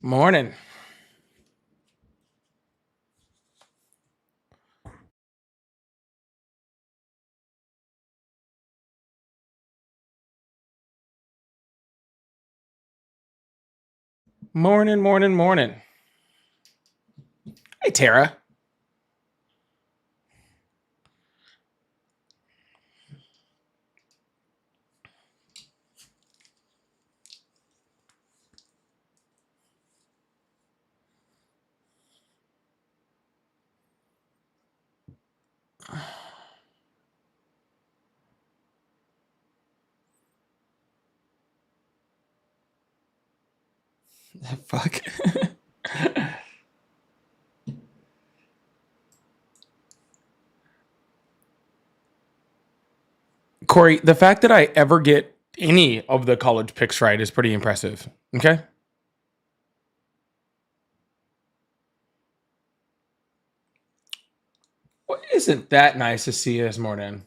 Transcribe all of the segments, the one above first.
Morning. Morning, morning, morning. Hey, Tara. Fuck. Corey, the fact that I ever get any of the college picks right is pretty impressive. Okay. Well, isn't that nice to see you this morning?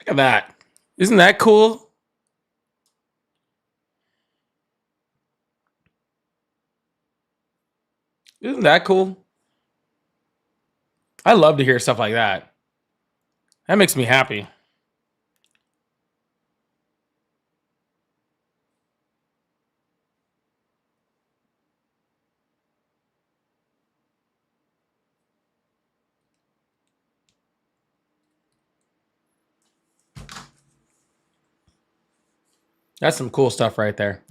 Look at that. Isn't that cool? Isn't that cool? I love to hear stuff like that. That makes me happy. That's some cool stuff right there.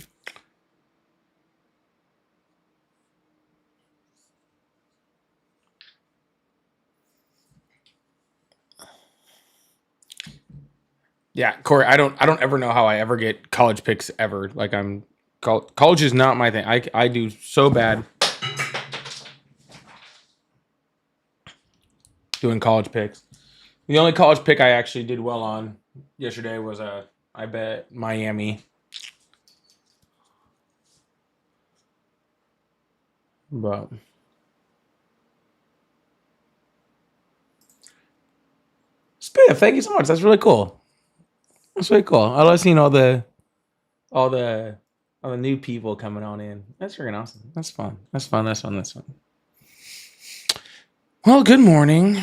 Yeah, Corey, I don't ever know how I ever get college picks ever. Like college is not my thing. I do so bad doing college picks. The only college pick I actually did well on yesterday was I bet Miami. But Spiff, thank you so much. That's really cool. That's really cool. I love seeing all the all the new people coming on in. That's freaking awesome. That's fun. That's fun. That's fun. That's fun. Well, good morning.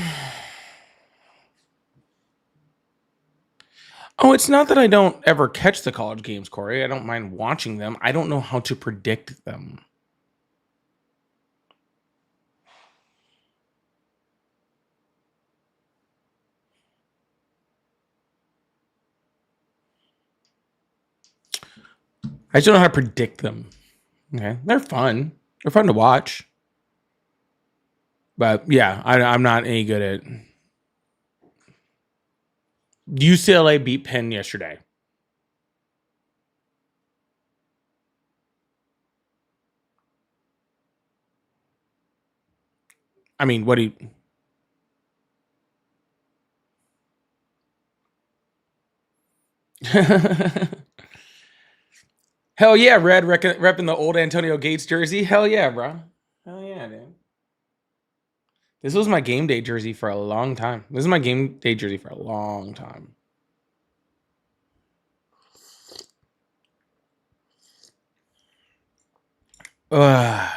Oh, it's not that I don't ever catch the college games, Corey. I don't mind watching them. I don't know how to predict them. I just don't know how to predict them. Okay, they're fun. They're fun to watch. But yeah, I'm not any good at. UCLA beat Penn yesterday. I mean, what do you? Hell yeah, Red repping the old Antonio Gates jersey. Hell yeah, bro. Hell yeah, dude. This was my game day jersey for a long time. This is my game day jersey for a long time. Ugh.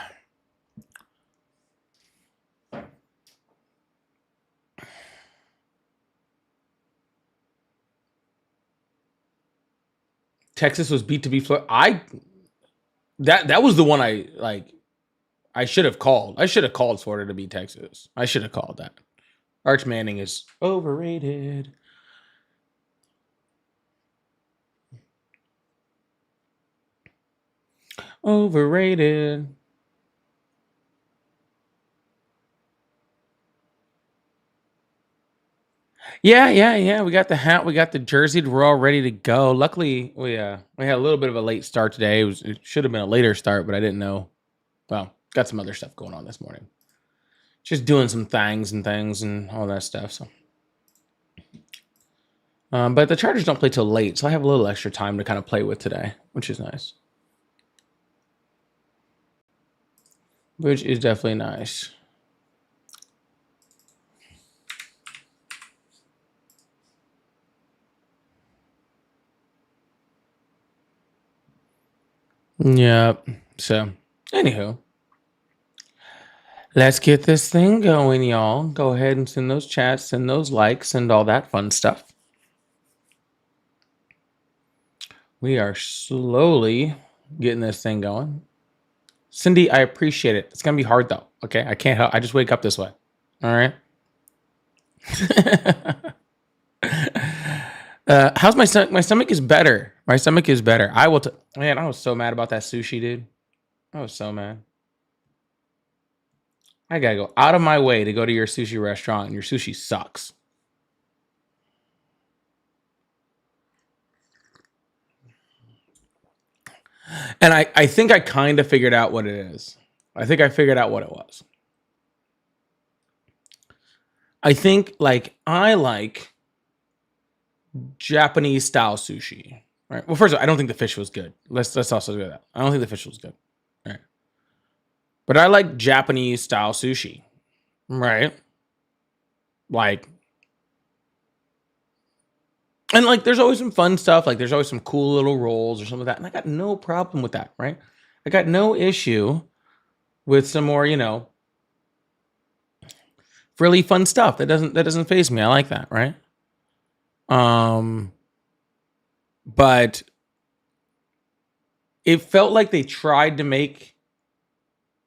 Texas was beat to be Florida. That was the one I like. I should have called. I should have called Florida to beat Texas. I should have called that. Arch Manning is overrated. Overrated. Yeah. We got the hat, we got the jersey. We're all ready to go. Luckily, we had a little bit of a late start today. It should have been a later start, but I didn't know. Well, got some other stuff going on this morning. Just doing some things and all that stuff. So, but the Chargers don't play till late, so I have a little extra time to kind of play with today, which is nice. Which is definitely nice. Yeah. So, anywho, let's get this thing going, y'all. Go ahead and send those chats, send those likes, and all that fun stuff. We are slowly getting this thing going. Cindy, I appreciate it. It's gonna be hard though. Okay, I can't help. I just wake up this way. All right. How's my stomach? My stomach is better. My stomach is better. I will. Man, I was so mad about that sushi, dude. I was so mad. I gotta go out of my way to go to your sushi restaurant, and your sushi sucks. And I think I kind of figured out what it is. I think I figured out what it was. I think I like Japanese style sushi. Right. Well, first of all, I don't think the fish was good. Let's also do that. I don't think the fish was good. Right. But I like Japanese style sushi. Right. Like, and there's always some fun stuff. Like there's always some cool little rolls or something like that. And I got no problem with that. Right. I got no issue with some more, really fun stuff. That doesn't faze me. I like that. Right. But it felt like they tried to make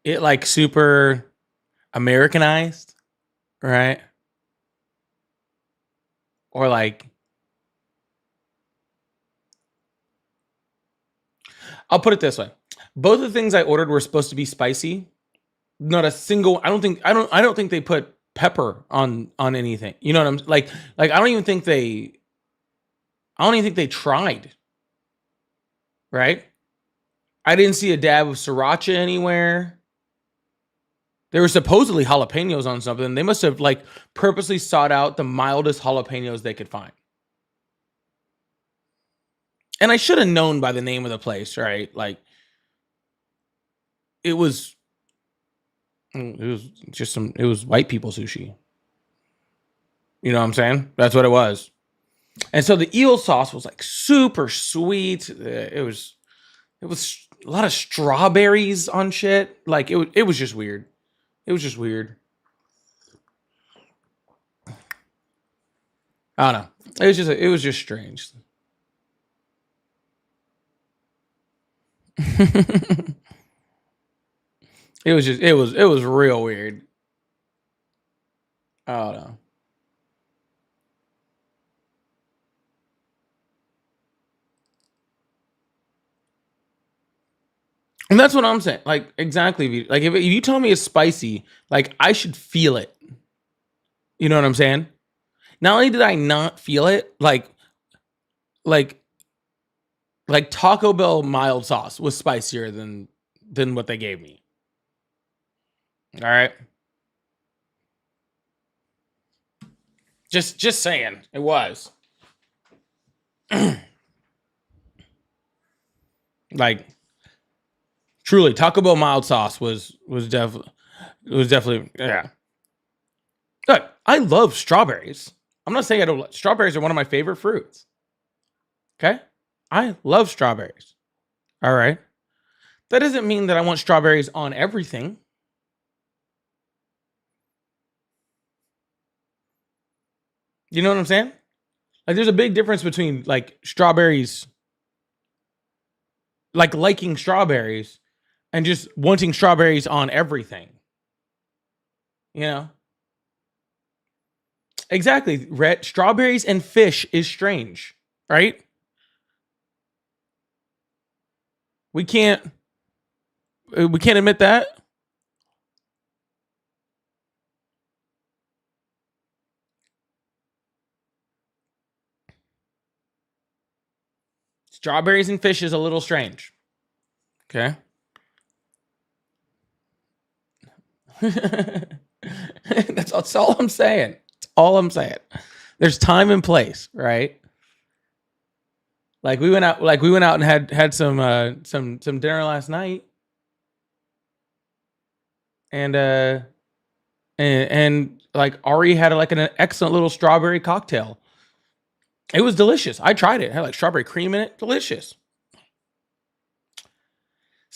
it like super Americanized, right? Or I'll put it this way. Both the things I ordered were supposed to be spicy. Not a single I don't think they put pepper on anything. You know what I'm like I don't even think they tried. Right? I didn't see a dab of sriracha anywhere. There were supposedly jalapenos on something. They must have purposely sought out the mildest jalapenos they could find. And I should have known by the name of the place, right? It was just it was white people sushi. You know what I'm saying? That's what it was. And so the eel sauce was super sweet. It was a lot of strawberries on shit. It was just weird. It was just weird. I don't know. It was just strange. it was real weird. I don't know. And that's what I'm saying. Exactly. If you tell me it's spicy, I should feel it. You know what I'm saying? Not only did I not feel it, like Taco Bell mild sauce was spicier than what they gave me. All right. Just saying, it was. Truly, Taco Bell mild sauce was definitely yeah. Look, I love strawberries. I'm not saying I don't. Strawberries are one of my favorite fruits. Okay, I love strawberries. All right, that doesn't mean that I want strawberries on everything. You know what I'm saying? There's a big difference between strawberries, liking strawberries, and just wanting strawberries on everything. You know? Exactly. Red strawberries and fish is strange, right? We can't admit that. Strawberries and fish is a little strange. Okay. That's all I'm saying. That's all I'm saying. There's time and place, right? We went out and had some dinner last night. And Ari had an excellent little strawberry cocktail. It was delicious. I tried it. It had strawberry cream in it. Delicious.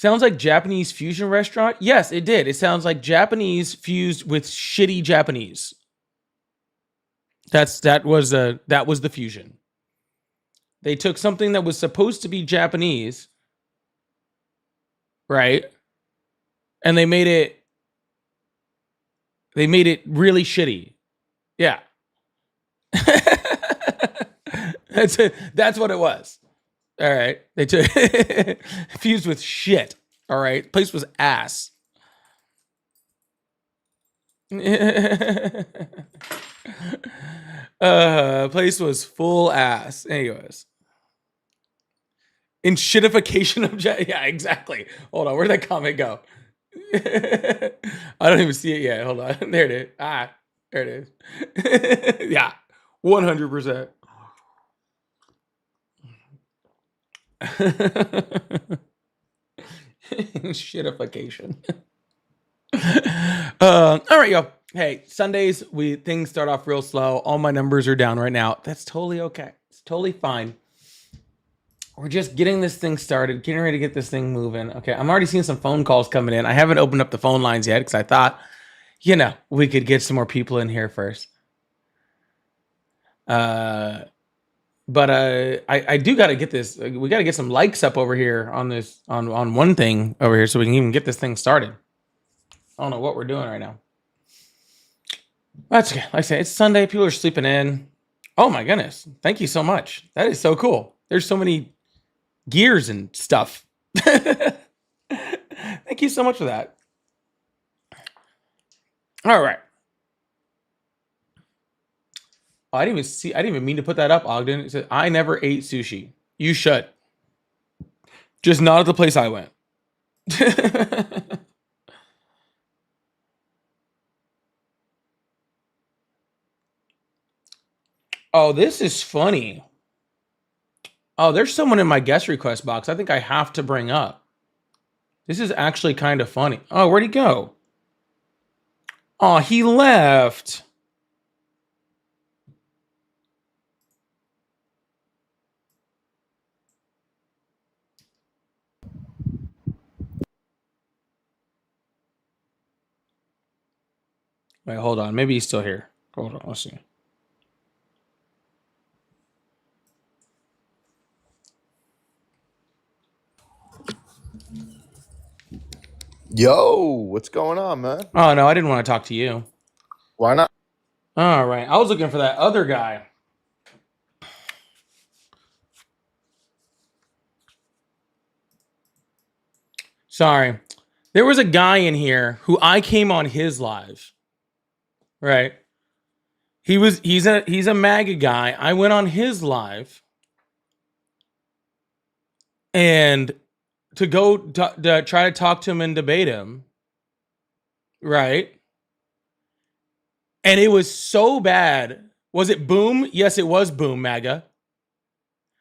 Sounds like Japanese fusion restaurant. Yes, it did. It sounds like Japanese fused with shitty Japanese. That was the fusion. They took something that was supposed to be Japanese, right? And they made it really shitty. Yeah. That's what it was. All right. They took fused with shit. All right. Place was ass. Place was full ass. Anyways. In shitification of yeah, exactly. Hold on. Where'd that comment go? I don't even see it yet. Hold on. There it is. There it is. Yeah. 100%. Shitification. All right, yo. Hey, Sundays things start off real slow. All my numbers are down right now. That's totally okay. It's totally fine. We're just getting this thing started, getting ready to get this thing moving. Okay, I'm already seeing some phone calls coming in. I haven't opened up the phone lines yet because I thought, we could get some more people in here first. But I do got to get this. We got to get some likes up over here on this on one thing over here so we can even get this thing started. I don't know what we're doing right now. That's okay. Like I say, it's Sunday. People are sleeping in. Oh my goodness! Thank you so much. That is so cool. There's so many gears and stuff. Thank you so much for that. All right. Oh, I didn't even mean to put that up, Ogden. It said, I never ate sushi. You should. Just not at the place I went. Oh, this is funny. Oh, there's someone in my guest request box I think I have to bring up. This is actually kind of funny. Oh, where'd he go? Oh, he left. Wait, hold on. Maybe he's still here. Hold on. Let's see. Yo, what's going on, man? Oh, no, I didn't want to talk to you. Why not? All right. I was looking for that other guy. Sorry. There was a guy in here who I came on his live. Right. He's a MAGA guy. I went on his live. And to go to try to talk to him and debate him. Right. And it was so bad. Was it Boom? Yes, it was Boom, MAGA.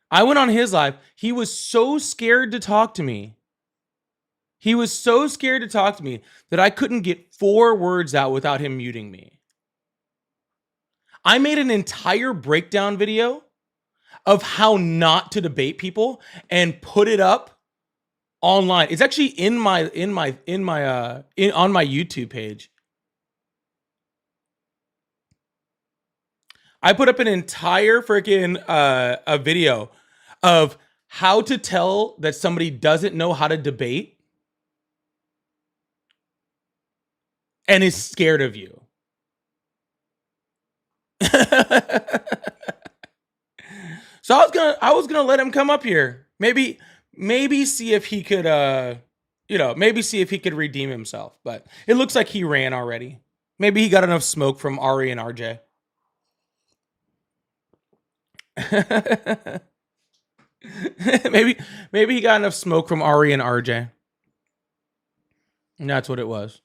I went on his live. He was so scared to talk to me. He was so scared to talk to me that I couldn't get 4 words out without him muting me. I made an entire breakdown video of how not to debate people and put it up online. It's actually on my YouTube page. I put up an entire freaking a video of how to tell that somebody doesn't know how to debate and is scared of you. So I was gonna let him come up here. Maybe see if he could maybe see if he could redeem himself. But it looks like he ran already. Maybe he got enough smoke from Ari and RJ. maybe he got enough smoke from Ari and RJ. And that's what it was.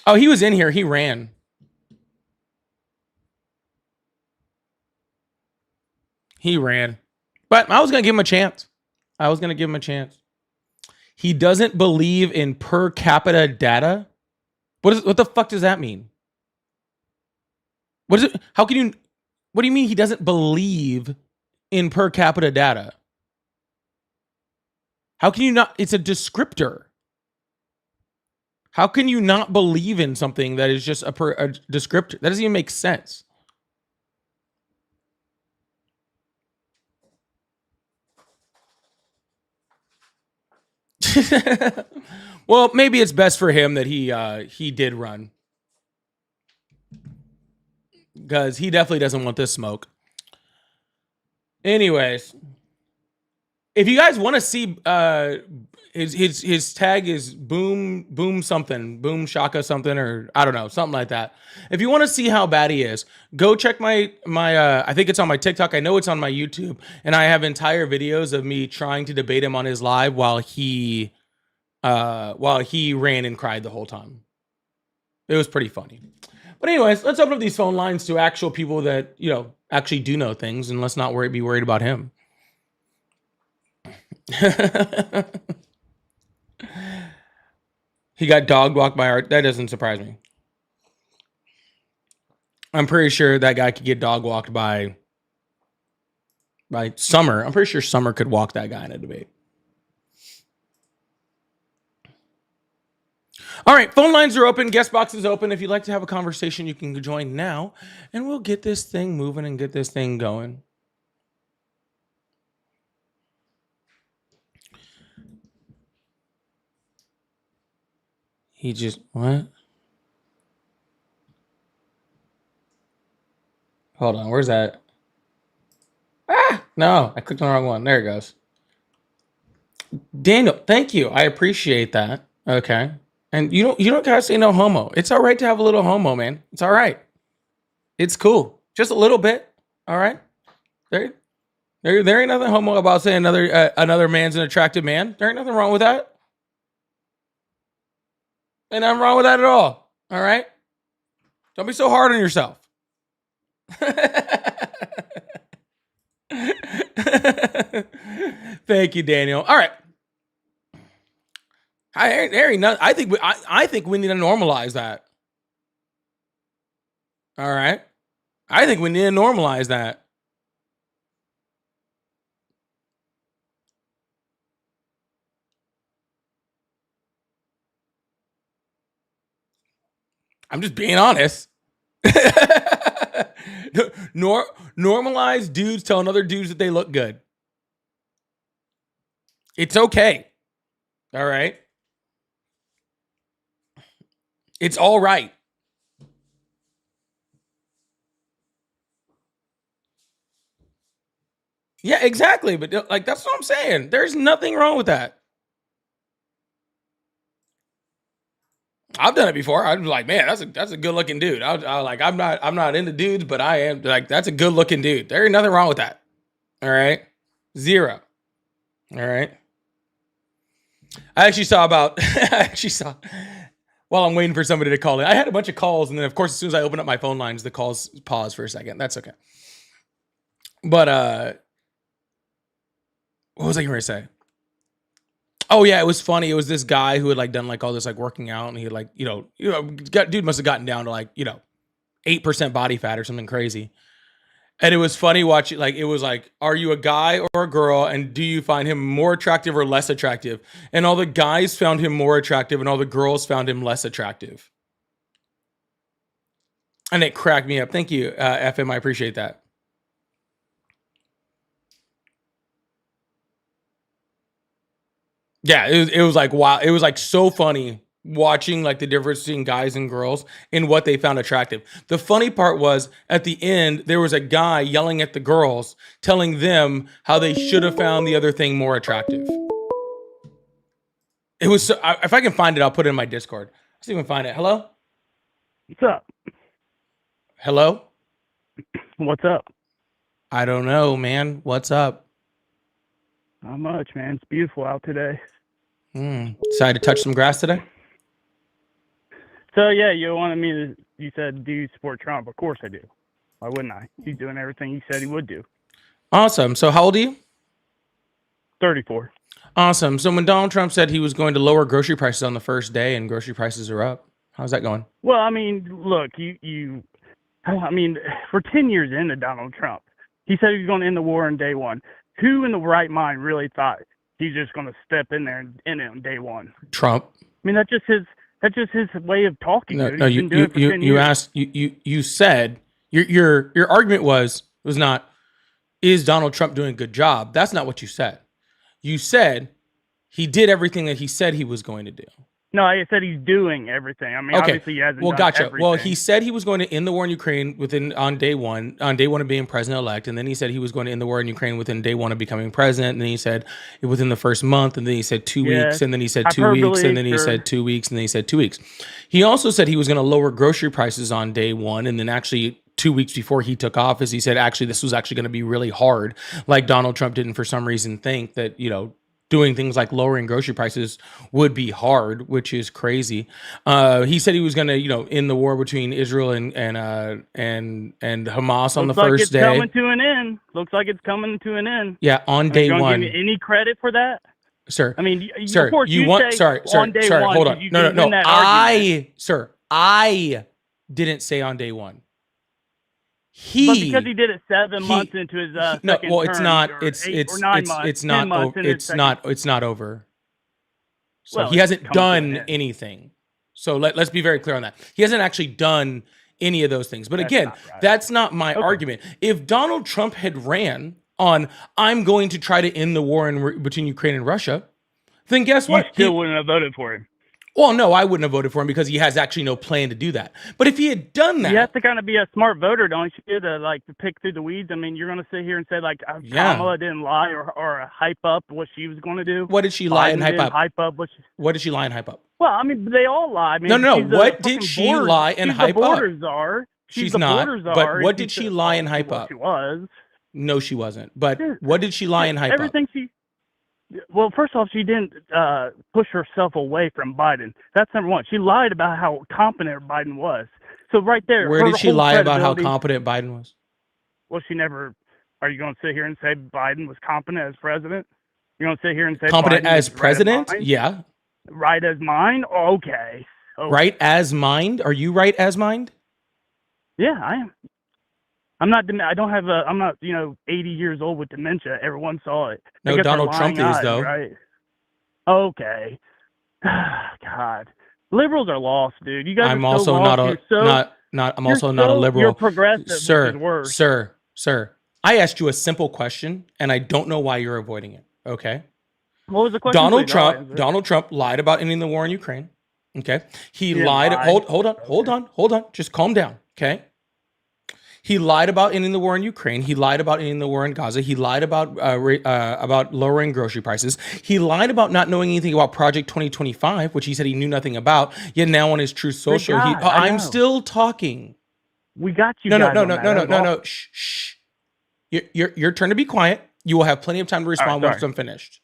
Oh, he was in here. He ran. He ran. But I was going to give him a chance. He doesn't believe in per capita data. What the fuck does that mean? What is it? What do you mean he doesn't believe in per capita data? How can you not? It's a descriptor. How can you not believe in something that is just a descriptor? That doesn't even make sense. Well, maybe it's best for him that he did run, because he definitely doesn't want this smoke. Anyways, if you guys want to see his tag is boom something, boom shaka something, or I don't know, something like that. If you want to see how bad he is, go check my I think it's on my TikTok. I know it's on my YouTube, and I have entire videos of me trying to debate him on his live while he ran and cried the whole time. It was pretty funny. But anyways, let's open up these phone lines to actual people that, you know, actually do know things, and let's not be worried about him. He got dog walked by Art. That doesn't surprise me. I'm pretty sure that guy could get dog walked by Summer. I'm pretty sure Summer could walk that guy in a debate. All right, phone lines are open. Guest box is open. If you'd like to have a conversation, you can join now, and we'll get this thing moving and get this thing going. He just, what? Hold on, where's that? Ah, no, I clicked on the wrong one. There it goes. Daniel, thank you. I appreciate that. Okay. And you don't gotta say no homo. It's all right to have a little homo, man. It's all right. It's cool. Just a little bit. All right. There ain't nothing homo about saying another man's an attractive man. There ain't nothing wrong with that. Ain't nothing wrong with that at all. All right. Don't be so hard on yourself. Thank you, Daniel. All right. I think we need to normalize that. All right. I think we need to normalize that. I'm just being honest. Normalize dudes telling other dudes that they look good. It's okay. All right. It's all right. Yeah, exactly. But like, that's what I'm saying. There's nothing wrong with that. I've done it before. I'm like, man, that's a good looking dude. I'm not into dudes, but I am like, that's a good looking dude. There ain't nothing wrong with that. All right. 0. All right. I actually saw while I'm waiting for somebody to call in. I had a bunch of calls, and then of course, as soon as I open up my phone lines, the calls pause for a second. That's okay. But what was I going to say? Oh yeah, it was funny. It was this guy who had like done like all this like working out, and he had like, dude must have gotten down to like, 8% body fat or something crazy. And it was funny watching, like, it was like, are you a guy or a girl? And do you find him more attractive or less attractive? And all the guys found him more attractive, and all the girls found him less attractive. And it cracked me up. Thank you, FM. I appreciate that. Yeah, it was like, wow. It was like so funny watching like the difference between guys and girls and what they found attractive. The funny part was at the end, there was a guy yelling at the girls, telling them how they should have found the other thing more attractive. It was so, if I can find it, I'll put it in my Discord. Let's see if I can find it. Hello? What's up? Hello? What's up? I don't know, man. What's up? Not much, man. It's beautiful out today. Decided to touch some grass today? So, yeah, you said, do you support Trump? Of course I do. Why wouldn't I? He's doing everything he said he would do. Awesome. So how old are you? 34. Awesome. So when Donald Trump said he was going to lower grocery prices on the first day and grocery prices are up, how's that going? Well, I mean, look, for 10 years into Donald Trump, he said he was going to end the war on day one. Who in the right mind really thought he's just going to step in there and end it on day one. Trump. I mean, that's just his way of talking. No, dude. no. He's been doing it for 10 You years. asked. You said your argument was not, is Donald Trump doing a good job? That's not what you said. You said he did everything that he said he was going to do. No, I said he's doing everything. I mean, Okay. obviously he hasn't Well, done gotcha. everything. Well, he said he was going to end the war in Ukraine on day one of being president-elect, and then he said he was going to end the war in Ukraine within day one of becoming president, and then he said within the first month, and then he said 2 weeks, and then he said 2 weeks, and then he said 2 weeks, and then he said 2 weeks. He also said he was going to lower grocery prices on day one, and then actually 2 weeks before he took office, he said actually this was actually going to be really hard, like Donald Trump didn't for some reason think that, doing things like lowering grocery prices would be hard, which is crazy. He said he was going to, end the war between Israel and Hamas on the first day. Looks like it's coming to an end. Looks like it's coming to an end. Yeah, on day one. Give me any credit for that? Sir. I mean, sir, of course you you want, say sorry, on day one, hold on. you No. win that argument. I didn't say on day one. But because he did it 7 months into his no, second well, it's term, not. or It's 8 it's or 9 it's months, it's not. 10 months into his It's second- not. It's not over. So Well, he hasn't it's coming to an done end. anything. So let's be very clear on that. He hasn't actually done any of those things. But That's again, not right. that's not my argument. If Donald Trump had ran on, I'm going to try to end the war between Ukraine and Russia, then guess You what? still wouldn't have voted for him. Well, no, I wouldn't have voted for him because he has actually no plan to do that. But if he had done that, You have to kind of be a smart voter, don't you, to pick through the weeds? I mean, you're going to sit here and say Kamala didn't lie or hype up what she was going to do. What did she lie and Biden hype didn't up? Hype up what? What did she lie and hype up? Well, I mean, they all lie. I mean, No. she's the What did fucking she border- lie and she's hype the up? border czar. She's the not, border but czar, what and did she said- lie and hype well, up? She was. No, she wasn't. But Yeah. what did she lie and hype up? Everything she. Well, first off, she didn't push herself away from Biden. That's number one. She lied about how competent Biden was. So right there. Where her did she whole lie about how credibility- competent Biden was? Well, she never. Are you going to sit here and say Biden was competent as president? You're going to sit here and say Competent Biden as was president? Right as mine? Yeah. Right as mine? Okay. Oh, Right as mind? Are you right as mind? Yeah, I am. I'm not. I don't have a. I'm not. 80 years old with dementia. Everyone saw it. I No, guess they're Donald Trump lying is, eyes, though. Right. Okay. God, liberals are lost, dude. You guys. I'm are so also lost. not a You're so, I'm also not a You're liberal. progressive, which is worse. Sir. I asked you a simple question and I don't know why you're avoiding it. Okay? What was the question? Donald please? I'll Trump answer it. Donald Trump lied about ending the war in Ukraine. Okay? He didn't lied. lie. Hold on. Just calm down. Okay? He lied about ending the war in Ukraine. He lied about ending the war in Gaza. He lied about lowering grocery prices. He lied about not knowing anything about Project 2025, which he said he knew nothing about. Yet now on his Truth Social, God, I I'm know. still talking. We got you. No. guys on that. That was all. Shh. Your turn to be quiet. You will have plenty of time to respond sorry. once I'm finished.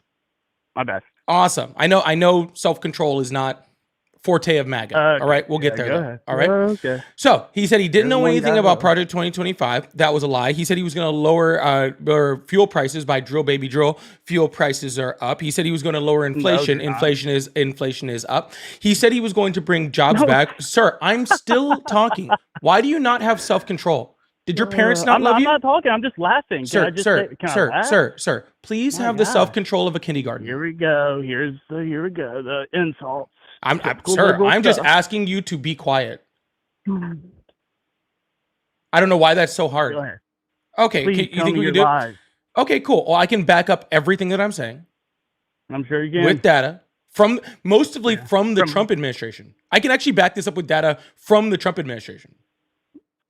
My bad. Awesome. I know self-control is not forte of MAGA. All right, we'll get there. Go Though. ahead. All right. Okay. So he said he didn't know Everyone anything got about it. Project 2025. That was a lie. He said he was going to lower fuel prices by drill, baby, drill. Fuel prices are up. He said he was going to lower inflation. they're not. Inflation is up. He said he was going to bring jobs No. back. Sir, I'm still talking. Why do you not have self-control? Did your parents not love I'm you? not talking. I'm just laughing. Can I just say, can I laugh? Sir, please My have the gosh. self-control of a kindergarten. Here we go. Here we go. The insults. Typical Sir, liberal I'm just stuff. asking you to be quiet. I don't know why that's so hard. Go ahead. Okay, Please you tell think me we your can do it? lies. Okay, cool. Well, I can back up everything that I'm saying I'm sure you can. with data from mostly from the From- Trump administration. I can actually back this up with data from the Trump administration.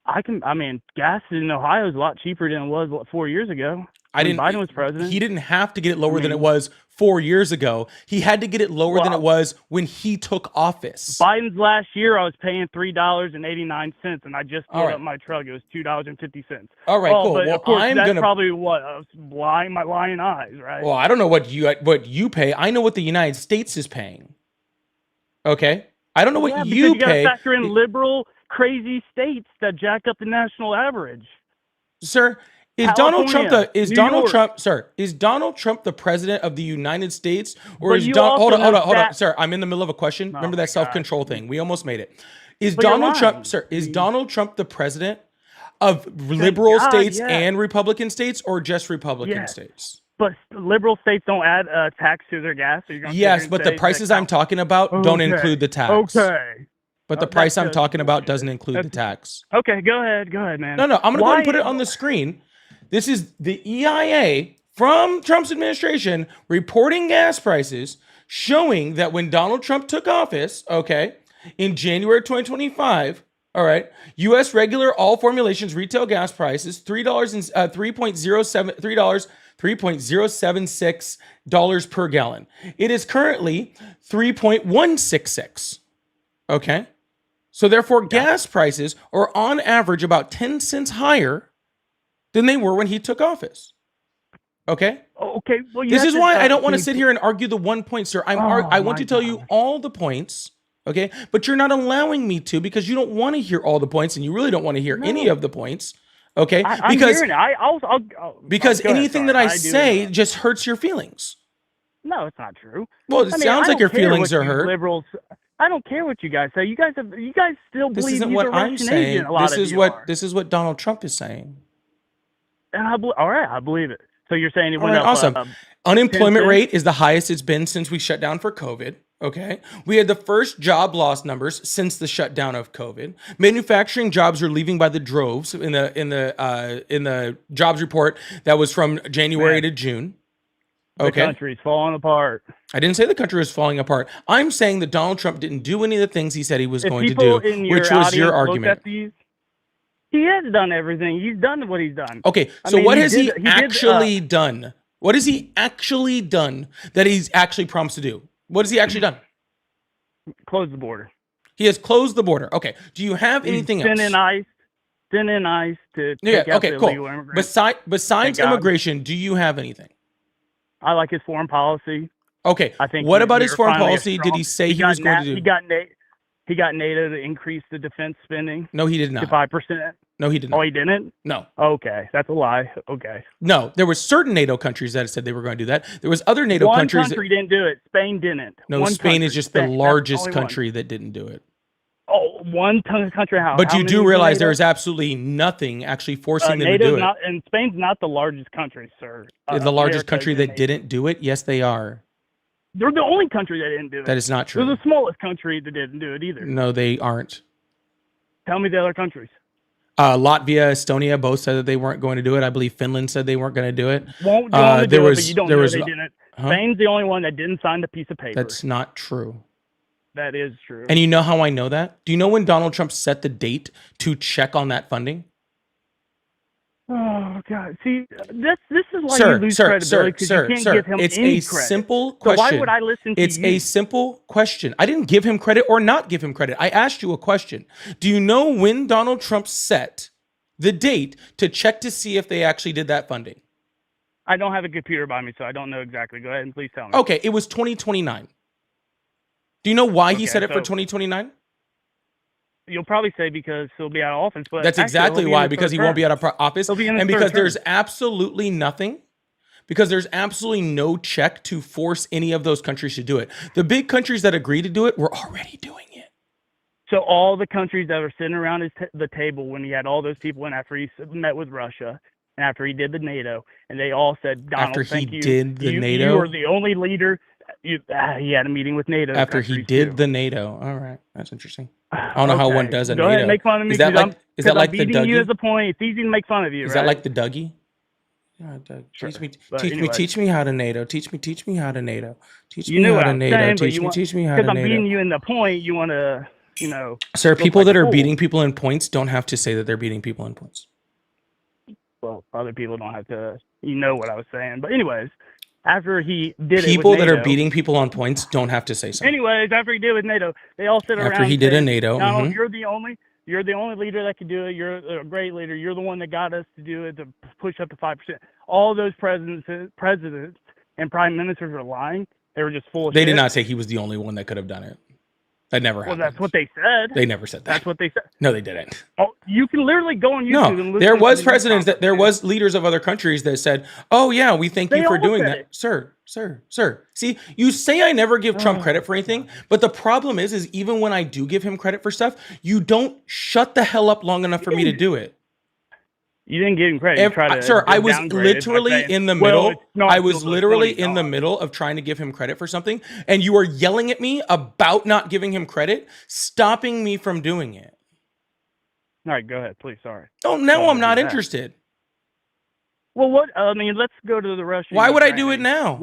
I mean, gas in Ohio is a lot cheaper than it was 4 years ago. When Biden was president. He didn't have to get it lower than it mean- was 4 years ago. He had to get it lower than Well, it was when he took office. Biden's last year, I was paying $3.89, and I just All filled right. up my truck. It was $2.50. All right, cool. But Well, of course, I'm that's gonna. probably what I was lying my lying eyes, right? Well, I don't know what you pay. I know what the United States is paying. Okay, I don't know what yeah, you because pay. You got to factor in liberal, crazy states that jack up the national average. Sir, is Donald Trump California, is New Donald York. Trump, sir, is Donald Trump the president of the United States, or But is you Donald? also Hold on, have that- sir. I'm in the middle of a question. Oh Remember my that God. self-control thing? We almost made it. Is But you're Donald Trump, lying. sir? Is Donald Trump the president of liberal God, states yes. and Republican states, or just Republican Yes. states? But liberal states don't add a tax to their gas. So you're gonna sit here Yes, and but the say prices that I'm talking about don't Okay. include the tax. Okay. But the That's price I'm just talking about bullshit. doesn't include the That's- tax. Okay, go ahead, man. No, I'm going to go ahead and put Why- it on the screen. This is the EIA from Trump's administration reporting gas prices, showing that when Donald Trump took office, okay, in January 2025, all right, U.S. regular all formulations retail gas prices $3.076 per gallon. It is currently 3.166. Okay. So therefore, gas prices are on average about 10 cents higher than they were when he took office. Okay. Okay. Well, This is why I don't want to can sit you- here and argue the one point, sir. I Oh, want to my tell you God. all the points. Okay. But you're not allowing me to because you don't want to hear all the points and you really don't want to hear any of the points. Okay. I'm because hearing it. I'll go ahead, anything that sorry. I do say interrupt. just hurts your feelings. No, it's not true. Well, it I mean, sounds I like your don't care feelings what are you hurt. Liberals. I don't care what you guys say. You guys still This believe isn't he's what a I'm Russian saying. agent. A lot of you are. This is what Donald Trump is saying. And all right, I believe it. So you're saying it All went right, up? awesome. Unemployment 10 rate is the highest it's been since we shut down for COVID. Okay. We had the first job loss numbers since the shutdown of COVID. Manufacturing jobs are leaving by the droves in the jobs report that was from January to June. The country's falling apart. I didn't say the country was falling apart. I'm saying that Donald Trump didn't do any of the things he said he was If going to people do, in your which was your audience looked argument. at these, he has done everything. He's done what he's done. Okay, I so mean, what he has did- he he did, actually done? What has he actually done that he's actually promised to do? What has he actually done? Close the border. He has closed the border. Okay. Do you have anything else? Send in ICE to Yeah. take out Okay. the Cool. illegal immigrants. Besides Thank God. immigration, do you have anything? I like his foreign policy. Okay. I think. What about his we're foreign finally a policy? Did strong- he say he was going to do? He got NATO to increase the defense spending No, he did to not. 5%. No, he did Oh, not. he didn't? No. Okay, that's a lie. Okay. No. There were certain NATO countries that said they were going to do that. There was other NATO One countries. country didn't do it. Spain didn't. No, One Spain country. is just the Spain. That's largest only one. country that didn't do it. Oh, country. How? But how you many do is realize NATO? there is absolutely nothing actually forcing them to NATO's do it. not, and Spain's not the largest country, sir. The largest America country is in that NATO. didn't do it? Yes, they are. They're the only country that didn't do it. That is not They're true. the smallest country that didn't do it either. No, they aren't. Tell me the other countries. Latvia, Estonia both said that they weren't going to do it. I believe Finland said they weren't going to do it. Won't go Uh, on to there do it, was- but you don't there know was- they didn't. Huh? Spain's the only one that didn't sign the piece of paper. That's not true. That is true. And you know how I know that? Do you know when Donald Trump set the date to check on that funding? Oh God! See, this is why you lose credibility because you can't give him It's any a credit. simple So question. why would I listen to It's you? a simple question. I didn't give him credit or not give him credit. I asked you a question. Do you know when Donald Trump set the date to check to see if they actually did that funding? I don't have a computer by me, so I don't know exactly. Go ahead and please tell me. Okay, it was 2029. Do you know why he Okay, set it for so- 2029? You'll probably say because he'll be out of office, but That's actually, exactly he'll be in why, his because third he won't term. be out of office, He'll be in his and third because term. there's absolutely nothing, because there's absolutely no check to force any of those countries to do it. The big countries that agreed to do it were already doing it. So all the countries that were sitting around the table when he had all those people in after he met with Russia and after he did the NATO, and they all said, Donald, After he thank you. did the you, NATO? You are the only leader. He had a meeting with NATO. After he countries, did too. the NATO. All right, that's interesting. I don't know how one does a Go NATO. ahead and make fun of me. Is that 'cause like I'm- is that 'cause like I'm the beating you Dougie? as a point. It's easy to make fun of you, Is right? that like the Dougie? Yeah, Doug, Sure. teach me, But teach me, anyway. teach me how to NATO. Teach me how to NATO. Teach You me know how what to I'm NATO. saying, but Teach you me, want- teach me how to Because I'm beating NATO. you in the point, you want to, Sir, look people like that a are fool. beating people in points don't have to say that they're beating people in points. well, other people don't have to, what I was saying. But anyways, after he did People it with that are NATO, beating people on points don't have to say something. Anyways, after he did with NATO, they all sit around. After he and did a say, NATO, Donald, mhm. you're the only leader that could do it. You're a great leader. You're the one that got us to do it to push up to 5%. All those presidents and prime ministers were lying. They were just full of They shit. did not say he was the only one that could have done it. That never Well, happened. that's what they said. They never said that. That's what they said. No, they didn't. Oh, you can literally go on YouTube No, and listen there to was the presidents news that there conference. was leaders of other countries that said, "Oh yeah, we thank They you for all doing said that." it. Sir. See, you say I never give Trump Oh, credit for anything, but the problem is even when I do give him credit for stuff, you don't shut the hell up long enough for me to do it. You didn't give him credit. You tried to Sir, I was downgrade it by literally saying, in the "Well, middle. it's not I was till the literally in the 20 middle of trying to give him credit for something, and you are yelling at me about not giving him credit, stopping me from doing it. All right, go ahead, please. Sorry. Oh, now Don't I'm not do that. interested. Well, what? I mean, let's go to the Russia. Why would I do Ukraine. it now?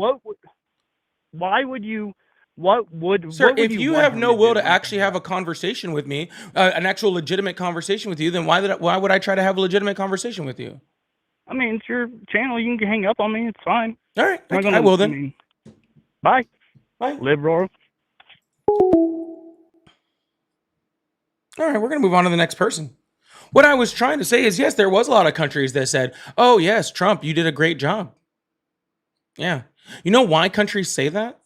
Why would you? What would? Sir, what would if you want have him no to will do to when it actually comes have to a conversation with me, an actual legitimate conversation with you, then why would I try to have a legitimate conversation with you? that? I mean, it's your channel. You can hang up on me. It's fine. All right, I'm not I gonna- will then. mean, bye. Bye. Live royal. All right, we're going to move on to the next person. What I was trying to say is, yes, there was a lot of countries that said, oh, yes, Trump, you did a great job. Yeah. You know why countries say that?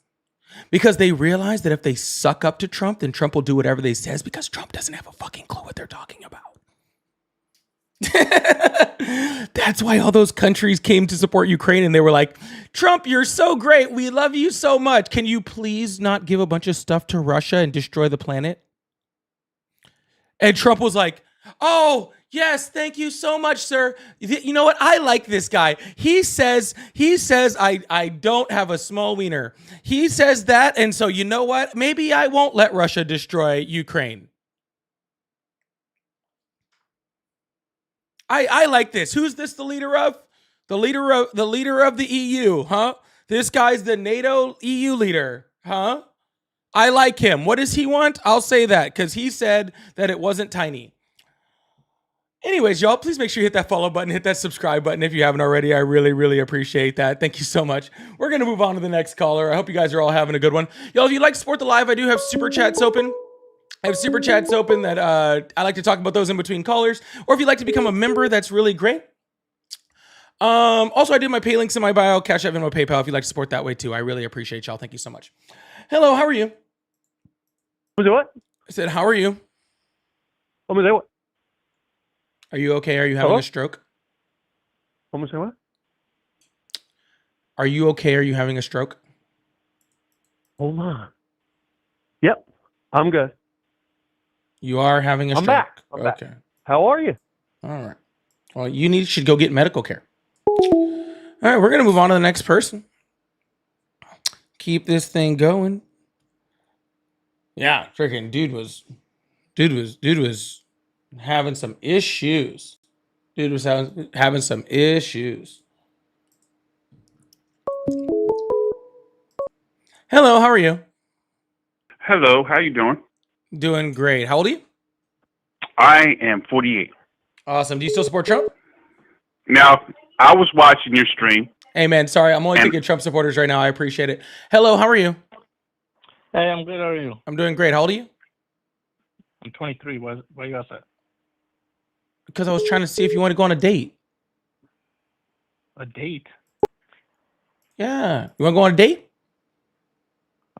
Because they realize that if they suck up to Trump, then Trump will do whatever they says because Trump doesn't have a fucking clue what they're talking about. That's why all those countries came to support Ukraine and they were like, Trump, you're so great. We love you so much. Can you please not give a bunch of stuff to Russia and destroy the planet? And Trump was like, oh, yes, thank you so much, sir. You know what? I like this guy. He says I don't have a small wiener. He says that. And so you know what? Maybe I won't let Russia destroy Ukraine. I like this. Who's this the leader of? The leader of the EU, huh? This guy's the NATO EU leader, huh? I like him. What does he want? I'll say that because he said that it wasn't tiny. Anyways, y'all, please make sure you hit that follow button, hit that subscribe button if you haven't already. I really, really appreciate that. Thank you so much. We're going to move on to the next caller. I hope you guys are all having a good one. Y'all, if you'd like to support the live, I do have super chats open. I have super chats open that I like to talk about those in between callers. Or if you'd like to become a member, that's really great. Also, I do my pay links in my bio, Cash App, and my PayPal if you'd like to support that way too. I really appreciate y'all. Thank you so much. Hello, how are you? Was it what? I said, how are you? What was it? What? Are you okay? Are you having Hello? a stroke? What was it? What? Are you okay? Are you having a stroke? Hold on. Yep, I'm good. You are having a I'm stroke. back. I'm back. Okay. How are you? All right. Well, should go get medical care. All right, we're gonna move on to the next person. Keep this thing going. Yeah, freaking dude was having some issues. Dude was having some issues. Hello, how are you? Hello, how you doing? Doing great. How old are you? I am 48. Awesome. Do you still support Trump? Now, I was watching your stream. Hey man, sorry, I'm only taking Trump supporters right now. I appreciate it. Hello, how are you? Hey, I'm good. How are you? I'm doing great. How old are you? I'm 23. Why you ask that? Because I was trying to see if you want to go on a date. A date? Yeah. You want to go on a date?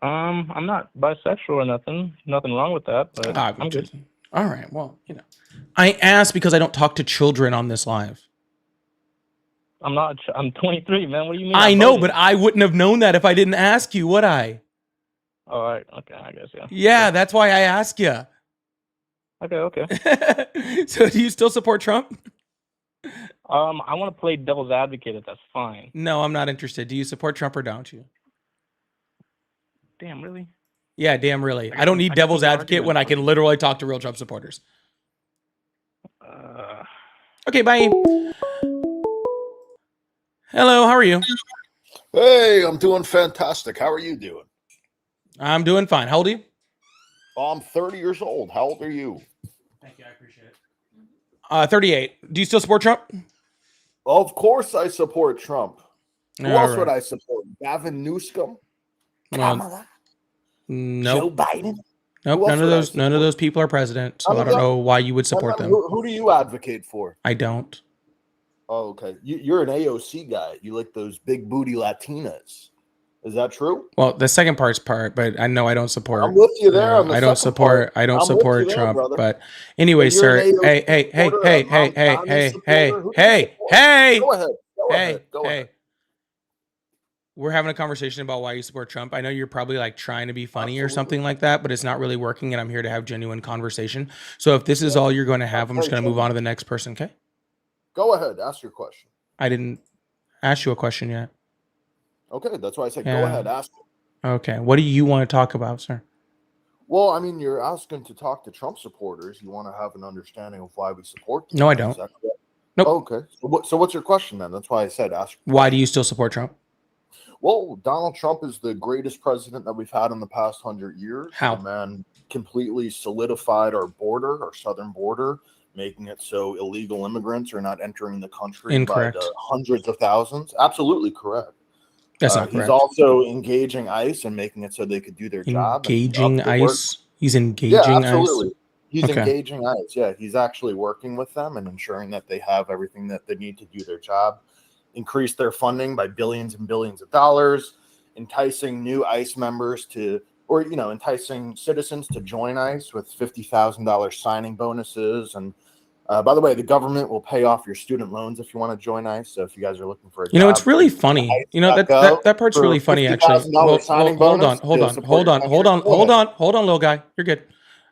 I'm not bisexual or nothing. Nothing wrong with that, but I'm good. All right. Well, I asked because I don't talk to children on this live. I'm 23, man. What do you mean? I know, but I wouldn't have known that if I didn't ask you, would I? All right. Okay. I guess, yeah. Yeah, that's why I asked you. Okay. So do you still support Trump? I want to play devil's advocate if that's fine. No, I'm not interested. Do you support Trump or don't you? Damn, really? Yeah, damn really. I don't need devil's advocate when I can literally talk to real Trump supporters. Okay, bye. Hello, how are you? Hey, I'm doing fantastic. How are you doing? I'm doing fine. How old are you? Oh, I'm 30 years old. How old are you? Thank you. I appreciate it. 38. Do you still support Trump? Of course I support Trump. Who All else right. would I support? Gavin Newsom? Well, Kamala? nope. Joe Biden? Nope. Who else would I None of support? those people are president, so None I of don't them? know why you would support them. Who do you advocate for? I don't. Oh, okay. You're an AOC guy. You like those big booty Latinas. Is that true? Well, the second part's part, but I know I don't support. I'm with you there on the I don't second support. part. I don't I'm with support you there, Trump. brother. But anyway, So you're sir. an AOC Hey, supporter, a Mount Downey supporter? Who do you support? hey. Go ahead. Go Hey, ahead. Go ahead. We're having a conversation about why you support Trump. I know you're probably like trying to be funny or Absolutely. something like that, but it's not really working, and I'm here to have genuine conversation. So if this is all you're going to have, I'm just going to move on to the next person, okay? Go ahead, ask your question. I didn't ask you a question yet. Okay, that's why I said Yeah. go ahead, ask it. Okay. What do you want to talk about, sir? Well, I mean, you're asking to talk to Trump supporters. You want to have an understanding of why we support them. No, I Is don't. that correct? Nope. Oh, okay. So what's your question then? That's why I said ask. Why do you still support Trump? Well, Donald Trump is the greatest president that we've had in the past 100 years. How? The man completely solidified our border, our southern border, making it so illegal immigrants are not entering the country Incorrect. by the hundreds of thousands. Absolutely correct. That's not He's correct. also engaging ICE and making it so they could do their job. and Engaging up the work. ICE. He's engaging Yeah, ICE. absolutely. He's Okay. engaging ICE. Yeah, he's actually working with them and ensuring that they have everything that they need to do their job. Increase their funding by billions and billions of dollars, enticing new ICE members to, or enticing citizens to join ICE with $50,000 signing bonuses. And by the way, the government will pay off your student loans if you want to join ICE. So if you guys are looking for a job, It's really funny. That part's for really funny, actually. $50,000 signing Hold bonus on, to support your country. hold on, little guy. You're good.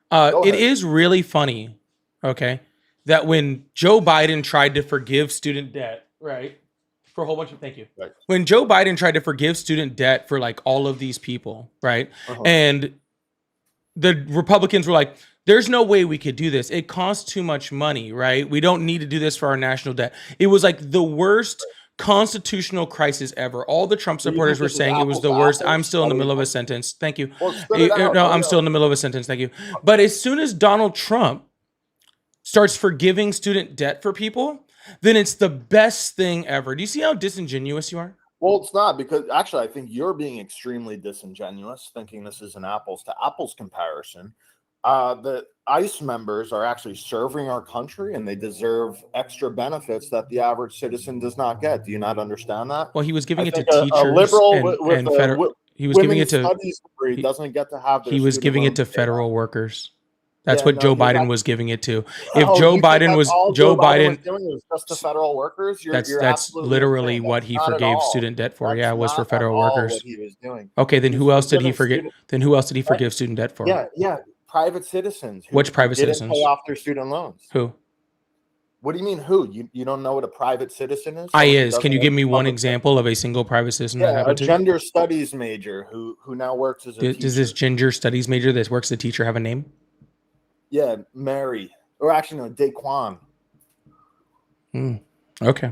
Go It ahead. is really funny, okay, that when Joe Biden tried to forgive student debt, right, for a whole bunch of, thank you. Right. When Joe Biden tried to forgive student debt for like all of these people, right, and the Republicans were like, there's no way we could do this. It costs too much money, right? We don't need to do this for our national debt. It was like the worst constitutional crisis ever. All the Trump So you supporters think were this is saying it was the apples to worst. apples? I'm still in the Are we- middle of a sentence. Thank you. Well, spit it out. No, Hurry I'm up. still in the middle of a sentence. Thank you. But as soon as Donald Trump starts forgiving student debt for people, then it's the best thing ever. Do you see how disingenuous you are? Well, it's not, because actually I think you're being extremely disingenuous, thinking this is an apples to apples comparison. The ICE members are actually serving our country, and they deserve extra benefits that the average citizen does not get. Do you not understand that? Well, he was giving I it to think a teachers liberal and, with and a federal. He was giving it women's to. studies degree he- doesn't get to have. Their He was student giving it loans to paid off. federal workers. That's Yeah, what no, Joe you're Biden not- was giving it to. If Oh, Joe you think Biden that's was all Joe was Biden, doing was just to federal workers. You're that's absolutely literally insane. what That's he not at forgave all. student debt for. That's Yeah, it was for not at federal all workers. what he was doing. Okay, then He who was else did he forgiving forget? student- Then who else did he forgive student debt for? Yeah, private citizens. Which private didn't citizens? pay off their student loans. Who? What do you mean who? You don't know what a private citizen is? I Someone who is. Can doesn't you give work me for one public example of a single private citizen that sector? Yeah, a happened to? gender studies major who now works as a teacher. Does this gender studies major that works as a teacher have a name? Yeah, Mary. Or actually, no, Daquan. Okay.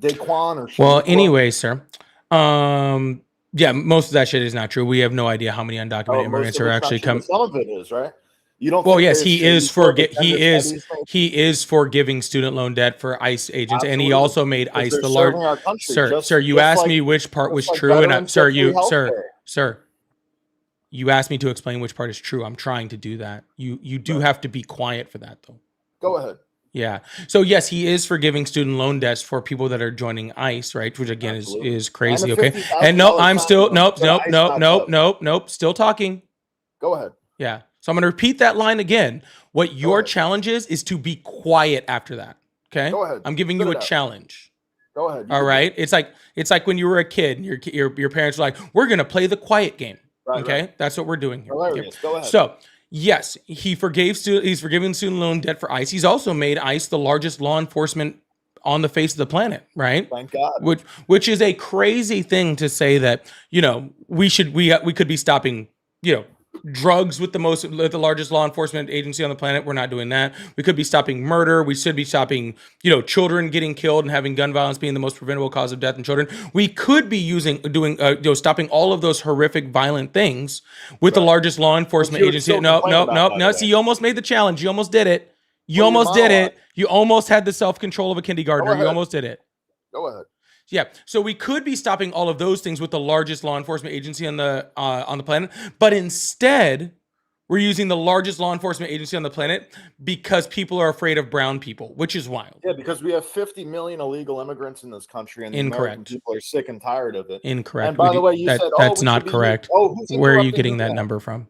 Daquan or Well, Shaniqua. anyway, sir. Yeah, most of that shit is not true. We have no idea how many undocumented Oh, most immigrants of are it's actually not true, coming. but some of it is, right? You don't. Well, think yes, there's he shady is stuff with he gender is studies things? he is forgiving student loan debt for ICE agents, and he Absolutely. also made Because ICE they're the large. serving our country, Sir, just- sir, you just asked like- me which part just was like true, and veterans sir, get free healthcare. you asked me to explain which part is true. I'm trying to do that. You do Right. have to be quiet for that, though. Go ahead. Yeah. So yes, he is forgiving student loan debts for people that are joining ICE, right? Which again Absolutely. is crazy. And a Okay. $50,000 And no, I'm signing still bonus nope, that nope, ICE nope, not nope, does. nope. Still talking. Go ahead. Yeah. So I'm going to repeat that line again. What your ahead. challenge is to be quiet after that. Okay. Go ahead. I'm giving Spit you a it out. challenge. Go ahead. You All can- right. It's like when you were a kid and your parents were like, we're going to play the quiet game. Right, Okay. right. That's what we're doing here. Hilarious. Go ahead. So yes, he's forgiving student loan debt for ICE. He's also made ICE the largest law enforcement on the face of the planet, right? Thank God. Which is a crazy thing to say that, we could be stopping, drugs with the largest law enforcement agency on the planet. We're not doing that. We could be stopping murder. We should be stopping, children getting killed and having gun violence being the most preventable cause of death in children. We could be stopping all of those horrific violent things with the largest law enforcement you were agency. still No. complaining about, by the way. See, you almost made the challenge. You almost did it. You Well, almost your did monologue. it. You almost had the self-control of a kindergartner. Go You ahead. almost did it. Go ahead. Yeah, so we could be stopping all of those things with the largest law enforcement agency on the planet, but instead, we're using the largest law enforcement agency on the planet because people are afraid of brown people, which is wild. Yeah, because we have 50 million illegal immigrants in this country, and the American Incorrect. people are sick and tired of it. Incorrect. And by the way, you said, that's we not should be- correct. who's Where are you interrupting getting who that now? number from?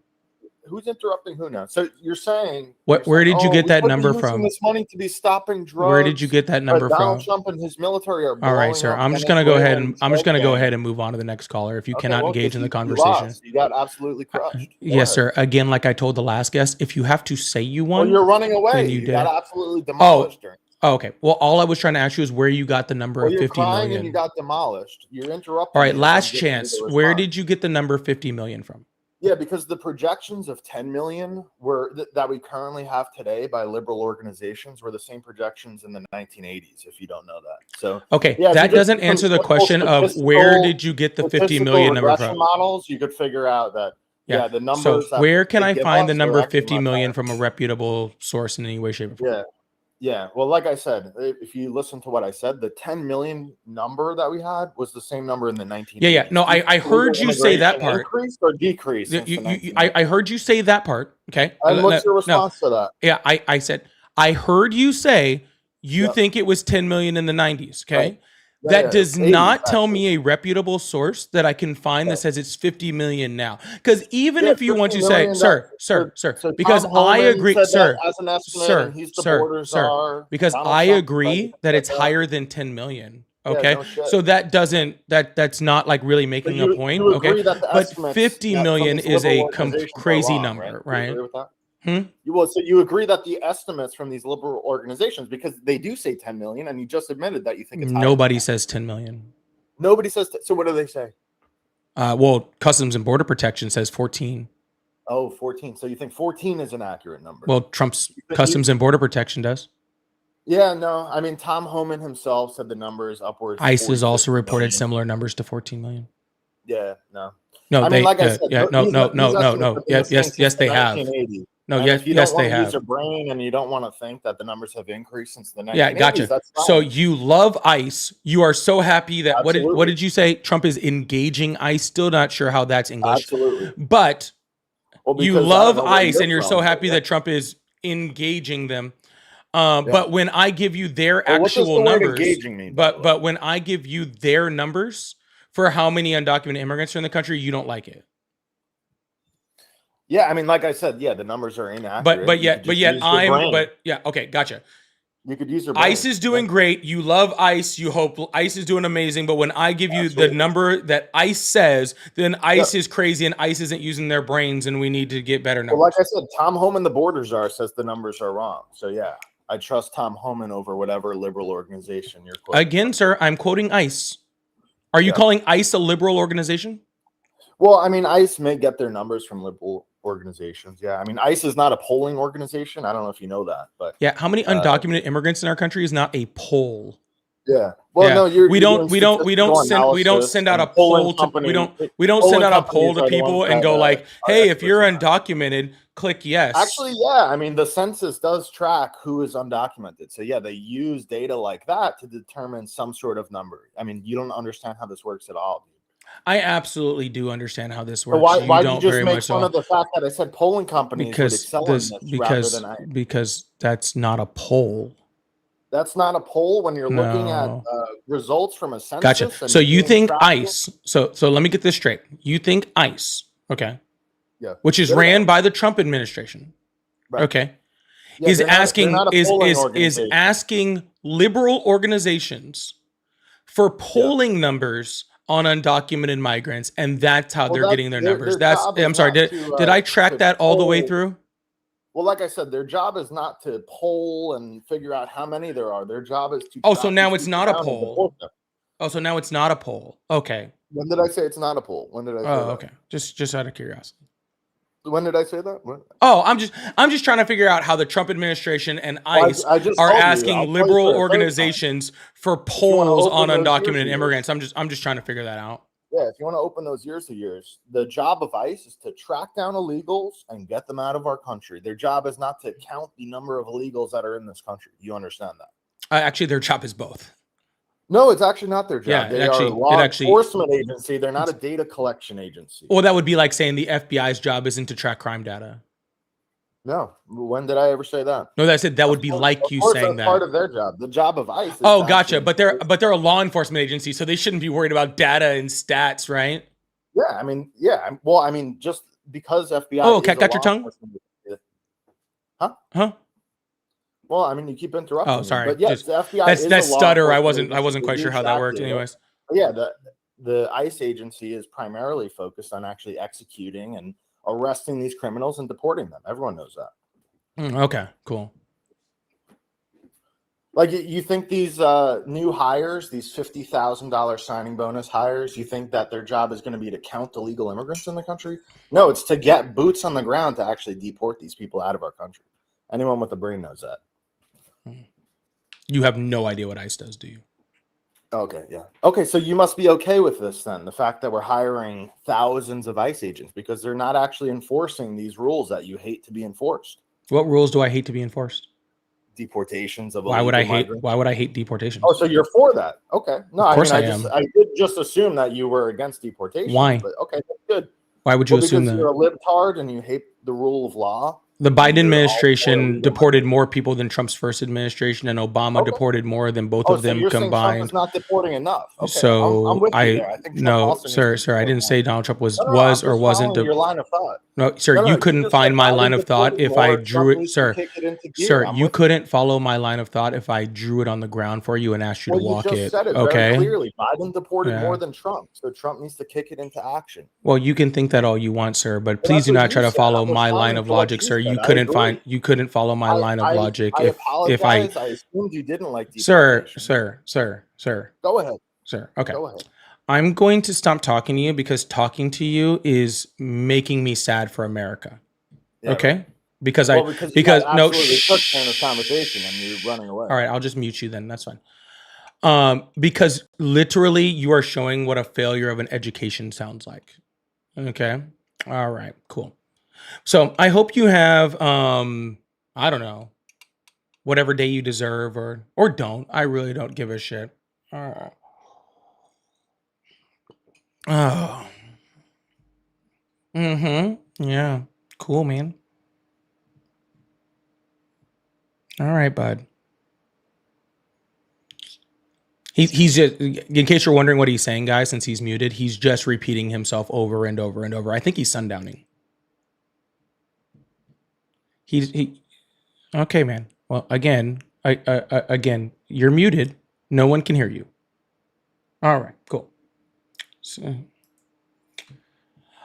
Who's interrupting who now? So you're saying Where did you get that number Using from? this money to be stopping drugs. Where did you get that number Donald from? Trump and his military are. All right, blowing sir. up I'm just gonna go ahead Venezuelan and drug gangs. move on to the next caller. If you Okay, cannot well, engage 'cause in the you conversation. lost. You got absolutely crushed. Go Yes, ahead. sir. Again, like I told the last guest, if you have to say you Well, won, you're running away. then you You did. got absolutely demolished. during- Oh, okay. Well, all I was trying to ask you is where you got the number Well, of you're 50 crying million. and you got demolished. You're interrupting. All right, me last from giving you chance. the Where response. did you get the number 50 million from? Yeah, because the projections of 10 million that we currently have today by liberal organizations were the same projections in the 1980s. If you don't know that, so Okay, yeah, if you that just doesn't do some answer the simple question of where did you get the 50 statistical million number regression from? models, you could figure out that Yeah. the So numbers that where can they I give find the us are number actually 50 much million higher. from a reputable source in any way, shape, or form? Yeah. Yeah, well, like I said, if you listen to what I said, the 10 million number that we had was the same number in the 1980s. Yeah. No, I heard you say that part. Increase or decrease since the 1980s? I heard you say that part. Okay. And what's your No. response to that? Yeah, I said I heard you say you Yep. think it was 10 million in the 90s. Okay. Right. Yeah, That yeah, does 80s, not tell actually. me a reputable source that I can find that Yeah. says it's 50 million now. Because even Yeah, if you want to 50 say, million, sir, so because Tom I Homan agree, said sir, that as an estimate, and he's the border czar. because Donald I Trump agree that said it's higher than 10 million. Yeah, Okay. no shit. So that doesn't, that's not like really But making a point. you Okay. agree that the But estimates 50 from million these is liberal a organizations are crazy wrong, number, You right? agree with that? Hmm? So you agree that the estimates from these liberal organizations, because they do say 10 million, and you just admitted that you think it's higher than Nobody that. says 10 million. Nobody says. So what do they say? Well, Customs and Border Protection says 14. Oh, 14. So you think 14 is an accurate number? Well, Trump's But Customs and Border Protection does. Yeah, no. I mean, Tom Homan himself said the number is upwards. ICE has 40, also 50 reported million. similar numbers to 14 million. Yeah, no. No, I they, mean, like I yeah, said, yeah, no, these no, estimates no, no, have no. been the Yes, same yes, since yes, the they have. 1980s. No, And yes, if you yes, don't want they to use have. your brain and you don't want to think that the numbers have increased since the 1980s, Yeah, gotcha. that's fine. So you love ICE. You are so happy that what Absolutely. did you say? Trump is engaging ICE. Still not sure how that's English. Absolutely. But Well, you because I love don't know where ICE you're and you're from, so but happy yeah. that Trump is engaging them. Yeah. But when I give you their Well, what does actual the word numbers, engaging mean, by the way? but when I give you their numbers for how many undocumented immigrants are in the country, you don't like it. Yeah, I mean, like I said, yeah, the numbers are inaccurate. But You yet could just use your brain. okay, gotcha. You could use your brain. ICE is doing great. You love ICE. You hope ICE is doing amazing. But when I give you Absolutely. the number that ICE says, then ICE is crazy and ICE isn't using their brains, and we need to get better numbers. Well, like I said, Tom Homan, the border czar, says the numbers are wrong. So yeah, I trust Tom Homan over whatever liberal organization you're quoting. Again, sir, I'm quoting ICE. Are you Yeah. calling ICE a liberal organization? Well, I mean, ICE may get their numbers from liberal organizations. Yeah, I mean, ICE is not a polling organization. I don't know if you know that, but Yeah. How many undocumented immigrants in our country is not a poll? yeah. Well, Yeah. no, we don't send out a poll to we don't send out a poll to people and go like, hey, if you're undocumented, click yes. Actually, yeah. I mean, the census does track who is undocumented. So yeah, they use data like that to determine some sort of number. I mean, you don't understand how this works at all. I absolutely do understand how this So works. why did don't you just very make much fun so. of the fact that I said polling companies would excel in this rather than I? Because that's not a poll. That's not a poll when you're looking at No. results from a census. Gotcha. and So you doing think tracking. ICE? So let me get this straight. You think ICE? Okay. Yeah. Which is They're ran by the Trump administration. Right. Okay. Yeah, is they're not- asking they're not a is polling is organization. asking liberal organizations for polling numbers on undocumented migrants, and that's how Well, they're getting their numbers. their That's job is I'm sorry. not Did I track to that all the way poll- through? Well, like I said, their job is not to poll and figure out how many there are. Their job is to. Oh, track so now these it's people not a down and poll. deport them. Oh, so now it's not a poll. Okay. When did I say it's not a poll? When did I say Oh, that? okay. Just out of curiosity. When did I say that? What? Oh, I'm just trying to figure out how the Trump administration and Well, ICE I just are told you. asking I'll tell you liberal for the third time. organizations for you wanna polls on open those undocumented years. immigrants. I'm just trying to figure that out. Yeah, if you want to open those years to years, the job of ICE is to track down illegals and get them out of our country. Their job is not to count the number of illegals that are in this country. You understand that? Actually, their job is both. No, it's actually not their job. Yeah, They it are a actually- law it actually- enforcement agency. They're not a data collection agency. Well, that would be like saying the FBI's job isn't to track crime data. No, when did I ever say that? No, that said that would be Of course- like of you course saying that's part that. of their job. The job of ICE. Is Oh, to gotcha. actually- But they're a law enforcement agency, so they shouldn't be worried about data and stats, right? Yeah, I mean, yeah. Well, I mean, just because FBI. Oh, is okay, a got your law tongue? enforcement agency- Huh? Well, I mean, you keep interrupting. Oh, sorry. Me. But yes, Just- the FBI. That's is that a law stutter. I enforcement wasn't agency. quite They sure do how that track worked. data. Anyways. But yeah, the ICE agency is primarily focused on actually executing and arresting these criminals and deporting them. Everyone knows that. Okay, cool. Like, you think these new hires, these $50,000 signing bonus hires, you think that their job is going to be to count illegal immigrants in the country? No, it's to get boots on the ground to actually deport these people out of our country. Anyone with a brain knows that. You have no idea what ICE does, do you? Okay, yeah. Okay, so you must be okay with this then, the fact that we're hiring thousands of ICE agents because they're not actually enforcing these rules that you hate to be enforced. What rules do I hate to be enforced? Deportations of Why would I illegal hate? migrants. Why would I hate deportation? Oh, so you're for that? Okay. No, Of course I just am. I did just assume that you were against deportation. Why? But okay, that's good. Why would you Well, assume because that? you're a libtard and you hate the rule of law. The Biden You're all for administration illegal deported more people than Trump's first administration, and Obama Okay. deported more than both Oh, of so them you're saying Trump combined. is not deporting enough? Okay, So I'm with you there. I think Trump no, also needs sir, to sir, I deport didn't more. say Donald Trump was No, I'm was or just wasn't. following your line of thought. No, sir, No, you you couldn't just find said my Biden line of thought deported if I more. drew Trump it, needs to sir. kick it into gear. Sir, I'm you with you. couldn't follow my line of thought if I drew it on the ground for you and asked you Well, to you walk just it. said it very Okay. clearly. Biden deported Yeah. more than Trump, so Trump needs to kick it into action. Well, you can think that all you want, sir, but Well, please that's do what not you try to said. follow I'm my line responding of to what logic, you sir. said. You I couldn't agree. you couldn't follow my line of logic I if apologize. I assumed you didn't like sir, deportation. sir. Go ahead. Sir. Okay. Go ahead. I'm going to stop talking to you because talking to you is making me sad for America. Yeah, Okay? right. Because Well, because you because got no absolutely cooked during this conversation and you're running away. All right, I'll just mute you then. That's fine. Because literally you are showing what a failure of an education sounds like. Okay? All right, cool. So I hope you have I don't know, whatever day you deserve or don't. I really don't give a shit. Oh. Yeah. Cool, man. All right, bud. He's just, in case you're wondering what he's saying, guys, since he's muted, he's just repeating himself over and over and over. I think he's sundowning. Okay, man. Well, again, again, you're muted. No one can hear you. All right, cool. So,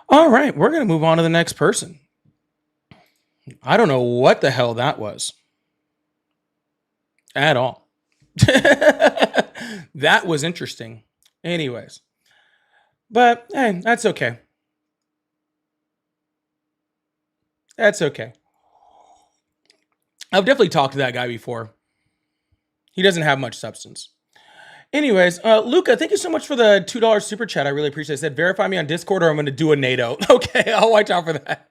all right, we're gonna move on to the next person. I don't know what the hell that was at all. That was interesting. Anyways, but hey, that's okay. That's okay. I've definitely talked to that guy before. He doesn't have much substance. Anyways, Luca, thank you so much for the $2 super chat. I really appreciate it. It said, verify me on Discord or I'm going to do a NATO. Okay, I'll watch out for that.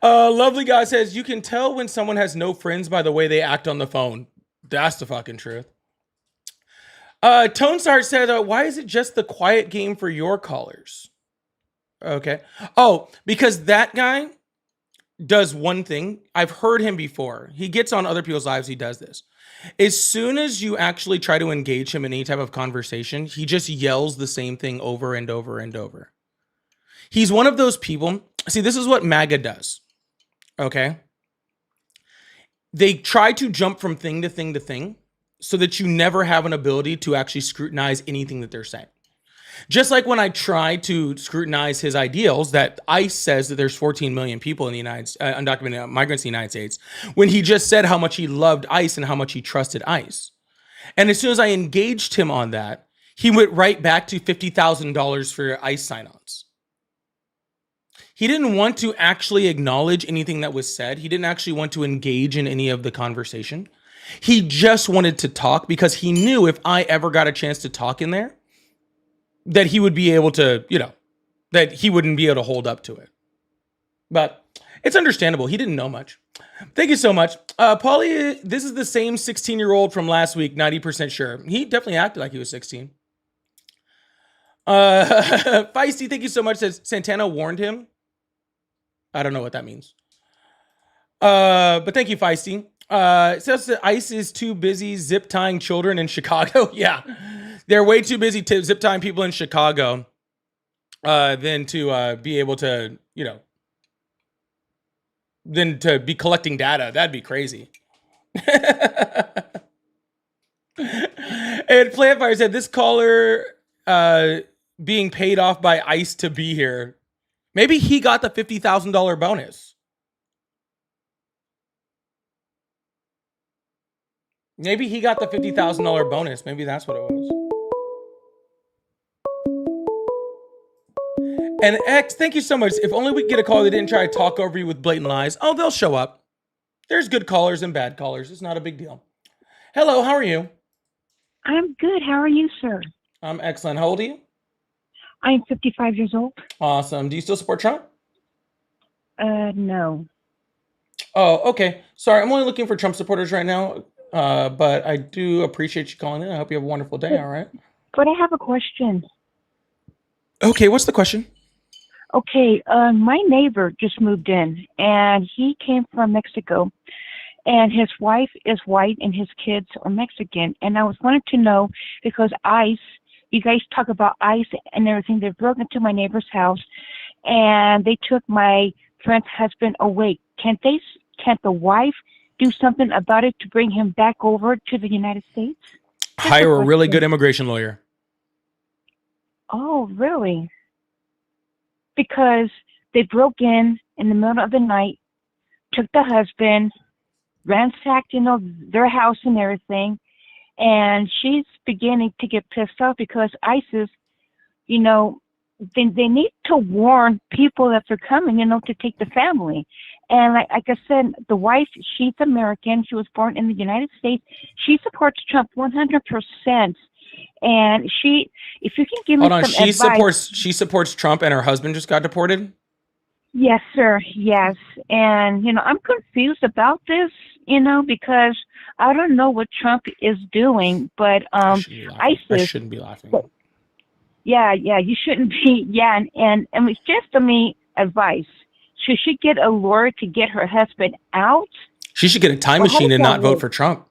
Lovely guy says, you can tell when someone has no friends by the way they act on the phone. That's the fucking truth. Tonestar said, why is it just the quiet game for your callers? Okay. Oh, because that guy does one thing. I've heard him before. He gets on other people's lives. He does this. As soon as you actually try to engage him in any type of conversation, he just yells the same thing over and over and over. He's one of those people. See, this is what MAGA does. Okay. They try to jump from thing to thing to thing so that you never have an ability to actually scrutinize anything that they're saying. Just like when I try to scrutinize his ideals, that ICE says that there's 14 million people in the undocumented migrants in the United States, when he just said how much he loved ICE and how much he trusted ICE. And as soon as I engaged him on that, he went right back to $50,000 for ICE sign-ons. He didn't want to actually acknowledge anything that was said. He didn't actually want to engage in any of the conversation. He just wanted to talk because he knew if I ever got a chance to talk in there, that he would be able to, that he wouldn't be able to hold up to it. But it's understandable. He didn't know much. Thank you so much. Paulie, this is the same 16-year-old from last week, 90% sure. He definitely acted like he was 16. Feisty, thank you so much. Says Santana warned him. I don't know what that means. But thank you, Feisty. It says that ICE is too busy zip tying children in Chicago. Yeah. They're way too busy zip tying people in Chicago than to be able to, than to be collecting data. That'd be crazy. And Plantfire said, this caller being paid off by ICE to be here. Maybe he got the $50,000 bonus. Maybe he got the $50,000 bonus. Maybe that's what it was. And X, thank you so much. If only we could get a caller that didn't try to talk over you with blatant lies. Oh, they'll show up. There's good callers and bad callers. It's not a big deal. Hello, how are you? I'm good. How are you, sir? I'm excellent. How old are you? I'm 55 years old. Awesome. Do you still support Trump? No. Oh, okay. Sorry, I'm only looking for Trump supporters right now. But I do appreciate you calling in. I hope you have a wonderful day. All right. But I have a question. Okay, what's the question? Okay, my neighbor just moved in, and he came from Mexico, and his wife is white, and his kids are Mexican. And I was wanting to know, because ICE, you guys talk about ICE and everything, they broke into my neighbor's house, and they took my friend's husband away. Can't the wife do something about it to bring him back over to the United States? Hire a really good immigration lawyer. Oh, really? Because they broke in the middle of the night, took the husband, ransacked, their house and everything. And she's beginning to get pissed off because ISIS, they need to warn people that they're coming, to take the family. And like I said, the wife, she's American. She was born in the United States. She supports Trump 100%. And if you can give me some advice. She supports Trump, and her husband just got deported? Yes, sir. Yes. And, I'm confused about this, because I don't know what Trump is doing, but I shouldn't be laughing. Yeah, you shouldn't be. Yeah, and it's just advice. Should she get a lawyer to get her husband out? She should get a time machine and not vote for Trump.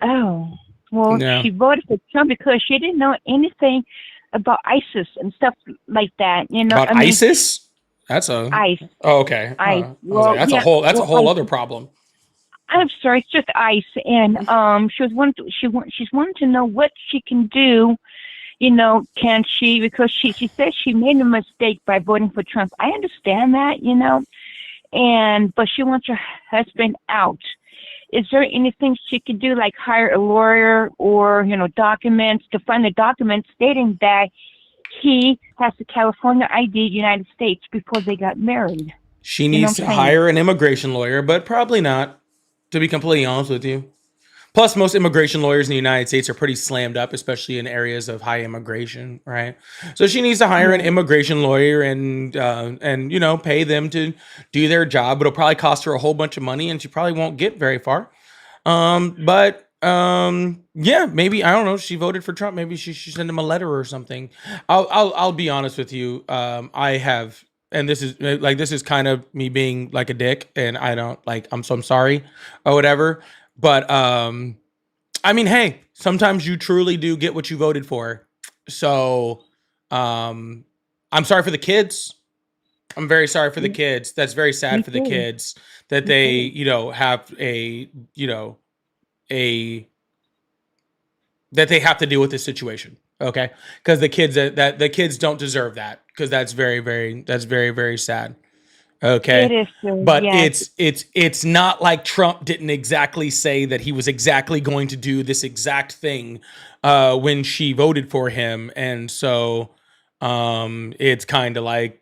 Oh. Well, yeah. She voted for Trump because she didn't know anything about ISIS and stuff like that. About ISIS? That's ICE. Oh, okay. ICE. Well, that's a whole other problem. I'm sorry, it's just ICE, and she's wanting to know what she can do. Can she? Because she says she made a mistake by voting for Trump. I understand that, but she wants her husband out. Is there anything she could do, like hire a lawyer or, documents, to find the documents stating that he has the California ID, United States, before they got married? She needs to hire an immigration lawyer, but probably not, to be completely honest with you. Plus, most immigration lawyers in the United States are pretty slammed up, especially in areas of high immigration, right? So she needs to hire an immigration lawyer and pay them to do their job. It'll probably cost her a whole bunch of money, and she probably won't get very far. Yeah, maybe, I don't know. She voted for Trump. Maybe she should send him a letter or something. I'll be honest with you. I have, and this is kind of me being like a dick, and I don't I'm sorry or whatever. But hey, sometimes you truly do get what you voted for. So I'm sorry for the kids. I'm very sorry for the kids. That's very sad for the kids that they, have that they have to deal with this situation. Okay. Because the kids that the kids don't deserve that, because that's very, very sad. Okay. It is true. But yes. it's not like Trump didn't exactly say that he was exactly going to do this exact thing when she voted for him. And so it's kind of like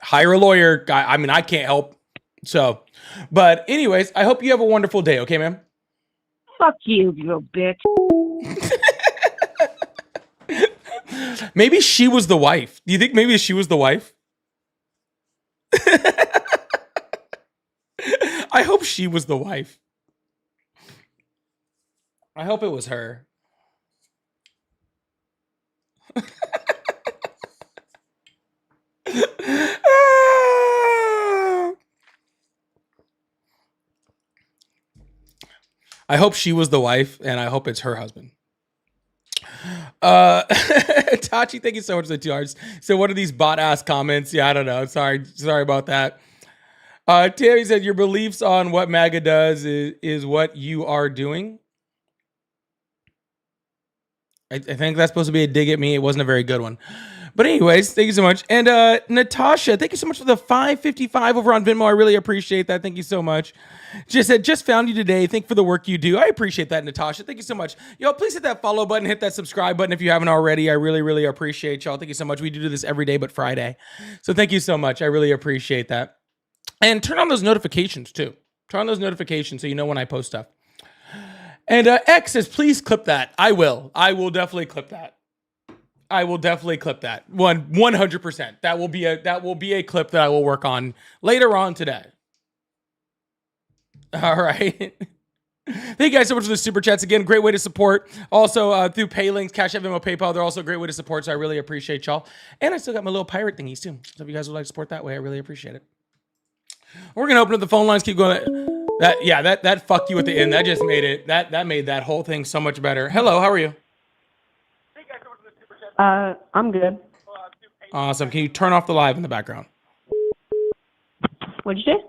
hire a lawyer. I can't help. So, but anyways, I hope you have a wonderful day. Okay, ma'am? Fuck you little bitch. Maybe she was the wife. Do you think maybe she was the wife? I hope she was the wife. I hope it was her. I hope she was the wife, and I hope it's her husband. Tachi, thank you so much for the $2. So what are these bot ass comments? Yeah, I don't know. Sorry about that. Tammy said your beliefs on what MAGA does is what you are doing. I think that's supposed to be a dig at me. It wasn't a very good one. But anyways, thank you so much. And Natasha, thank you so much for the 555 over on Venmo. I really appreciate that. Thank you so much. Just said, just found you today. Thank you for the work you do. I appreciate that, Natasha. Thank you so much. Yo, please hit that follow button, hit that subscribe button if you haven't already. I really, really appreciate y'all. Thank you so much. We do this every day but Friday. So thank you so much. I really appreciate that. And turn on those notifications too. Turn on those notifications so you know when I post stuff. And X says, please clip that. I will. I will definitely clip that. I will definitely clip that. 100%. That will be a clip that I will work on later on today. All right. Thank you guys so much for the super chats. Again, great way to support. Also, through Pay Links, Cash App, Venmo, PayPal, they're also a great way to support. So I really appreciate y'all. And I still got my little pirate thingies too. So if you guys would like to support that way, I really appreciate it. We're gonna open up the phone lines. Keep going. That fuck you at the end. That just made it. That made that whole thing so much better. Hello, how are you? I'm good. Awesome. Can you turn off the live in the background? What'd you say?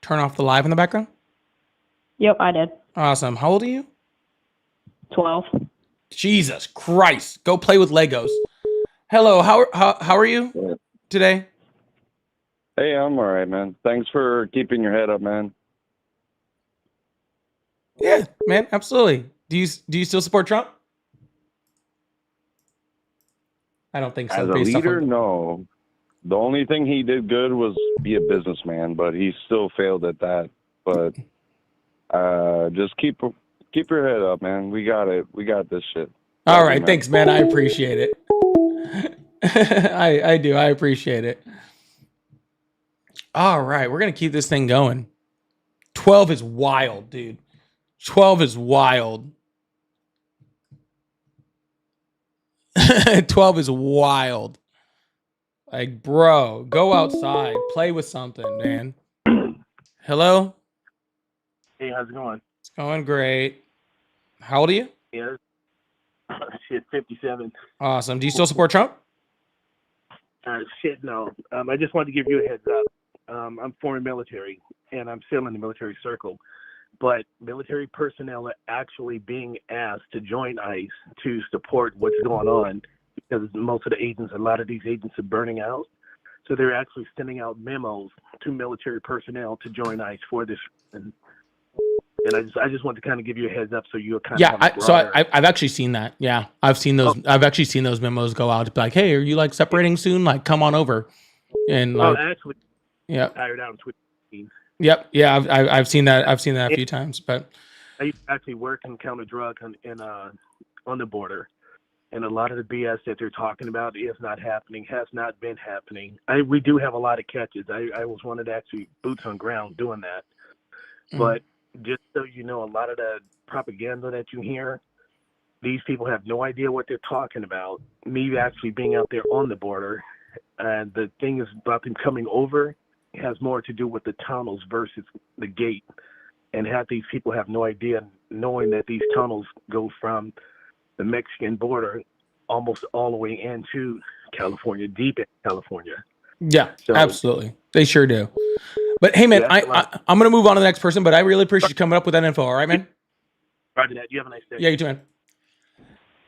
Turn off the live in the background? Yep, I did. Awesome. How old are you? 12. Jesus Christ. Go play with Legos. Hello, how are you today? Hey, I'm all right, man. Thanks for keeping your head up, man. Yeah, man, absolutely. Do you still support Trump? I don't think so. As a leader, no. The only thing he did good was be a businessman, but he still failed at that. But just keep your head up, man. We got it. We got this shit. All right, thanks, man. I appreciate it. I do. I appreciate it. All right, we're gonna keep this thing going. 12 is wild, dude. 12 is wild. 12 is wild. Like, bro, go outside, play with something, man. Hello? Hey, how's it going? It's going great. How old are you? Yeah, shit, 57. Awesome. Do you still support Trump? Shit, no. I just wanted to give you a heads up. I'm former military, and I'm still in the military circle. But military personnel are actually being asked to join ICE to support what's going on because most of the agents, a lot of these agents are burning out. So they're actually sending out memos to military personnel to join ICE for this. And I just want to kind of give you a heads up so you're kind of I've actually seen that. Yeah, I've seen those. I've actually seen those memos go out to be like, hey, are you like separating soon? Like, come on over. And like, actually, yeah, hired out on Twitter. Yep. Yeah, I've seen that. I've seen that a few times. But I used to actually work in counter drug on the border, and a lot of the BS that they're talking about is not happening, has not been happening. We do have a lot of catches. I was one of the actually boots on ground doing that. But just so you know, a lot of the propaganda that you hear, these people have no idea what they're talking about. Me actually being out there on the border, and the thing is about them coming over has more to do with the tunnels versus the gate, and half these people have no idea, knowing that these tunnels go from the Mexican border almost all the way into California, deep in California. Yeah, So, absolutely, they sure do. But hey, man, Yeah, I'm gonna move on to the next person. But I really appreciate you coming up with that info. All right, man. Roger that. You have a nice day. Yeah, you too, man.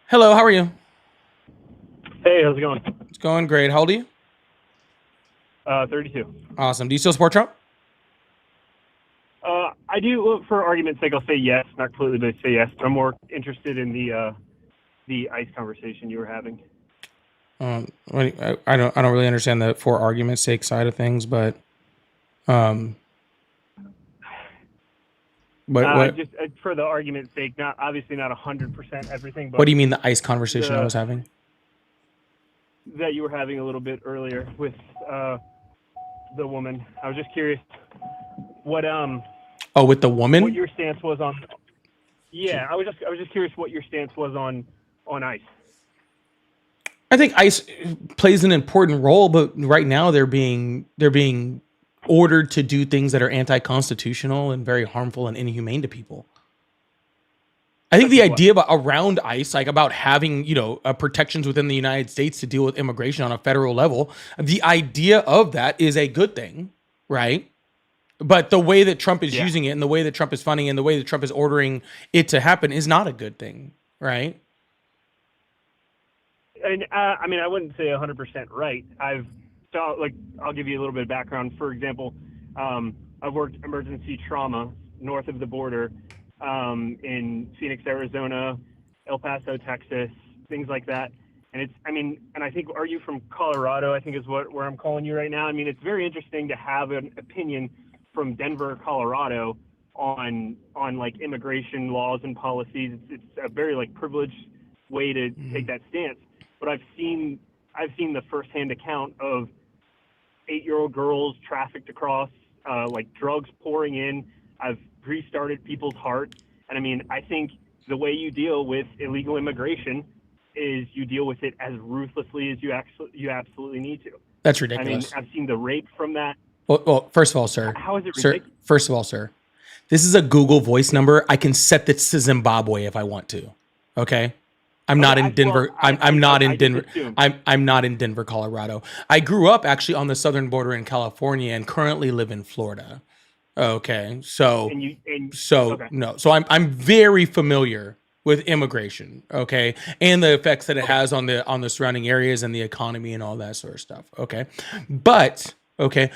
Hello, how are you? Hey, how's it going? It's going great. How old are you? 32. Awesome. Do you still support Trump? I do, for argument's sake, I'll say yes, not completely, but say yes. I'm more interested in the ICE conversation you were having. I don't really understand the for argument's sake side of things, but what just for the argument's sake, not obviously not 100% everything, but what do you mean the ICE conversation I was having? That you were having a little bit earlier with the woman. I was just curious what with the woman? what your stance was on. Yeah, I was just curious what your stance was on ICE. I think ICE plays an important role, but right now they're being ordered to do things that are anti-constitutional and very harmful and inhumane to people. I think the idea around ICE, like about having, protections within the United States to deal with immigration on a federal level, the idea of that is a good thing, right? But the way that Trump is using it and the way that Trump is funding and the way that Trump is ordering it to happen is not a good thing, right? And I mean, I wouldn't say 100% right. I'll give you a little bit of background. For example, I've worked emergency trauma north of the border in Phoenix, Arizona, El Paso, Texas, things like that. And I think, are you from Colorado? I think is where I'm calling you right now. I mean, it's very interesting to have an opinion from Denver, Colorado on like immigration laws and policies. It's a very like privileged way to take that stance. But I've seen the firsthand account of 8-year-old girls trafficked across, like drugs pouring in. I've restarted people's heart. And I mean, I think the way you deal with illegal immigration is you deal with it as ruthlessly as you absolutely need to. That's ridiculous. I mean, I've seen the rape from that. Well, first of all, sir. How is it sir, ridiculous? First of all, sir, this is a Google Voice number. I can set this to Zimbabwe if I want to. Okay. I'm not in Denver. I'm not in Denver. I'm not in Denver, Colorado. I grew up actually on the southern border in California and currently live in Florida. Okay. So I'm very familiar with immigration, okay, and the effects that it has on the surrounding areas and the economy and all that sort of stuff, okay. But okay,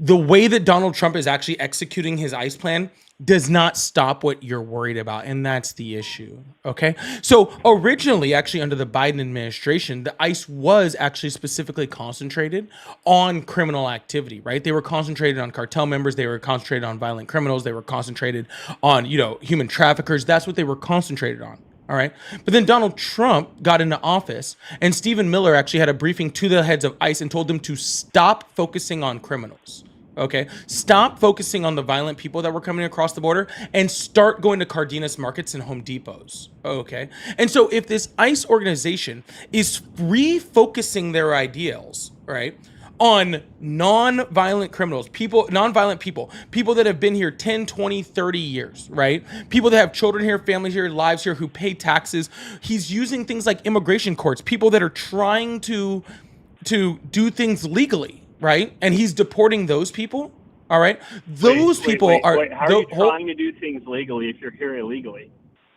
the way that Donald Trump is actually executing his ICE plan does not stop what you're worried about, and that's the issue, okay? So originally, actually under the Biden administration, the ICE was actually specifically concentrated on criminal activity, right? They were concentrated on cartel members, they were concentrated on violent criminals, they were concentrated on, human traffickers. That's what they were concentrated on. All right. But then Donald Trump got into office and Stephen Miller actually had a briefing to the heads of ICE and told them to stop focusing on criminals. Okay. Stop focusing on the violent people that were coming across the border and start going to Cardenas markets and Home Depots. Okay. And so if this ICE organization is refocusing their ideals, right, on non-violent criminals, non-violent people that have been here 10, 20, 30 years, right? People that have children here, families here, lives here, who pay taxes. He's using things like immigration courts, people that are trying to do things legally, right? And he's deporting those people, all right? Those people are... How are you trying to do things legally if you're here illegally?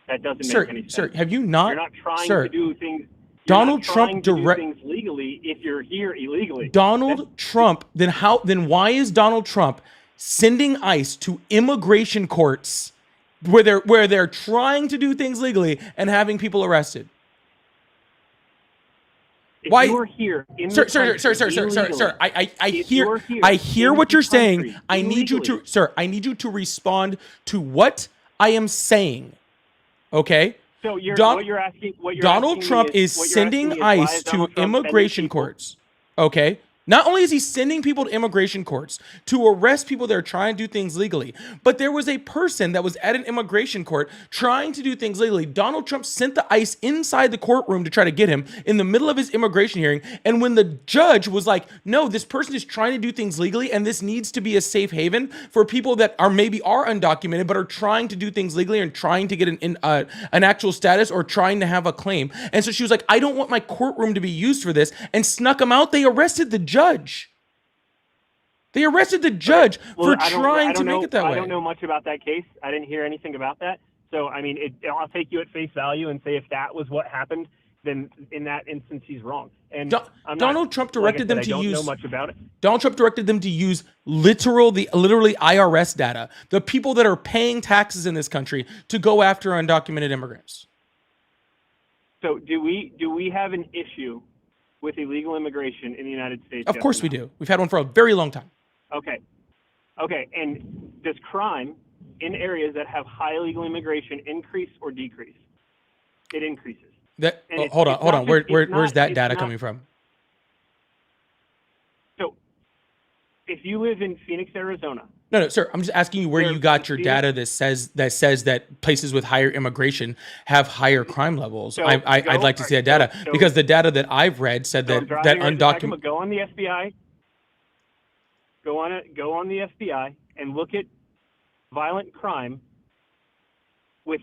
That doesn't make any sense. Sir, have you not... You're not trying to do things... Donald Trump do things legally if you're here illegally. Donald Trump, then why is Donald Trump sending ICE to immigration courts where they're trying to do things legally and having people arrested? If Why? you're here in Sir, the I hear what you're saying. I need you to respond to what I am saying. Okay? So Donald Trump is sending ICE to immigration courts. Okay? Not only is he sending people to immigration courts to arrest people that are trying to do things legally, but there was a person that was at an immigration court trying to do things legally. Donald Trump sent the ICE inside the courtroom to try to get him in the middle of his immigration hearing. And when the judge was like, no, this person is trying to do things legally and this needs to be a safe haven for people that are undocumented, but are trying to do things legally and trying to get an actual status or trying to have a claim. And so she was like, I don't want my courtroom to be used for this, and snuck him out. They arrested the judge. They arrested the judge for trying to make it that way. I don't know much about that case. I didn't hear anything about that. So, I mean, I'll take you at face value and say if that was what happened, then in that instance, he's wrong. And Donald Trump directed them to use... I don't know much about it. Donald Trump directed them to use literally IRS data, the people that are paying taxes in this country, to go after undocumented immigrants. So do we have an issue with illegal immigration in the United States? Of course we do. We've had one for a very long time. Okay. And does crime in areas that have high illegal immigration increase or decrease? It increases. Hold on. Where's that data coming from? So if you live in Phoenix, Arizona. No, sir. I'm just asking you where you got your data that says that places with higher immigration have higher crime levels. I'd like to see that data because the data that I've read said that undocumented. Go on the FBI. Go on the FBI and look at violent crime with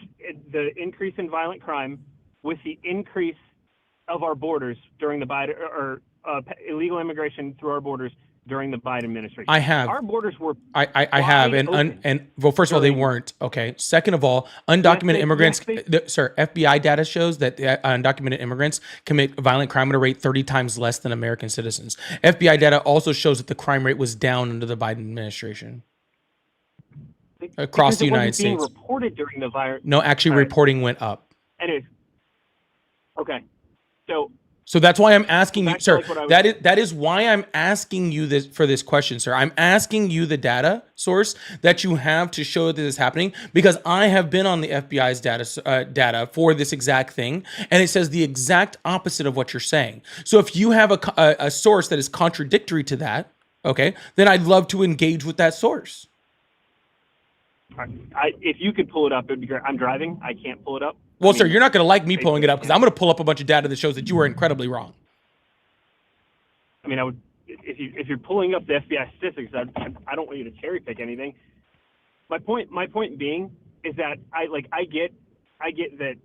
the increase in violent crime with the increase of our borders during the Biden or illegal immigration through our borders during the Biden administration. I have. Our borders were I have, wide open and well, first of all, they during- weren't. Okay. Second of all, undocumented they- immigrants. yes, they- Sir, FBI data shows that undocumented immigrants commit violent crime at a rate 30 times less than American citizens. FBI data also shows that the crime rate was down under the Biden administration across because the it United wasn't being States. reported during the virus. No, actually, All right. reporting went up. Anyways, okay, so So that's why I'm asking you, Back to, sir. like, what I was That is why I'm asking you this question, sir. I'm asking you the data source that you have to show that this is happening, because I have been on the FBI's data for this exact thing, and it says the exact opposite of what you're saying. So if you have a source that is contradictory to that, okay, then I'd love to engage with that source. if you could pull it up, it'd be great. I'm driving. I can't pull it up. Well, I sir, mean, you're not going to like me pulling it up, because I'm going to pull up a bunch of data that shows that you were incredibly wrong. I mean, I would if you're pulling up the FBI statistics. I don't want you to cherry pick anything. My point being is that I get that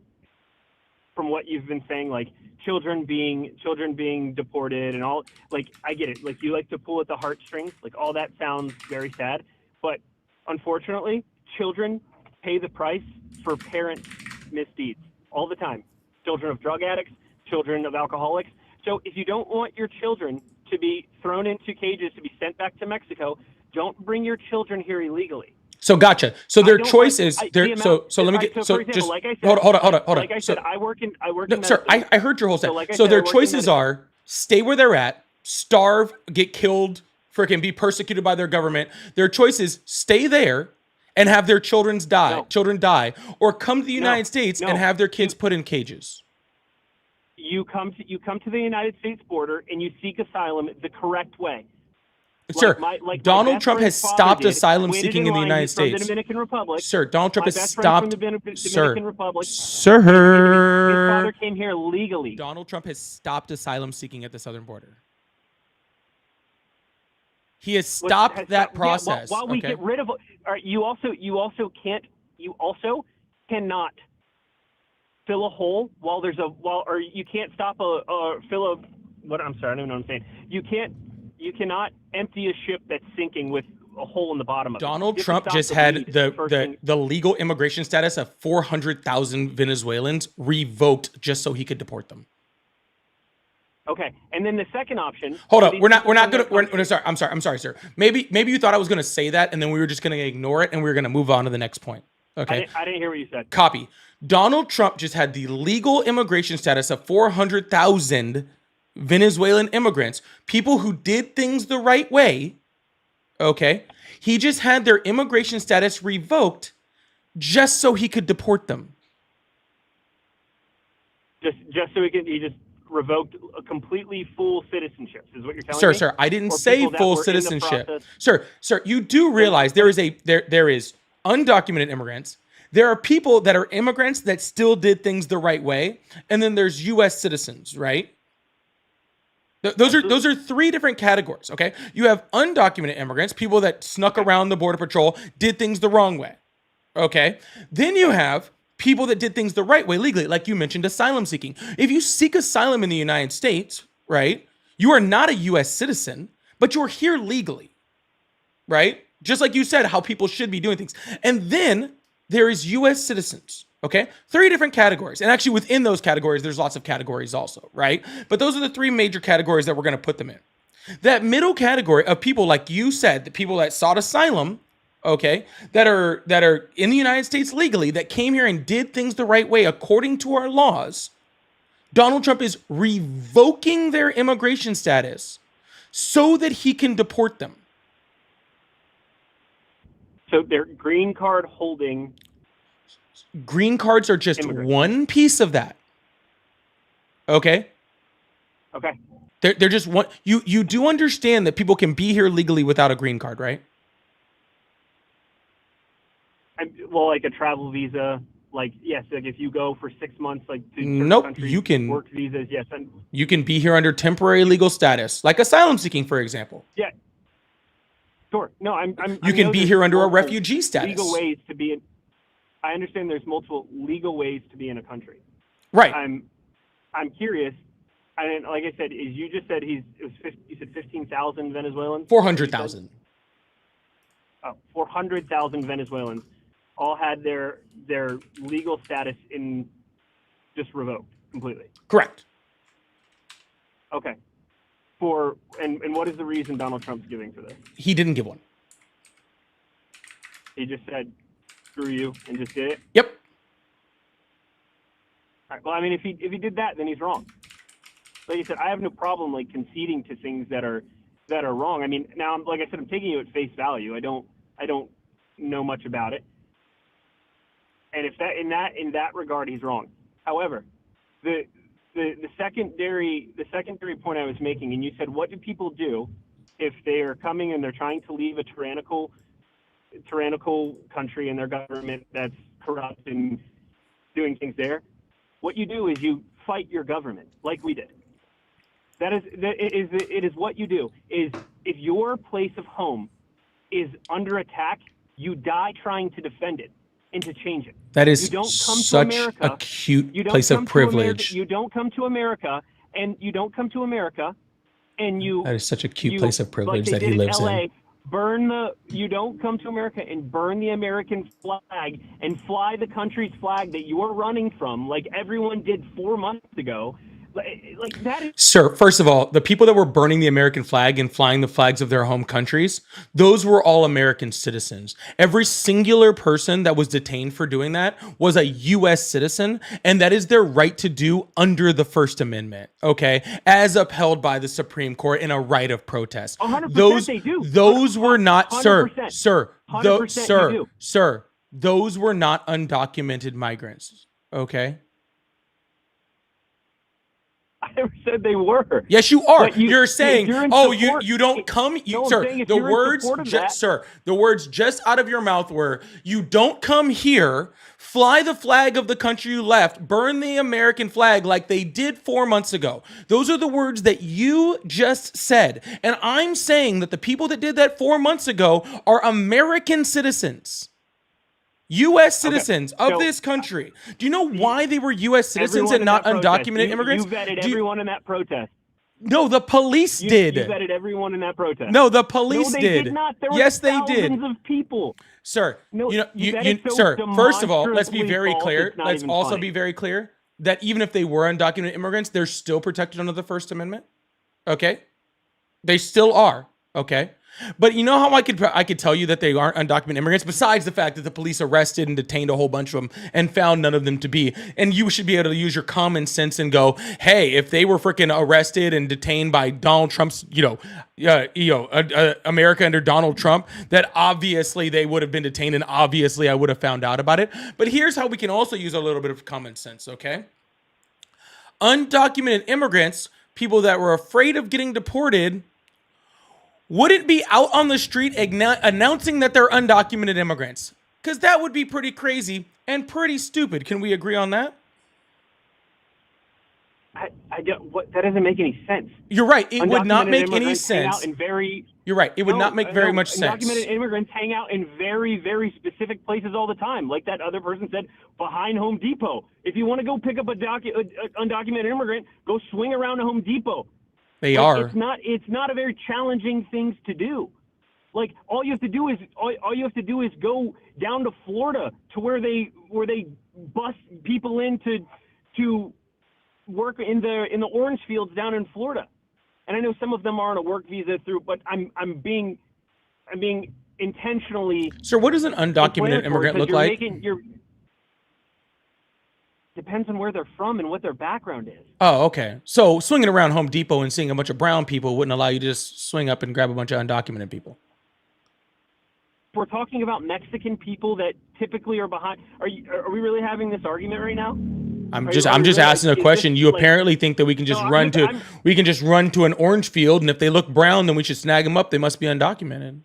from what you've been saying, like children being deported and all, like I get it. Like you like to pull at the heartstrings, like all that sounds very sad, but unfortunately, children pay the price for parents' misdeeds all the time. Children of drug addicts, children of alcoholics. So if you don't want your children to be thrown into cages to be sent back to Mexico, don't bring your children here illegally. So gotcha. So their choice is there. the So amount- let me I- get. so So for example, just like I said- hold on. Like I said, I work in No, sir, medicine. I heard your whole set. So like I So said, their I work in choices medicine. are stay where they're at, starve, get killed, freaking be persecuted by their government. Their choice is stay there and have their children die, or come to the United States and have their kids put in cages. You come to the United States border and you seek asylum the correct way. Sir, my Donald best Trump has friend's father stopped did, asylum waited seeking in the line. United He's from States. the Dominican Republic. Sir, Donald Trump My has best friend's stopped. from the Dominican Sir, Republic. His sir, father came here legally. Donald Trump has stopped asylum seeking at the southern border. He has stopped that process. While we okay? get rid of, all right, you also cannot fill a hole while there's or you can't stop fill a what I'm sorry, I don't know what I'm saying. You cannot empty a ship that's sinking with a hole in the bottom of it. Donald You have to Trump stop just the had bleed the legal immigration status of 400,000 Venezuelans revoked just so he could deport them. Okay, and then the second option. Hold for up, these we're not people gonna. in their country- We're sorry. I'm sorry, sir. Maybe you thought I was gonna say that, and then we were just gonna ignore it, and we were gonna move on to the next point. Okay. I didn't hear what you said. Copy. Donald Trump just had the legal immigration status of 400,000 Venezuelan immigrants, people who did things the right way. Okay. He just had their immigration status revoked just so he could deport them. Just so he just revoked a completely full citizenship is what you're telling me? Sir, I didn't Or say people that full were in the citizenship. process- Sir, you do realize there is undocumented immigrants. There are people that are immigrants that still did things the right way, and then there's U.S. citizens, right? Those are three different categories. Okay, you have undocumented immigrants, people that snuck around the border patrol, did things the wrong way. Okay, then you have people that did things the right way legally, like you mentioned, asylum seeking. If you seek asylum in the United States, right, you are not a U.S. citizen, but you're here legally, right? Just like you said, how people should be doing things. And then there is U.S. citizens, okay? Three different categories. And actually within those categories, there's lots of categories also, right? But those are the three major categories that we're going to put them in. That middle category of people, like you said, the people that sought asylum, okay, that are in the United States legally, that came here and did things the right way according to our laws, Donald Trump is revoking their immigration status so that he can deport them. So they're green card holding. Green cards are just one piece of that. Okay? Okay. They're just one. You do understand that people can be here legally without a green card, right? Well, like a travel visa, like yes, like if you go for 6 months, like to certain Nope, countries, you can- work visas. Yes, and You can be here under temporary legal status, like asylum seeking, for example. yeah, sure. No, I'm. You can be here under a refugee status. Legal ways to be in. I understand there's multiple legal ways to be in a country. Right. I'm curious And like I said, you just said you said 15,000 Venezuelans? 400,000. Oh, 400,000 Venezuelans all had their legal status just revoked completely. Correct. Okay. And what is the reason Donald Trump's giving for this? He didn't give one. He just said, "Screw you," and just did it. Yep. All right, well, I mean, if he did that, then he's wrong. Like I said, I have no problem like conceding to things that are wrong. I mean, now, like I said, I'm taking you at face value. I don't know much about it. And if in that regard, he's wrong. However, the secondary point I was making, and you said, what do people do if they are coming and they're trying to leave a tyrannical country and their government that's corrupt and doing things there? What you do is you fight your government, like we did. It is what you do. Is if your place of home is under attack, you die trying to defend it and to change it. That is you don't come such to America, a cute place of privilege. You don't come to America, and you That is such a cute place of privilege that he lives in. You don't come to America and burn the American flag and fly the country's flag that you are running from, like everyone did 4 months ago. Like that is. Sir, first of all, the people that were burning the American flag and flying the flags of their home countries, those were all American citizens. Every singular person that was detained for doing that was a U.S. citizen, and that is their right to do under the First Amendment, okay? As upheld by the Supreme Court in a right of protest. 100% they do. Those were not, 100%. Sir, those were not undocumented migrants, okay? I never said they were. Yes, you are. But You're saying, you don't come, No, I'm sir. saying if The you're in words, support of that- sir, the words just out of your mouth were, you don't come here, fly the flag of the country you left, burn the American flag like they did 4 months ago. Those are the words that you just said. And I'm saying that the people that did that 4 months ago are American citizens. U.S. citizens of this country. Do you know why they were U.S. citizens and not undocumented immigrants? You vetted everyone in that protest. No, the police did. You vetted everyone in that protest. No, the police no, they did. did not. There were yes, they did. thousands of people. Sir, No, so sir, first of all, let's be demonstrably very false, clear. it's not Let's even also funny. be very clear that even if they were undocumented immigrants, they're still protected under the First Amendment. Okay? They still are. Okay? But you know how I could tell you that they aren't undocumented immigrants, besides the fact that the police arrested and detained a whole bunch of them and found none of them to be. And you should be able to use your common sense and go, hey, if they were freaking arrested and detained by Donald Trump's, America under Donald Trump, that obviously they would have been detained and obviously I would have found out about it. But here's how we can also use a little bit of common sense, okay? Undocumented immigrants, people that were afraid of getting deported, wouldn't be out on the street announcing that they're undocumented immigrants. Because that would be pretty crazy and pretty stupid. Can we agree on that? I don't. That doesn't make any sense. You're right. It would not Undocumented make any immigrants hang out sense. in You're right. It would not make very much sense. Undocumented immigrants hang out in very, very specific places all the time. Like that other person said, behind Home Depot. If you want to go pick up a undocumented immigrant, go swing around a Home Depot. They are. It's not a very challenging thing to do. Like all you have to do is go down to Florida to where they bust people in to work in the orange fields down in Florida. And I know some of them are on a work visa but I'm being intentionally. Sir, what does an undocumented immigrant look like? Depends on where they're from and what their background is. Oh, okay. So swinging around Home Depot and seeing a bunch of brown people wouldn't allow you to just swing up and grab a bunch of undocumented people. We're talking about Mexican people that typically are behind. Are we really having this argument right now? I'm just asking a question. You apparently think that we can just run to an orange field, and if they look brown, then we should snag them up. They must be undocumented.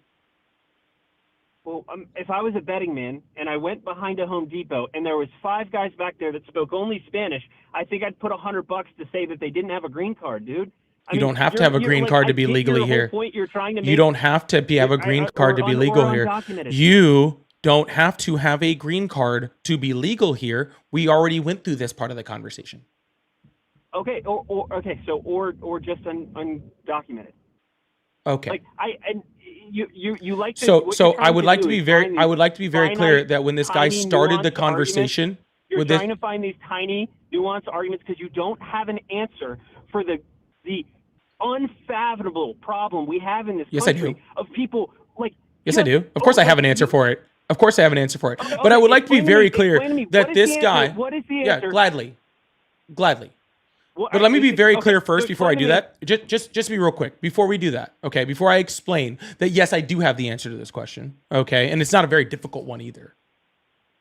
Well, if I was a betting man and I went behind a Home Depot and there was 5 guys back there that spoke only Spanish, I think I'd put $100 to say that they didn't have a green card, dude. You don't have to have a green card to be legally here. You don't have to have a green card to be legal here. You don't have to have a green card to be legal here. We already went through this part of the conversation. Okay, or just undocumented. Okay. Like you like to, So what so you're I trying would to like do to be is very find I these would like to be very clear finite, that when this guy tiny, started the nuanced arguments. conversation You're with this, trying to find these tiny, nuanced arguments because you don't have an answer for the unfathomable problem we have in this Yes, I country do. of people like. Yes, I do. Of course, I have an answer for it. Of course, I have an answer for it. Okay, But I would like to be explain to very me- clear explain to me, that what is this the guy. answer? What is the Yeah, answer? gladly. What- But let me be very okay, clear first so before I explain do to me- that. Just be real quick before we do that. Okay, before I explain that, yes, I do have the answer to this question. Okay, and it's not a very difficult one either.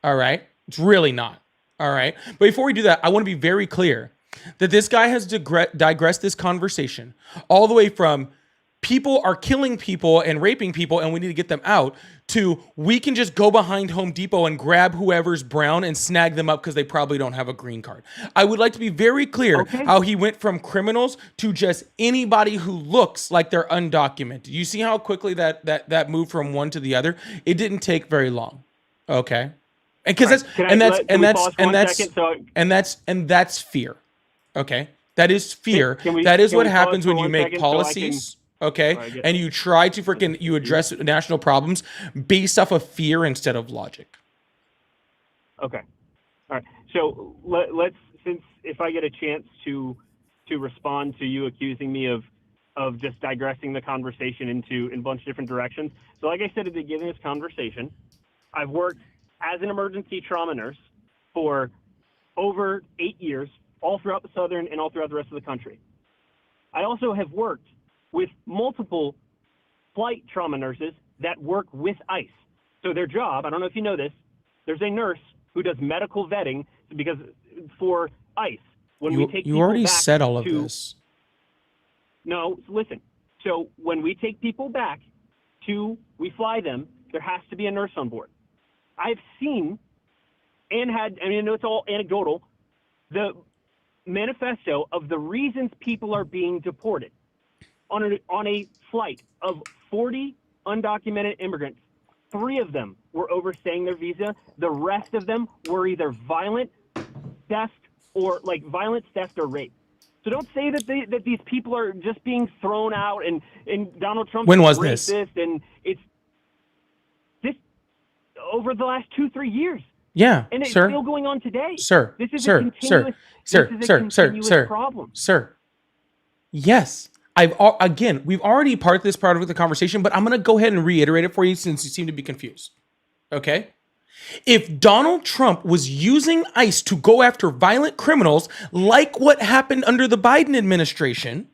All right, it's really not. All right, but before we do that, I want to be very clear that this guy has digressed this conversation all the way from people are killing people and raping people and we need to get them out to we can just go behind Home Depot and grab whoever's brown and snag them up because they probably don't have a green card. I would like to be very clear how he went from criminals to just anybody who looks like they're undocumented. You see how quickly that moved from one to the other? It didn't take very long. Okay. And because that's fear. Okay. That is fear. That is what happens when you make policies. Okay. And you try to you address national problems based off of fear instead of logic. Okay. All right. So let's, since if I get a chance to respond to you accusing me of just digressing the conversation in a bunch of different directions. So like I said at the beginning of this conversation, I've worked as an emergency trauma nurse for over 8 years, all throughout the Southern and all throughout the rest of the country. I also have worked with multiple flight trauma nurses that work with ICE. So their job, I don't know if you know this, there's a nurse who does medical vetting because for ICE, when we take you people already back said all of to, this. No, listen. So when we take people back we fly them, there has to be a nurse on board. I've seen and had, I mean, I know it's all anecdotal, the manifesto of the reasons people are being deported. On a flight of 40 undocumented immigrants, 3 of them were overstaying their visa. The rest of them were either violent theft or rape. So don't say that these people are just being thrown out and Donald Trump When is was racist this? And it's over the last 2-3 years. Yeah, And it's sir. still going on today. Sir, This is sir, a continuous, sir, this is sir, a sir, continuous sir, problem. sir. Yes, we've already parked this part of the conversation, but I'm going to go ahead and reiterate it for you since you seem to be confused. Okay? If Donald Trump was using ICE to go after violent criminals like what happened under the Biden administration,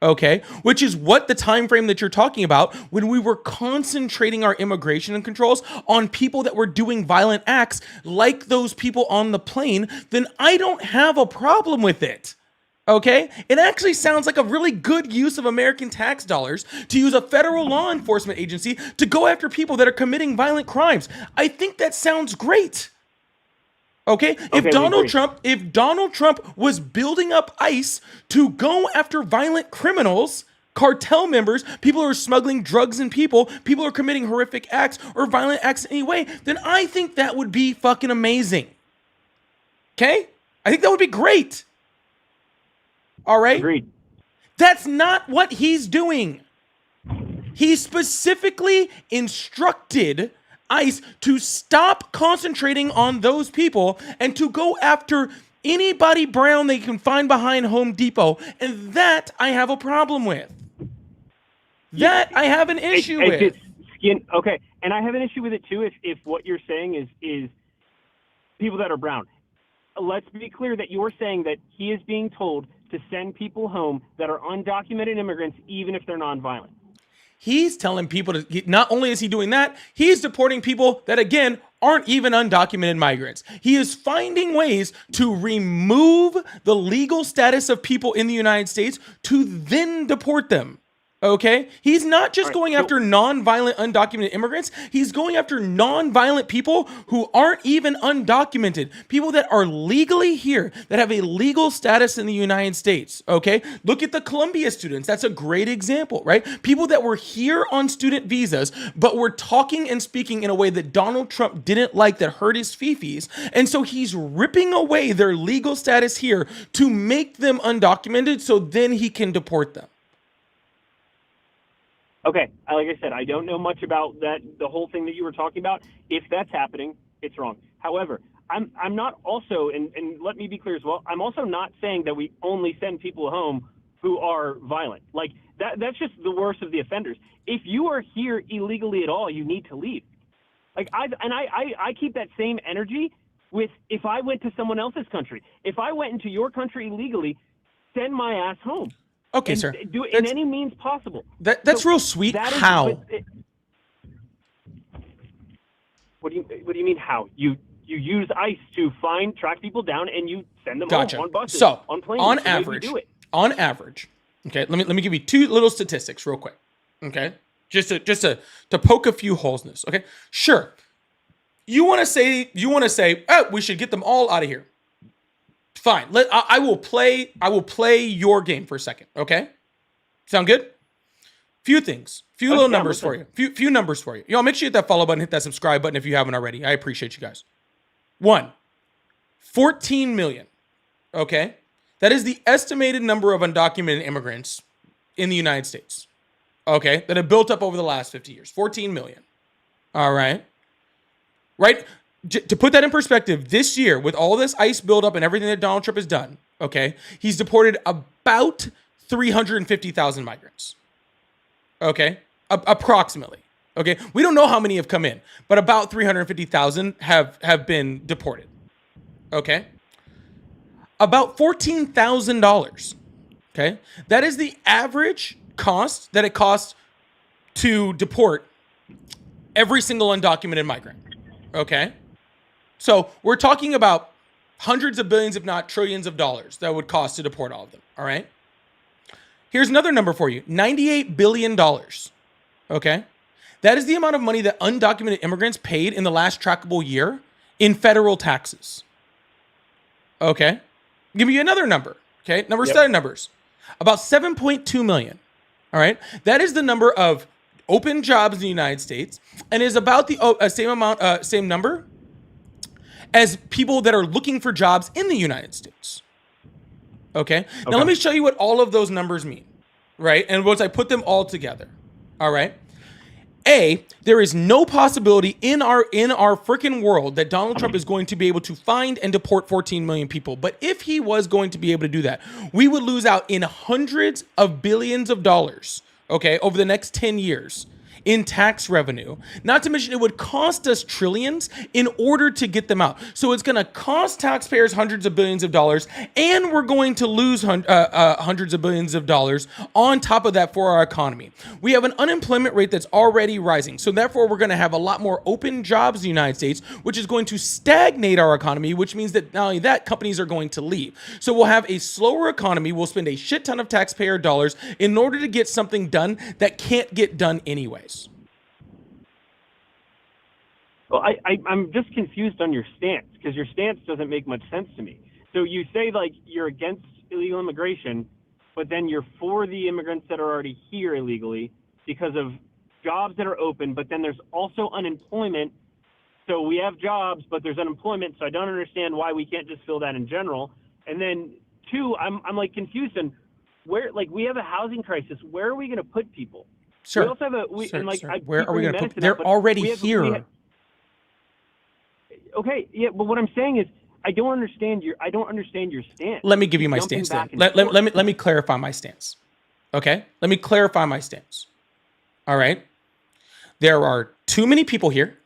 okay, which is what the time frame that you're talking about, when we were concentrating our immigration controls on people that were doing violent acts like those people on the plane, then I don't have a problem with it. Okay? It actually sounds like a really good use of American tax dollars to use a federal law enforcement agency to go after people that are committing violent crimes. I think that sounds great. Okay? If Donald Trump was building up ICE to go after violent criminals, cartel members, people who are smuggling drugs and people who are committing horrific acts or violent acts in any way, then I think that would be fucking amazing. Okay? I think that would be great. All right? Agreed. That's not what he's doing. He specifically instructed ICE to stop concentrating on those people and to go after anybody brown they can find behind Home Depot. And that I have a problem with. That I have an issue with. Okay, and I have an issue with it too if what you're saying is people that are brown. Let's be clear that you're saying that he is being told to send people home that are undocumented immigrants, even if they're nonviolent. He's telling people not only is he doing that, he's deporting people that, again, aren't even undocumented migrants. He is finding ways to remove the legal status of people in the United States to then deport them. Okay, he's not just All right, going so- after non-violent undocumented immigrants. He's going after non-violent people who aren't even undocumented, people that are legally here, that have a legal status in the United States. Okay, look at the Columbia students. That's a great example, right? People that were here on student visas, but were talking and speaking in a way that Donald Trump didn't like, that hurt his fifis, and so he's ripping away their legal status here to make them undocumented, so then he can deport them. Okay, like I said, I don't know much about that, the whole thing that you were talking about. If that's happening, it's wrong. However, I'm not also, and let me be clear as well, I'm also not saying that we only send people home who are violent. Like, that's just the worst of the offenders. If you are here illegally at all, you need to leave. Like, I keep that same energy with if I went to someone else's country. If I went into your country illegally, send my ass home. Okay, And sir. do it in any means possible. That's So real sweet. that is How? What do you mean how? You use ICE to track people down, and you send them Gotcha. home on buses, So, on planes. on That's the way we average, do it. okay, let me give you two little statistics real quick. Okay, just to poke a few holes in this. Okay, sure. You want to say, oh, we should get them all out of here. Fine. I will play your game for a second. Okay, sound good? Few things, few little numbers for you. Few numbers for you. Y'all make sure you hit that follow button, hit that subscribe button if you haven't already. I appreciate you guys. 14 million. Okay, that is the estimated number of undocumented immigrants in the United States. Okay, that have built up over the last 50 years. 14 million. All right. Right? To put that in perspective, this year, with all this ICE buildup and everything that Donald Trump has done, okay, he's deported about 350,000 migrants. Okay? Approximately. Okay? We don't know how many have come in, but about 350,000 have been deported. Okay? About $14,000. Okay? That is the average cost that it costs to deport every single undocumented migrant. Okay? So we're talking about hundreds of billions, if not trillions of dollars that would cost to deport all of them. All right? Here's another number for you. $98 billion. Okay? That is the amount of money that undocumented immigrants paid in the last trackable year in federal taxes. Okay? Give me another number. Okay? Set of numbers. About 7.2 million. All right? That is the number of open jobs in the United States and is about the same number as people that are looking for jobs in the United States. Okay? Now let me show you what all of those numbers mean, right? And once I put them all together, all right? There is no possibility in our freaking world that Donald Trump is going to be able to find and deport 14 million people. But if he was going to be able to do that, we would lose out in hundreds of billions of dollars, okay, over the next 10 years in tax revenue. Not to mention it would cost us trillions in order to get them out. So it's going to cost taxpayers hundreds of billions of dollars, and we're going to lose hundreds of billions of dollars on top of that for our economy. We have an unemployment rate that's already rising. So therefore, we're going to have a lot more open jobs in the United States, which is going to stagnate our economy, which means that not only that, companies are going to leave. So we'll have a slower economy. We'll spend a shit ton of taxpayer dollars in order to get something done that can't get done anyways. Well, I'm just confused on your stance, because your stance doesn't make much sense to me. So you say, like, you're against illegal immigration, but then you're for the immigrants that are already here illegally because of jobs that are open, but then there's also unemployment. So we have jobs, but there's unemployment, so I don't understand why we can't just fill that in general. And then, two, I'm like confused on where, like, we have a housing crisis. Where are we going to put people? Sir, we also have where are we going to put? They're already here. Okay, yeah, but what I'm saying is I don't understand your stance. Let me give you my stance then. Let me clarify my stance. Okay? Let me clarify my stance. All right? There are too many people here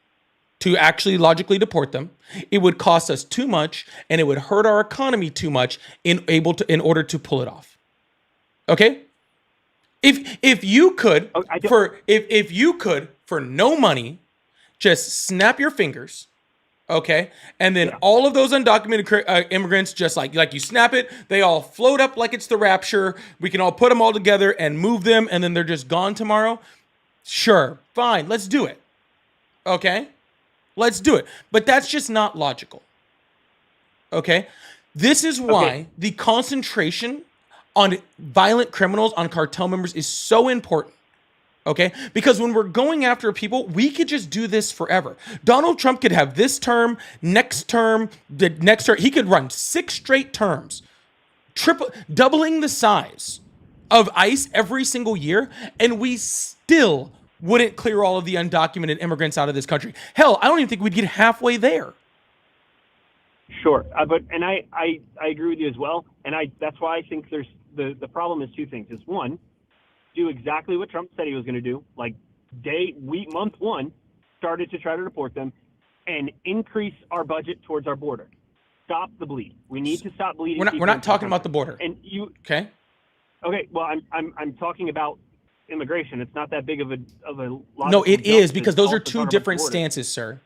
to actually logically deport them. It would cost us too much, and it would hurt our economy too much in order to pull it off. Okay? If you could for no money just snap your fingers Okay, and then Yeah. all of those undocumented immigrants, just like you snap it, they all float up like it's the rapture. We can all put them all together and move them, and then they're just gone tomorrow. Sure, fine, let's do it. Okay, let's do it. But that's just not logical. Okay, this is why the concentration on violent criminals, on cartel members, is so important. Okay, because when we're going after people, we could just do this forever. Donald Trump could have this term, next term, the next term. He could run 6 straight terms, doubling the size of ICE every single year, and we still wouldn't clear all of the undocumented immigrants out of this country. Hell, I don't even think we'd get halfway there. Sure, but I agree with you as well, and that's why I think there's the problem is 2 things. Is one, do exactly what Trump said he was going to do, like month 1, started to try to deport them, and increase our budget towards our border. Stop the bleed. We need to stop bleeding. We're not talking about the border. And you okay? Okay, well, I'm talking about immigration. It's not that big of a lot. No, it is, because those are 2 different stances, sir.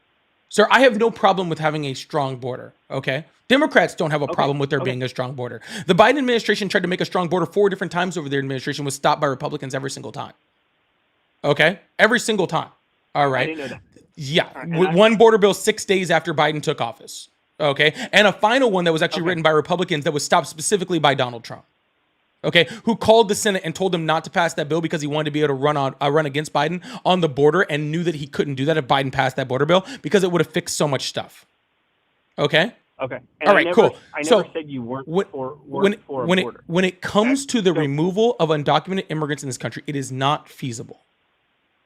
Sir, I have no problem with having a strong border, okay? Democrats don't have a problem with there being a strong border. The Biden administration tried to make a strong border 4 different times over their administration, was stopped by Republicans every single time. Okay? Every single time. All right? I didn't know that. Yeah. Right, One border bill 6 days after Biden took office. Okay? And a final one that was actually written by Republicans that was stopped specifically by Donald Trump. Okay, who called the Senate and told them not to pass that bill because he wanted to be able to run against Biden on the border, and knew that he couldn't do that if Biden passed that border bill because it would have fixed so much stuff. Okay. Okay. And all right. Cool. I so never said you weren't for a border. When it comes to the removal of undocumented immigrants in this country, it is not feasible.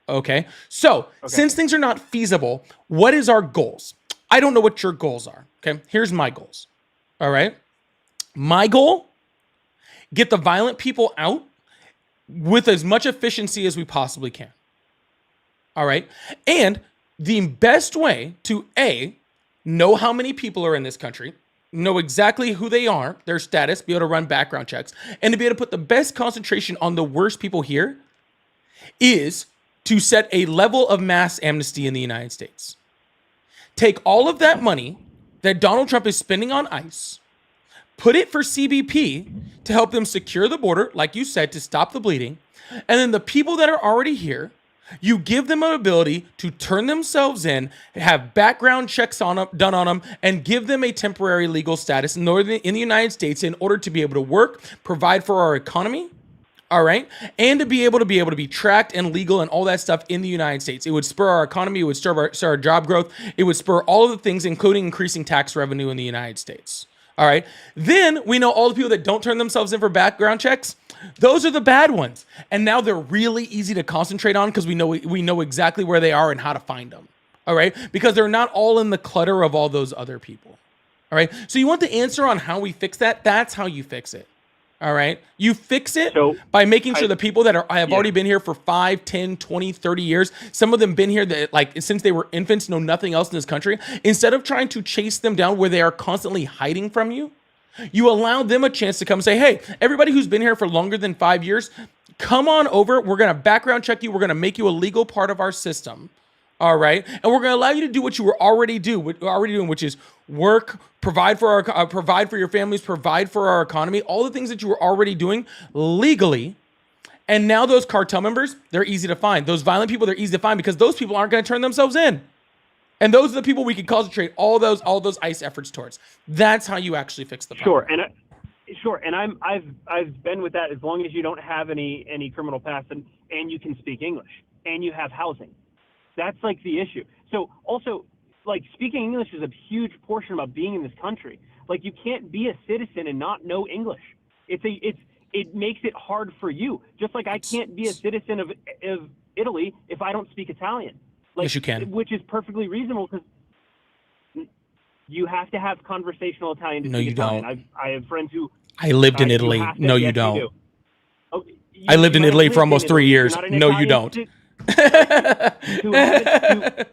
Okay. So since things are not feasible, what is our goals? I don't know what your goals are. Okay. Here's my goals. All right. My goal: get the violent people out with as much efficiency as we possibly can. All right. And the best way to know how many people are in this country, know exactly who they are, their status, be able to run background checks, and to be able to put the best concentration on the worst people here is to set a level of mass amnesty in the United States. Take all of that money that Donald Trump is spending on ICE, put it for CBP to help them secure the border, like you said, to stop the bleeding. And then the people that are already here, you give them an ability to turn themselves in, have background checks done on them, and give them a temporary legal status in the United States in order to be able to work, provide for our economy, all right, and to be able to be tracked and legal and all that stuff in the United States. It would spur our economy, it would spur our job growth, it would spur all of the things, including increasing tax revenue in the United States. All right. Then we know all the people that don't turn themselves in for background checks. Those are the bad ones. And now they're really easy to concentrate on because we know exactly where they are and how to find them. All right. Because they're not all in the clutter of all those other people. All right. So you want the answer on how we fix that? That's how you fix it. All right. You fix it by making sure the people that have already been here for 5, 10, 20, 30 years, some of them been here that since they were infants, know nothing else in this country. Instead of trying to chase them down where they are constantly hiding from you, you allow them a chance to come say, hey, everybody who's been here for longer than 5 years, come on over. We're going to background check you. We're going to make you a legal part of our system. All right. And we're going to allow you to do what you were already doing, which is work, provide for your families, provide for our economy, all the things that you were already doing legally. And now those cartel members, they're easy to find. Those violent people, they're easy to find because those people aren't going to turn themselves in. And those are the people we can concentrate all those ICE efforts towards. That's how you actually fix the problem. Sure. And I've been with that as long as you don't have any criminal past and you can speak English and you have housing. That's like the issue. So also, like, speaking English is a huge portion about being in this country. Like, you can't be a citizen and not know English. It makes it hard for you. Just like I can't be a citizen of Italy if I don't speak Italian. Like, yes, you can. Which is perfectly reasonable because you have to have conversational Italian to speak Italian. Don't. I have friends who... I lived in Italy. No, you don't. You do. Okay, I lived in Italy for almost 3 years. No, you don't.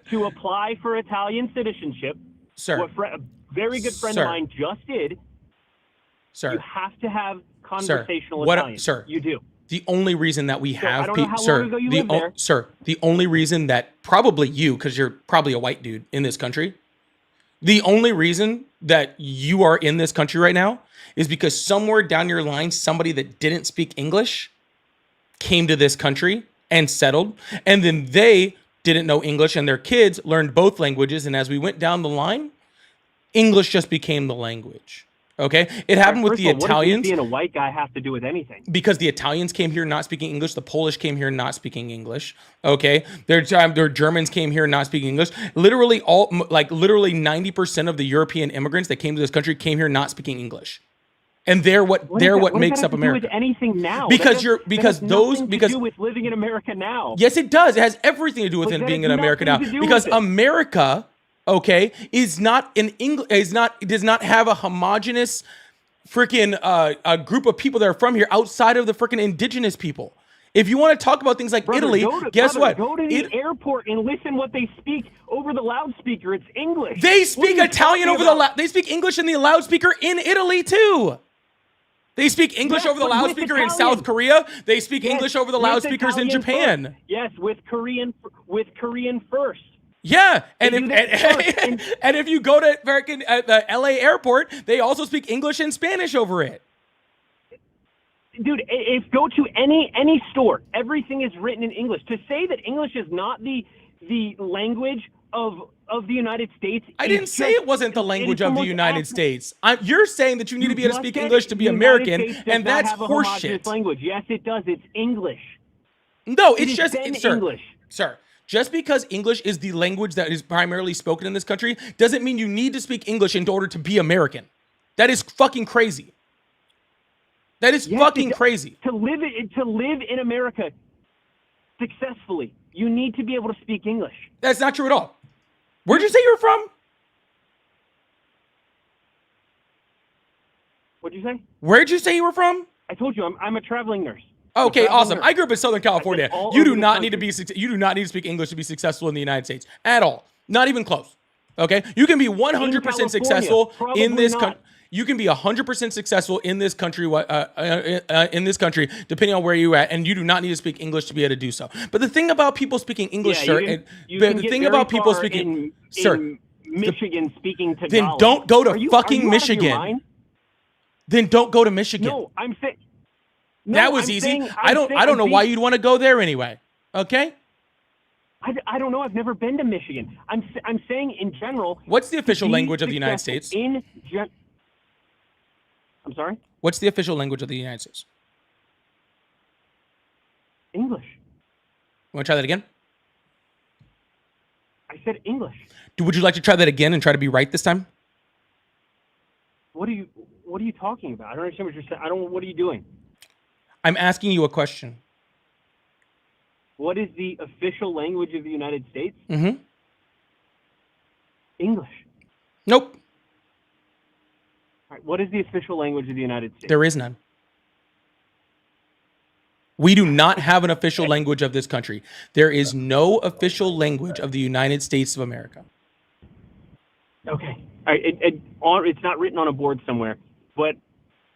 To apply for Italian citizenship, sir, what a very good friend of mine just did. Sir, you have to have conversational Italian. Sir, you do. The only reason that we have people, the only reason that probably you, because you're probably a white dude in this country, The only reason that you are in this country right now is because somewhere down your line, somebody that didn't speak English came to this country and settled, and then they didn't know English, and their kids learned both languages. And as we went down the line, English just became the language. Okay, it happened with the Italians. What does being a white guy have to do with anything? Because the Italians came here not speaking English, the Polish came here not speaking English. Okay, their Germans came here not speaking English. Literally 90% of the European immigrants that came to this country came here not speaking English, and they're what makes up America. With anything now? Because do with living in America now. Yes, it does. It has everything to do with being in America now. Because America, okay, does not have a homogenous freaking a group of people that are from here outside of the freaking indigenous people. If you want to talk about things like Italy, guess what? Go to the airport and listen what they speak over the loudspeaker. It's English. They speak Italian over they speak English in the loudspeaker in Italy too. They speak English over the loudspeaker in South Korea. They speak English over the loudspeakers in Japan. First. Yes, with Korean first. Yeah, and if you go to the LA airport, they also speak English and Spanish over it. Dude, if go to any store, everything is written in English. To say that English is not the language of the United States. I didn't say it wasn't the language of the United States. You're saying that you need to be able to speak English to be American, and that's horseshit. Language. Yes, it does. It's English. No, it's just English. Sir, just because English is the language that is primarily spoken in this country doesn't mean you need to speak English in order to be American. That is fucking crazy. That is fucking crazy. To live in America successfully, you need to be able to speak English. That's not true at all. Where'd you say you were from? What'd you say? Where'd you say you were from? I told you I'm a traveling nurse. Okay, awesome. I grew up in Southern California. You do not need to speak English to be successful in the United States at all. Not even close. Okay? You can be 100% successful in this country. You can be 100% successful in this country, depending on where you're at, and you do not need to speak English to be able to do so. But the thing about people speaking English, sir, Michigan speaking Tagalog. Then don't go to fucking Michigan. Then don't go to Michigan. No, I'm saying. That was easy. I don't know why you'd want to go there anyway. Okay? I don't know. I've never been to Michigan. I'm saying in general. What's the official language of the United States? I'm sorry? What's the official language of the United States? English. You want to try that again? I said English. Would you like to try that again and try to be right this time? What are you talking about? I don't understand what you're saying. What are you doing? I'm asking you a question. What is the official language of the United States? Mm-hmm. English. Nope. All right, what is the official language of the United States? There is none. We do not have an official language of this country. There is no official language of the United States of America. Okay. All right. It's not written on a board somewhere, but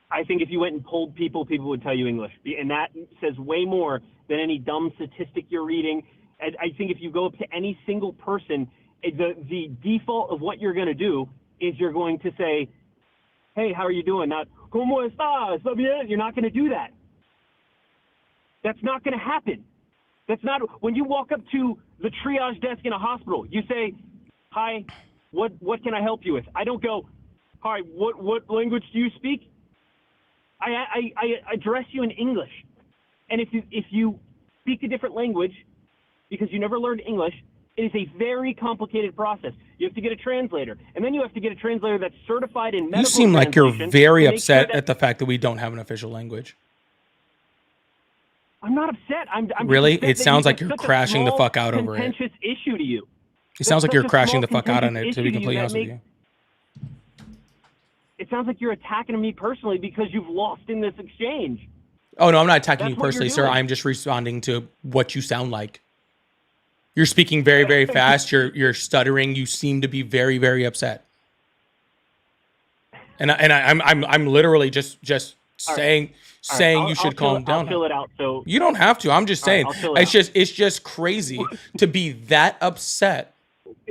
I think if you went and polled people would tell you English. And that says way more than any dumb statistic you're reading. And I think if you go up to any single person, the default of what you're going to do is you're going to say, hey, how are you doing? Not, ¿Cómo estás? ¿Está bien? You're not going to do that. That's not going to happen. That's not, when you walk up to the triage desk in a hospital, you say, hi, what can I help you with? I don't go, hi, what language do you speak? I address you in English. And if you speak a different language because you never learned English, it is a very complicated process. You have to get a translator, and then you have to get a translator that's certified in medical. You seem like you're very upset at the fact that we don't have an official language. I'm not upset. I'm really. It sounds like you're crashing the fuck out over it. Contentious issue to you. It sounds like you're crashing the fuck out on it. To be completely honest with you. It sounds like you're attacking me personally because you've lost in this exchange. Oh no, I'm not attacking you personally, sir. I'm just responding to what you sound like. You're speaking very, very fast. You're stuttering. You seem to be very, very upset. And I'm literally just saying you should calm down. I'll fill it out. So you don't have to. I'm just saying. It's just crazy to be that upset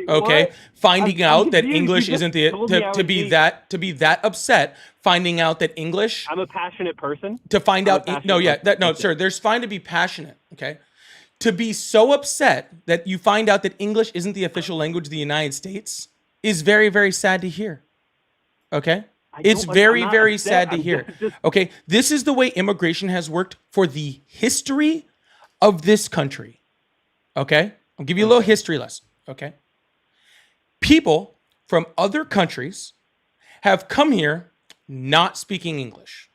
Okay, What? finding I'm out that confused. English You just isn't the told me I to was be being- that upset, finding out that English I'm a passionate person. to find I'm a out no, passionate yeah, person. that no, That's it. sir, there's fine to be passionate, okay? To be so upset that you find out that English isn't the official language of the United States is very, very sad to hear. Okay? It's very, very sad to hear. Okay? This is the way immigration has worked for the history of this country. Okay? I'll give you a little history lesson. Okay? People from other countries have come here not speaking English.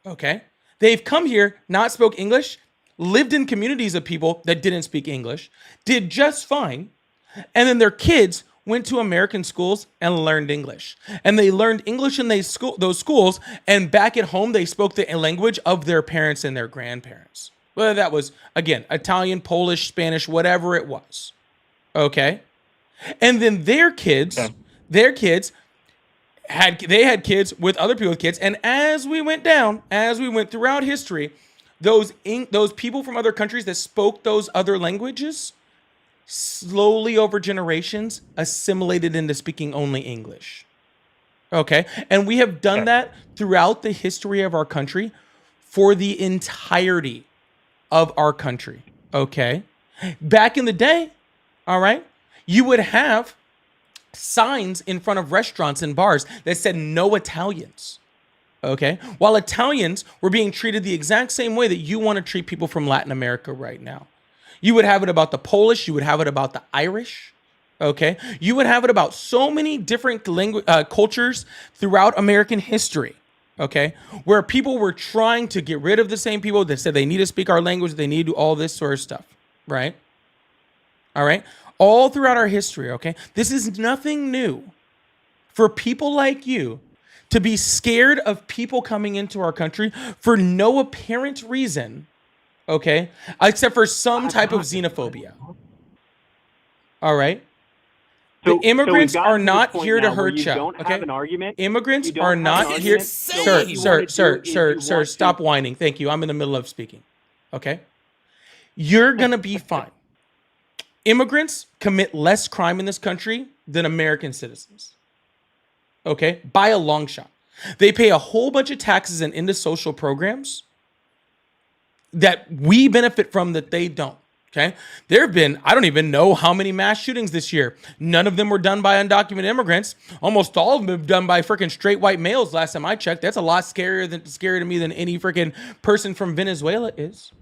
Okay? They've come here, not spoke English, lived in communities of people that didn't speak English, did just fine, and then their kids went to American schools and learned English. And they learned English in those schools, and back at home, they spoke the language of their parents and their grandparents. Whether that was, again, Italian, Polish, Spanish, whatever it was. Okay? And then their kids had kids with other people with kids, and as we went throughout history, those people from other countries that spoke those other languages slowly over generations assimilated into speaking only English. Okay? And we have done that throughout the history of our country for the entirety of our country. Okay? Back in the day, all right, you would have signs in front of restaurants and bars that said no Italians. Okay? While Italians were being treated the exact same way that you want to treat people from Latin America right now. You would have it about the Polish, you would have it about the Irish. Okay? You would have it about so many different cultures throughout American history. Okay? Where people were trying to get rid of the same people that said they need to speak our language, they need to do all this sort of stuff. Right? All right? All throughout our history, okay? This is nothing new for people like you to be scared of people coming into our country for no apparent reason, okay? Except for some type of xenophobia. All right? The immigrants are not here to hurt you. Okay? Immigrants are not here. Sir, stop whining. Thank you. I'm in the middle of speaking. Okay? You're going to be fine. Immigrants commit less crime in this country than American citizens. Okay? By a long shot. They pay a whole bunch of taxes and into social programs that we benefit from that they don't. Okay? There have been, I don't even know how many mass shootings this year. None of them were done by undocumented immigrants. Almost all of them have been done by freaking straight white males last time I checked. That's a lot scarier to me than any freaking person from Venezuela is.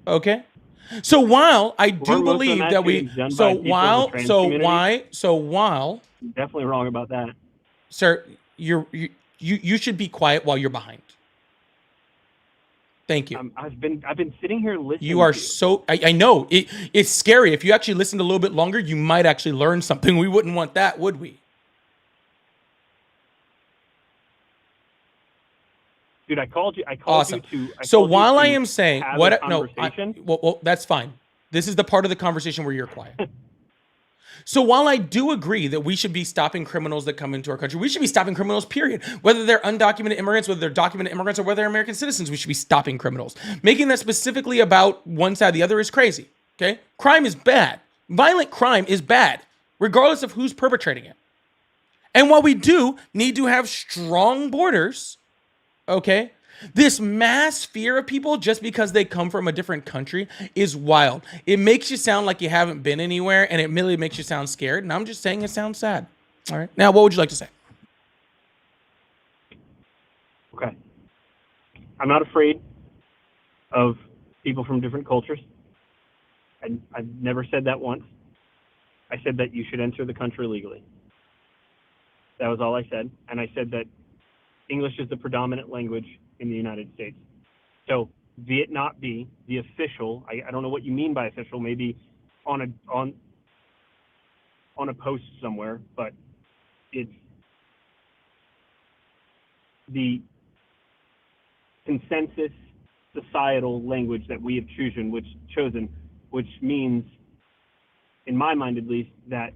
Okay? So while I do believe that definitely wrong about that. Sir, you should be quiet while you're behind. Thank you. I've been sitting here listening. You are so I know it's scary. If you actually listened a little bit longer, you might actually learn something. We wouldn't want that, would we? Dude, I called you. Awesome. You to. So while I am saying well, that's fine. This is the part of the conversation where you're quiet. So while I do agree that we should be stopping criminals that come into our country, we should be stopping criminals, period. Whether they're undocumented immigrants, whether they're documented immigrants, or whether they're American citizens, we should be stopping criminals. Making that specifically about one side or the other is crazy. Okay? Crime is bad. Violent crime is bad, regardless of who's perpetrating it. And while we do need to have strong borders, okay, this mass fear of people just because they come from a different country is wild. It makes you sound like you haven't been anywhere, and it really makes you sound scared. And I'm just saying it sounds sad. All right. Now, what would you like to say? Okay. I'm not afraid of people from different cultures. I've never said that once. I said that you should enter the country legally. That was all I said. And I said that English is the predominant language in the United States. So be it not be the official, I don't know what you mean by official, maybe on a post somewhere, but it's the consensus societal language that we have chosen, which means, in my mind at least, that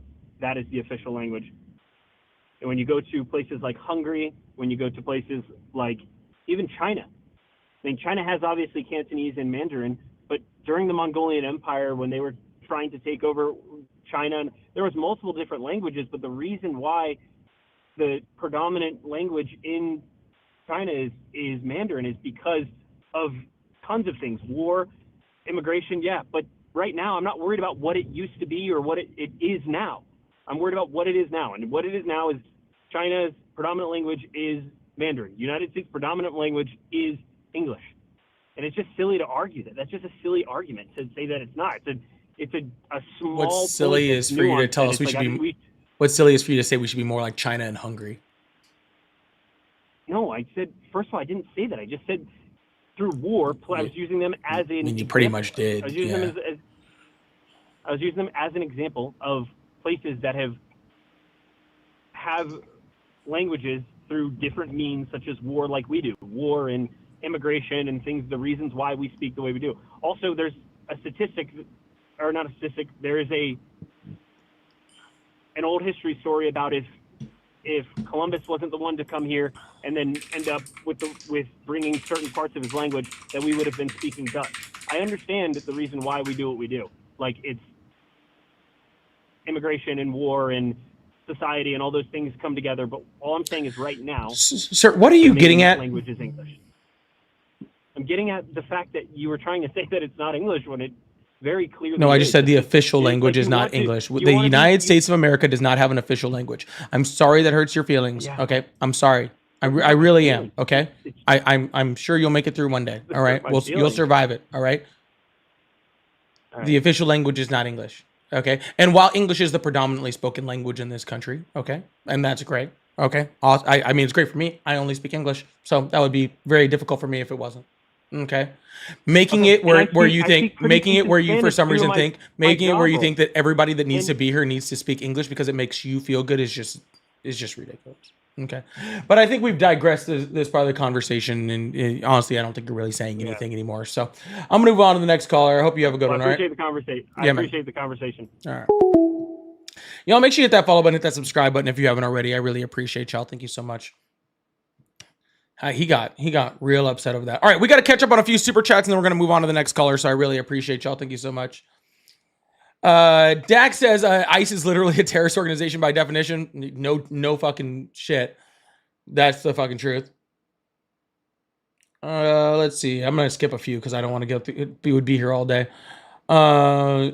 is the official language. And when you go to places like Hungary, when you go to places like even China, I mean, China has obviously Cantonese and Mandarin, but during the Mongolian Empire, when they were trying to take over China, there was multiple different languages, but the reason why the predominant language in China is Mandarin is because of tons of things, war, immigration, yeah. But right now, I'm not worried about what it used to be or what it is now. I'm worried about what it is now. And what it is now is China's predominant language is Mandarin. United States' predominant language is English. And it's just silly to argue that. That's just a silly argument to say that it's not. It's a small. What's silly is for you to tell us we should be. What's silly is for you to say we should be more like China and Hungary. No, I said, first of all, I didn't say that. I just said through war, I was using them as an. I mean, you pretty much did. I was using them I was using them as an example of places that have languages through different means, such as war, like we do, war and immigration and things, the reasons why we speak the way we do. Also, there's a statistic, or not a statistic, there is an old history story about if Columbus wasn't the one to come here and then end up with bringing certain parts of his language, that we would have been speaking Dutch. I understand the reason why we do what we do. Like, it's immigration and war and society and all those things come together. But all I'm saying is right now, sir, what are you getting at? Language is English. I'm getting at the fact that you were trying to say that it's not English when it very clearly. No, I just is. said the official language is not English. The United States of America does not have an official language. I'm sorry that hurts your feelings. Yeah. Okay, I'm sorry. I really am. Okay, I'm sure you'll make it through one day. All right, you'll survive it. All right. The official language is not English. Okay, and while English is the predominantly spoken language in this country, okay, and that's great. Okay, I mean, it's great for me. I only speak English, so that would be very difficult for me if it wasn't. Okay, making it where you think for some reason think that everybody that needs to be here needs to speak English because it makes you feel good is just ridiculous. Okay, but I think we've digressed this part of the conversation, and honestly, I don't think you're really saying anything anymore. So I'm gonna move on to the next caller. I hope you have a good one. I appreciate the conversation. I appreciate the conversation. All right. Y'all make sure you hit that follow button, hit that subscribe button if you haven't already. I really appreciate y'all. Thank you so much. He got real upset over that. All right, we got to catch up on a few super chats, and then we're gonna move on to the next caller. So I really appreciate y'all. Thank you so much. Dak says ICE is literally a terrorist organization by definition. No fucking shit. That's the fucking truth. Let's see. I'm gonna skip a few because I don't want to go through. We would be here all day. Gorilla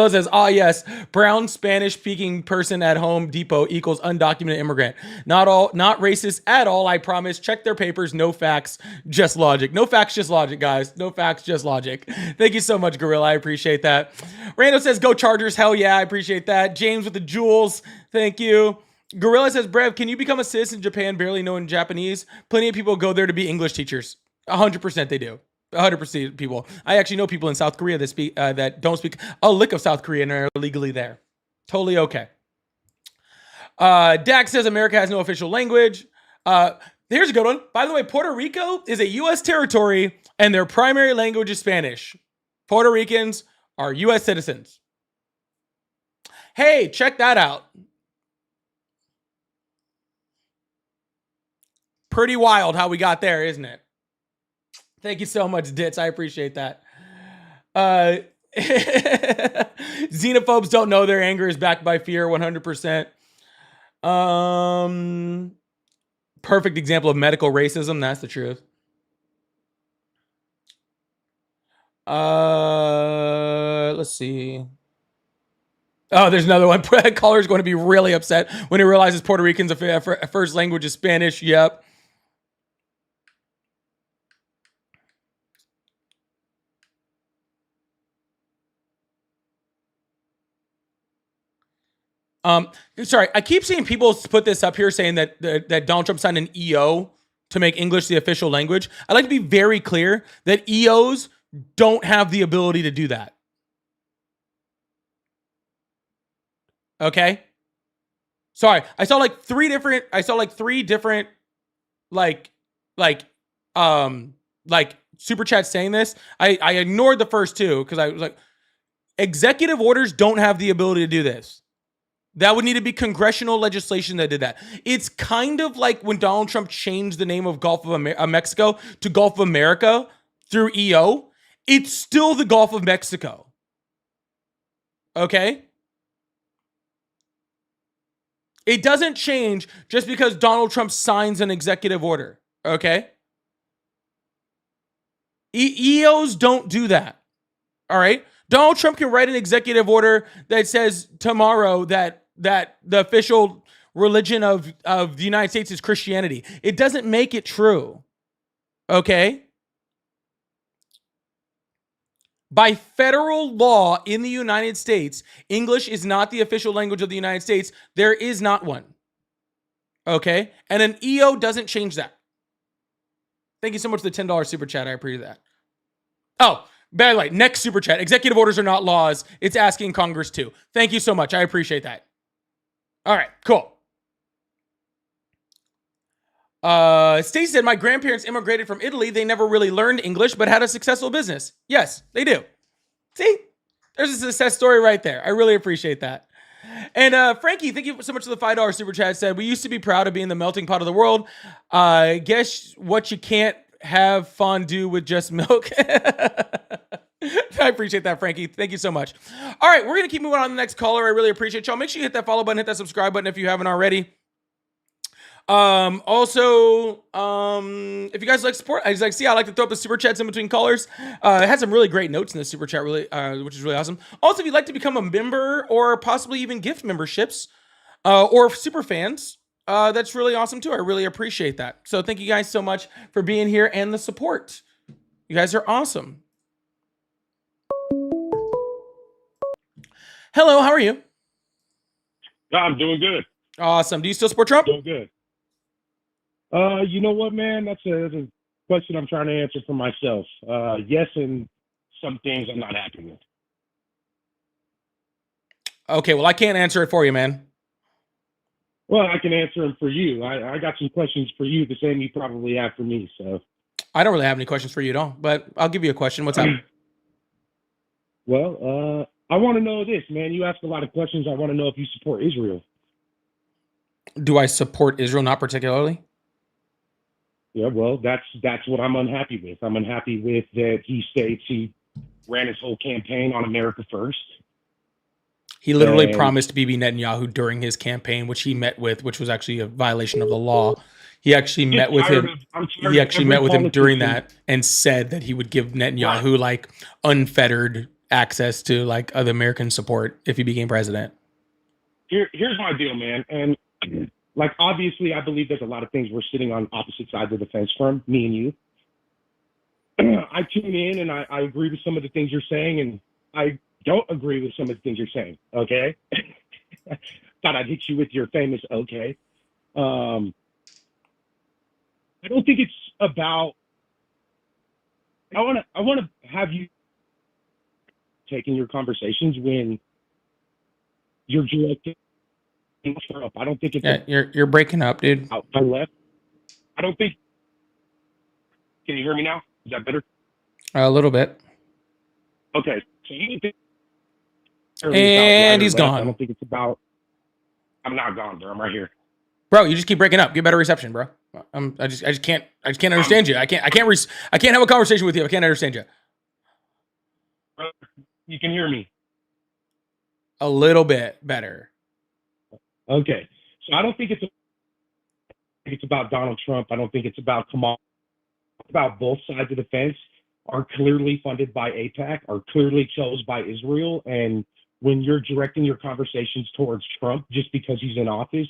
says, yes, brown Spanish speaking person at Home Depot equals undocumented immigrant. Not racist at all, I promise. Check their papers, no facts, just logic. No facts, just logic, guys. No facts, just logic. Thank you so much, Gorilla. I appreciate that. Rando says, go Chargers. Hell yeah, I appreciate that. James with the jewels. Thank you. Gorilla says, Brev, can you become a citizen in Japan barely knowing Japanese? Plenty of people go there to be English teachers. 100% they do. 100% people. I actually know people in South Korea that speak that don't speak a lick of South Korean and are legally there. Totally okay. Dak says America has no official language. Here's a good one. By the way, Puerto Rico is a U.S. territory and their primary language is Spanish. Puerto Ricans are U.S. citizens. Hey, check that out. Pretty wild how we got there, isn't it? Thank you so much, Ditz. I appreciate that. Xenophobes don't know their anger is backed by fear, 100%. Perfect example of medical racism. That's the truth. Let's see. Oh, there's another one. Caller's going to be really upset when he realizes Puerto Rican's first language is Spanish. Yep. Sorry, I keep seeing people put this up here saying that Donald Trump signed an EO to make English the official language. I'd like to be very clear that EOs don't have the ability to do that. Okay? Sorry, I saw like three different super chats saying this. I ignored the first two because I was like, executive orders don't have the ability to do this. That would need to be congressional legislation that did that. It's kind of like when Donald Trump changed the name of Gulf of Mexico to Gulf of America through EO. It's still the Gulf of Mexico. Okay? It doesn't change just because Donald Trump signs an executive order. Okay? EOs don't do that. All right? Donald Trump can write an executive order that says tomorrow that the official religion of the United States is Christianity. It doesn't make it true. Okay? By federal law in the United States, English is not the official language of the United States. There is not one. Okay? And an EO doesn't change that. Thank you so much for the $10 super chat. I appreciate that. Oh, by the way, next super chat. Executive orders are not laws. It's asking Congress to. Thank you so much. I appreciate that. All right, cool. Stacey said, my grandparents immigrated from Italy. They never really learned English, but had a successful business. Yes, they do. See? There's a success story right there. I really appreciate that. And Frankie, thank you so much for the $5 super chat. Said, we used to be proud of being the melting pot of the world. Guess what you can't have fondue with just milk. I appreciate that, Frankie. Thank you so much. All right, we're going to keep moving on to the next caller. I really appreciate y'all. Make sure you hit that follow button, hit that subscribe button if you haven't already. Also, if you guys like support, I like to throw up the super chats in between callers. It had some really great notes in the super chat, really, which is really awesome. Also, if you'd like to become a member or possibly even gift memberships, or super fans, that's really awesome too. I really appreciate that. So thank you guys so much for being here and the support. You guys are awesome. Hello, how are you? I'm doing good. Awesome. Do you still support Trump? Doing good. You know what, man? That's a question I'm trying to answer for myself. Yes, and some things I'm not happy with. Okay, well, I can't answer it for you, man. Well, I can answer them for you. I got some questions for you, the same you probably have for me. So I don't really have any questions for you at all, but I'll give you a question. What's up? Well, I want to know this, man. You ask a lot of questions. I want to know if you support Israel. Do I support Israel? Not particularly. Yeah, well, that's what I'm unhappy with. I'm unhappy with that he states he ran his whole campaign on America first. He literally promised Bibi Netanyahu during his campaign, which he met with, which was actually a violation of the law. He actually met with him. He actually met with him during that and said that he would give Netanyahu like unfettered access to like other American support if he became president. Here's my deal, man. And like, obviously, I believe there's a lot of things we're sitting on opposite sides of the fence from, me and you. I tune in and I agree with some of the things you're saying, and I don't agree with some of the things you're saying, okay? Thought I'd hit you with your famous okay. I don't think it's about... I want to have you taking your conversations when you're directing Trump. I don't think it's... Yeah, you're breaking up, dude. I left. I don't think... Can you hear me now? Is that better? A little bit. Okay. So you think... And he's gone. I don't think it's about... I'm not gone, bro. I'm right here. Bro, you just keep breaking up. Get better reception, bro. I just can't understand you. I can't have a conversation with you. I can't understand you. You can hear me. A little bit better. Okay. So I don't think it's about Donald Trump. I don't think it's about Kamala. It's about both sides of the fence are clearly funded by AIPAC, are clearly chose by Israel. And when you're directing your conversations towards Trump just because he's in office,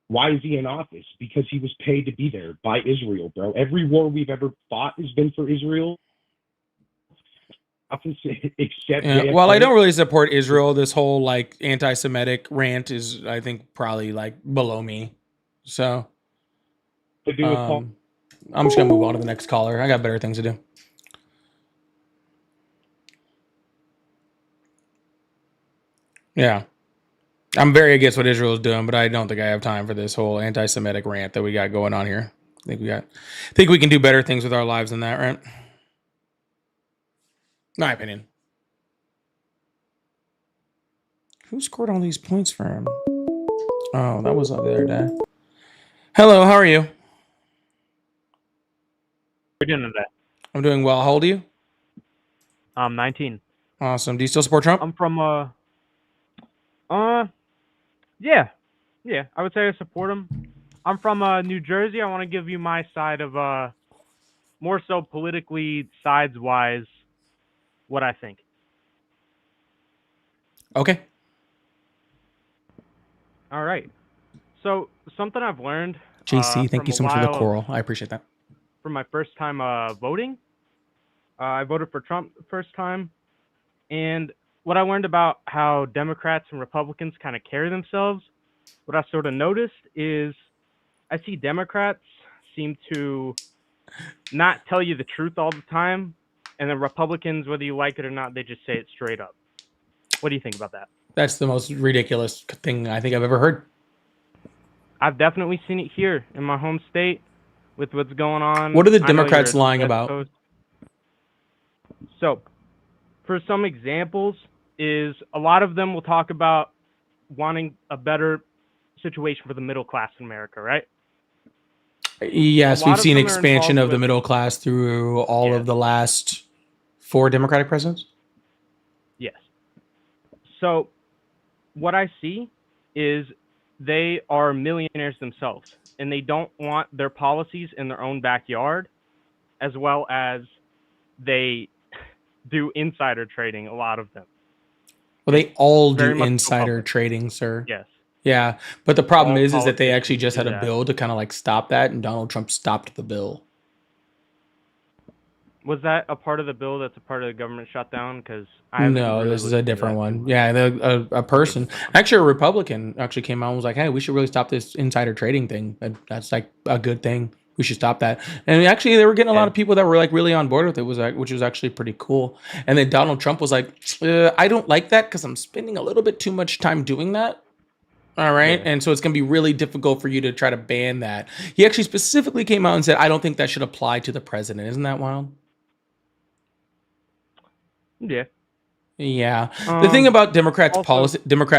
why is he in office? Because he was paid to be there by Israel, bro. Every war we've ever fought has been for Israel. Except well, I don't really support Israel. This whole like anti-Semitic rant is, I think, probably like below me. So I'm just gonna move on to the next caller. I got better things to do. Yeah, I'm very against what Israel is doing, but I don't think I have time for this whole anti-Semitic rant that we got going on here. I think we can do better things with our lives than that, right? My opinion. Who scored all these points for him? Oh, that was the other day. Hello, how are you? How are you doing today? I'm doing well. How old are you? I'm 19. Awesome. Do you still support Trump? I'm from, yeah. Yeah, I would say I support him. I'm from New Jersey. I want to give you my side of more so politically sides wise what I think. Okay. All right. So something I've learned JC, thank from you a so much for the while coral. I appreciate that. from my first time voting. I voted for Trump the first time, and what I learned about how Democrats and Republicans kind of carry themselves, what I sort of noticed is I see Democrats seem to not tell you the truth all the time, and then Republicans, whether you like it or not, they just say it straight up. What do you think about that? That's the most ridiculous thing I think I've ever heard. I've definitely seen it here in my home state with what's going on. What are the I know Democrats you're lying West about? Coast. So, for some examples, is a lot of them will talk about wanting a better situation for the middle class in America, right? Yes, A lot we've of seen them are expansion involved of the with- middle class through all Yeah. of the last 4 Democratic presidents. Yes. So, what I see is they are millionaires themselves, and they don't want their policies in their own backyard, as well as they do insider trading, a lot of them. Well, they all Very do much so insider public. trading, sir. Yes. Yeah, but the problem All is that they politicians actually just do had a that. bill to kind of like stop that, and Donald Trump stopped the bill. Was that a part of the bill that's a part of the government shutdown? Because I haven't No, really this is looked a into different that too one. much. Yeah, a person, actually a Republican, actually came out and was like, "Hey, we should really stop this insider trading thing. That's like a good thing. We should stop that." And actually, they were getting a lot Yeah. of people that were like really on board with it, which was actually pretty cool. And then Donald Trump was like, "I don't like that because I'm spending a little bit too much time doing that." All right. Yeah. And so it's going to be really difficult for you to try to ban that. He actually specifically came out and said, "I don't think that should apply to the president." Isn't that wild? Yeah. Yeah. The thing about Democrat also-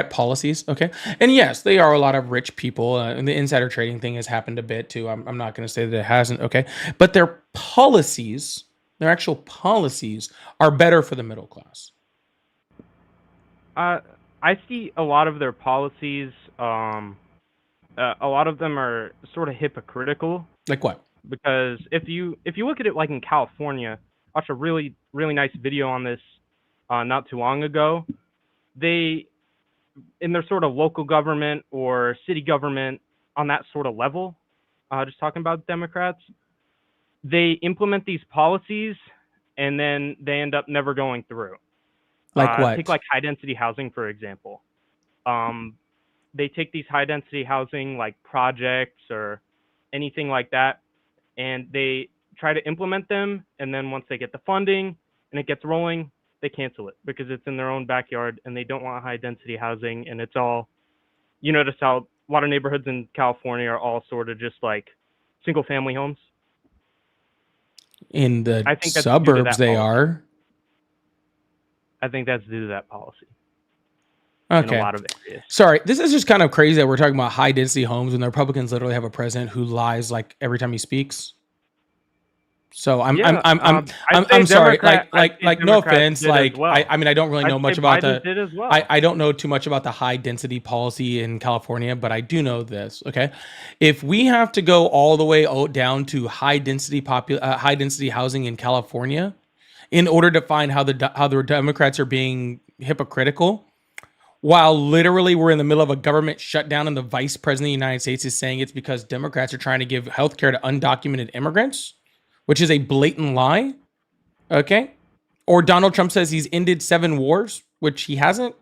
policies, okay? And yes, they are a lot of rich people, and the insider trading thing has happened a bit too. I'm not going to say that it hasn't, okay? But their policies, their actual policies are better for the middle class. I see a lot of their policies. A lot of them are sort of hypocritical. Like what? Because if you look at it like in California, I watched a really nice video on this not too long ago. They, in their sort of local government or city government on that sort of level, just talking about Democrats, they implement these policies and then they end up never going through. Like what? Take like high density housing, for example. They take these high density housing like projects or anything like that, and they try to implement them. And then once they get the funding and it gets rolling, they cancel it because it's in their own backyard and they don't want high density housing. And it's all, you notice how a lot of neighborhoods in California are all sort of just like single family homes. In the I think that's due to suburbs, that they policy. are. I think that's due to that policy. Okay. In a lot of areas. Sorry, this is just kind of crazy that we're talking about high density homes when the Republicans literally have a president who lies like every time he speaks. So I'm sorry, like no offense, like I mean I don't really know much about the I don't know too much about the high density policy in California, but I do know this. Okay, if we have to go all the way down to high density housing in California, in order to find how the Democrats are being hypocritical, while literally we're in the middle of a government shutdown and the vice president of the United States is saying it's because Democrats are trying to give healthcare to undocumented immigrants, which is a blatant lie, okay? Or Donald Trump says he's ended 7 wars, which he hasn't,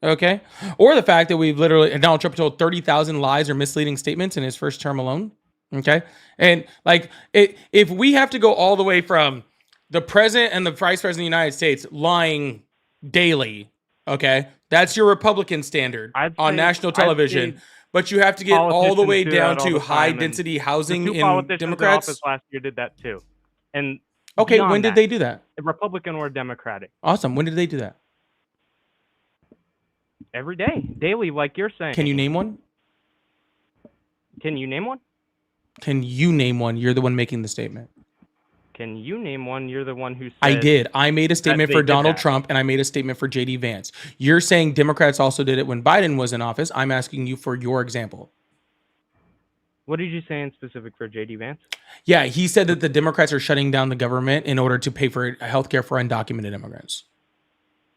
okay? Or the fact that Donald Trump told 30,000 lies or misleading statements in his first term alone, okay? And like, if we have to go all the way from the president and the vice president of the United States lying daily, okay? That's your Republican standard on national television. But you have to get all the way down to high density housing in Democrats. In office last year did that too. And okay, when did they do that? A Republican or Democratic? Awesome. When did they do that? Every day, daily, like you're saying. Can you name one? Can you name one? Can you name one? You're the one making the statement. Can you name one? You're the one who said I did. I made a statement they for did Donald that. Trump, and I made a statement for JD Vance. You're saying Democrats also did it when Biden was in office. I'm asking you for your example. What did you say in specific for JD Vance? Yeah, he said that the Democrats are shutting down the government in order to pay for healthcare for undocumented immigrants,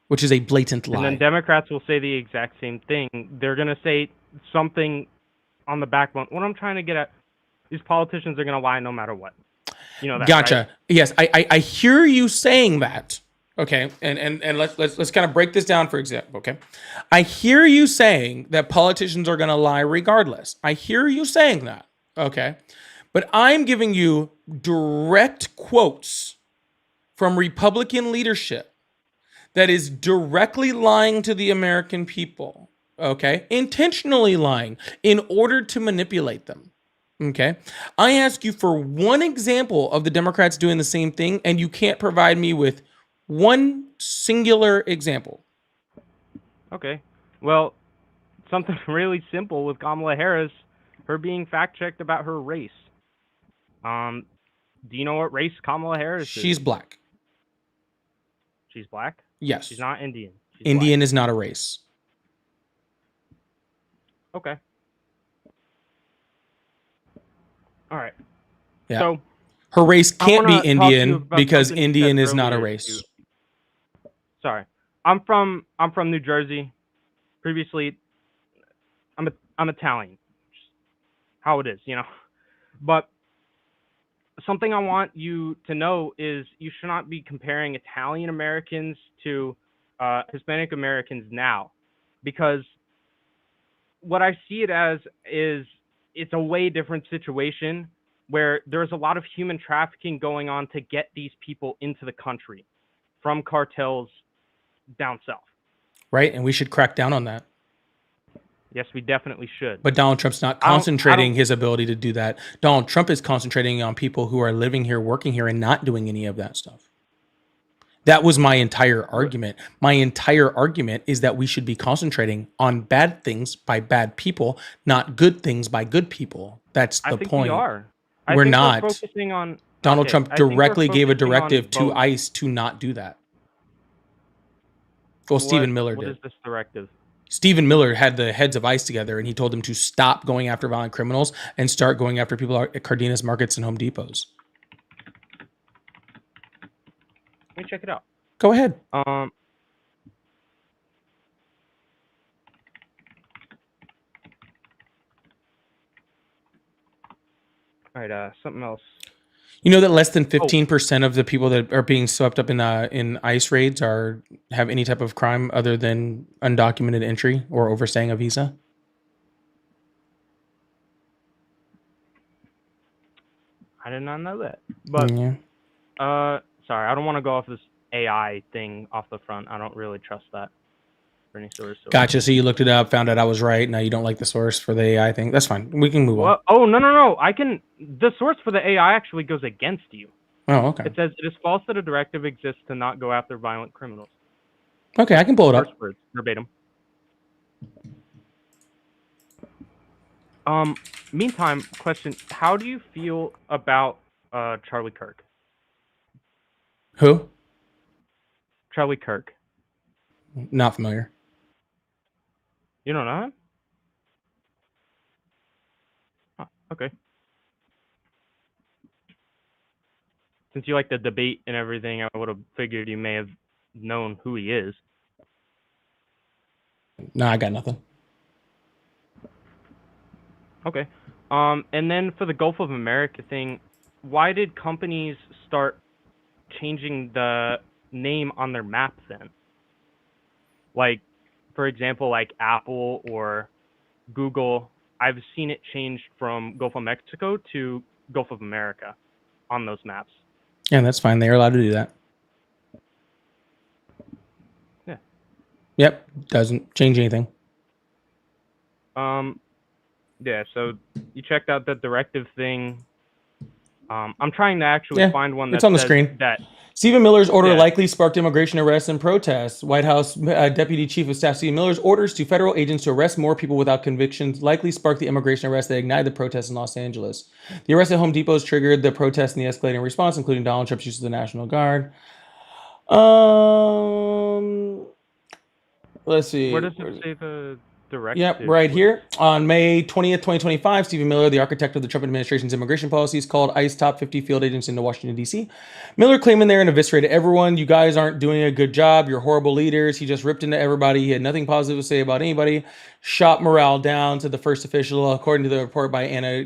which is a blatant lie. And then Democrats will say the exact same thing. They're going to say something on the backbone. What I'm trying to get at, these politicians are going to lie no matter what. You know that, Gotcha. right? Yes, I hear you saying that. Okay, and let's kind of break this down, for example. Okay, I hear you saying that politicians are going to lie regardless. I hear you saying that. Okay, but I'm giving you direct quotes from Republican leadership that is directly lying to the American people. Okay, intentionally lying in order to manipulate them. Okay, I ask you for one example of the Democrats doing the same thing, and you can't provide me with one singular example. Okay. Well, something really simple with Kamala Harris, her being fact-checked about her race. Do you know what race Kamala Harris is? She's black. She's black? Yes. She's not Indian. She's Indian is not a race. black. Okay. All right. Yeah. So her race I can't wanna be talk to you Indian about because something you Indian said is not a earlier, race. too. Sorry. I'm from New Jersey. Previously, I'm Italian. Just how it is, you know. But something I want you to know is you should not be comparing Italian Americans to Hispanic Americans now, because what I see it as is it's a way different situation where there's a lot of human trafficking going on to get these people into the country from cartels down south. Right? And we should crack down on that. Yes, we definitely should. But Donald Trump's not I don't- concentrating his ability to do that. Donald Trump is concentrating on people who are living here, working here, and not doing any of that stuff. That was my entire argument. My entire argument is that we should be concentrating on bad things by bad people, not good things by good people. That's the I think point. we are. We're think not. We're focusing on Donald okay, Trump I think we're directly gave a focusing on directive to both. ICE to not do that. Well, Stephen Miller What did. is this directive? Stephen Miller had the heads of ICE together, and he told them to stop going after violent criminals and start going after people at Cardenas Markets and Home Depots. Let me check it out. Go ahead. All right, something else. You know that less than 15% of the people that are being swept up in ICE raids have any type of crime other than undocumented entry or overstaying a visa? I did not know that. But Yeah. sorry, I don't want to go off this AI thing off the front. I don't really trust that for any source. Gotcha. So you looked it up, found out I was right. Now you don't like the source for the AI thing. That's fine. We can move on. Well, oh no! I can. The source for the AI actually goes against you. Oh, okay. It says it is false that a directive exists to not go after violent criminals. Okay, I can pull it up. First words, verbatim. Meantime, question: how do you feel about Charlie Kirk? Who? Charlie Kirk. Not familiar. You don't know him? Oh, okay. Since you like the debate and everything, I would have figured you may have known who he is. No, I got nothing. Okay. And then for the Gulf of America thing, why did companies start changing the name on their map then? Like, for example, like Apple or Google, I've seen it changed from Gulf of Mexico to Gulf of America on those maps. Yeah, that's fine. They're allowed to do that. Yeah. Yep. Doesn't change anything. Yeah, so you checked out the directive thing. I'm trying to actually find one that it's on the says screen. that Stephen Miller's order Yeah. likely sparked immigration arrests and protests. White House Deputy Chief of Staff Stephen Miller's orders to federal agents to arrest more people without convictions likely sparked the immigration arrests that ignited the protests in Los Angeles. The arrest at Home Depot's triggered the protests and the escalating response, including Donald Trump's use of the National Guard. Let's see. Where does it say the directive? Yep, right here. On May 20th, 2025, Stephen Miller, the architect of the Trump administration's immigration policies, called ICE top 50 field agents into Washington, D.C. Miller claiming there and eviscerated everyone. You guys aren't doing a good job. You're horrible leaders. He just ripped into everybody. He had nothing positive to say about anybody. Shot morale down to the first official, according to the report by Anna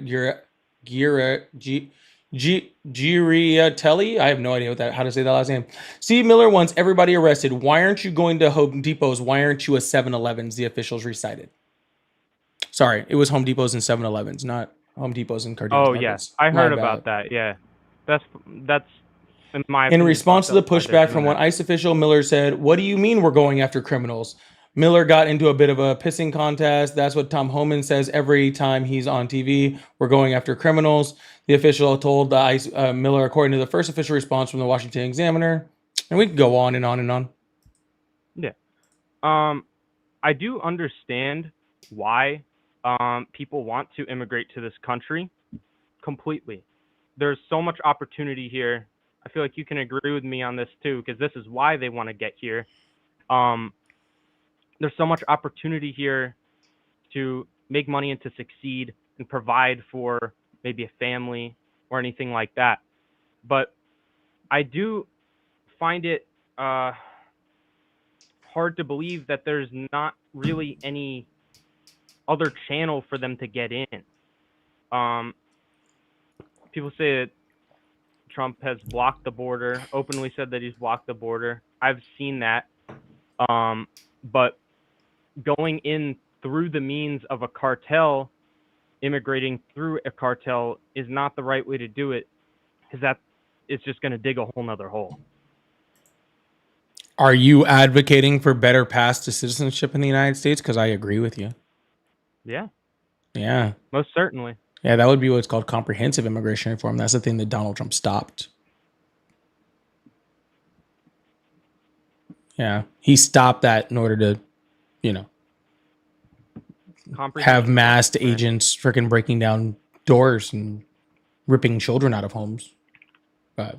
Giuriatelli. I have no idea how to say that last name. Steve Miller wants everybody arrested. Why aren't you going to Home Depots? Why aren't you a 7-Elevens? The officials recited. Sorry, it was Home Depots and 7-Elevens, not Home Depots and Cardinals. Oh yes, I heard about that. Yeah, that's in my In opinion, response to the fucked up why they're pushback from doing one that. ICE official, Miller said, "What do you mean we're going after criminals?" Miller got into a bit of a pissing contest. That's what Tom Homan says every time he's on TV. We're going after criminals. The official told the ICE Miller, according to the first official response from the Washington Examiner. And we can go on and on and on. Yeah. I do understand why people want to immigrate to this country completely. There's so much opportunity here. I feel like you can agree with me on this too, because this is why they want to get here. There's so much opportunity here to make money and to succeed and provide for maybe a family or anything like that. But I do find it hard to believe that there's not really any other channel for them to get in. People say that Trump has blocked the border, openly said that he's blocked the border. I've seen that. But going in through the means of a cartel, immigrating through a cartel is not the right way to do it, because that is just going to dig a whole nother hole. Are you advocating for better paths to citizenship in the United States? Because I agree with you. Yeah, Yeah. most certainly. Yeah, that would be what's called comprehensive immigration reform. That's the thing that Donald Trump stopped. Yeah. He stopped that in order to, have masked agents freaking breaking down doors and ripping children out of homes. But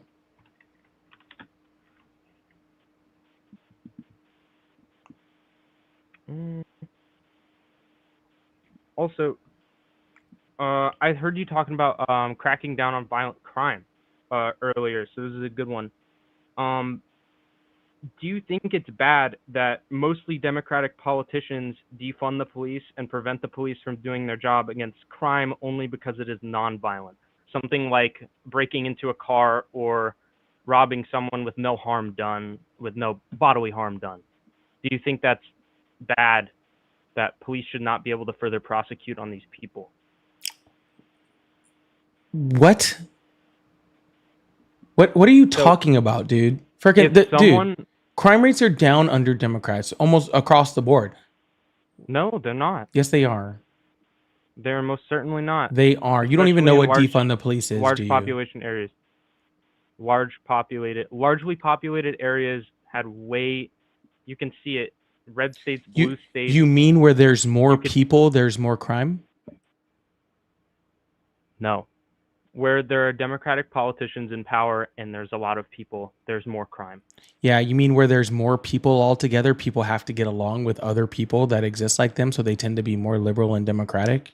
Also, I heard you talking about cracking down on violent crime earlier, so this is a good one. Do you think it's bad that mostly Democratic politicians defund the police and prevent the police from doing their job against crime only because it is nonviolent? Something like breaking into a car or robbing someone with no harm done, with no bodily harm done. Do you think that's bad, that police should not be able to further prosecute on these people? what? What are you talking about, dude? Freaking If someone... dude, crime rates are down under Democrats almost across the board. No, they're not. Yes, they are. They're most certainly not. They are. You don't even know what defund the police is, do Large you? population areas. Largely populated areas had way, you can see it, red states, blue states. You mean where there's more people, there's more crime? No. Where there are Democratic politicians in power and there's a lot of people, there's more crime. Yeah, you mean where there's more people altogether, people have to get along with other people that exist like them, so they tend to be more liberal and democratic?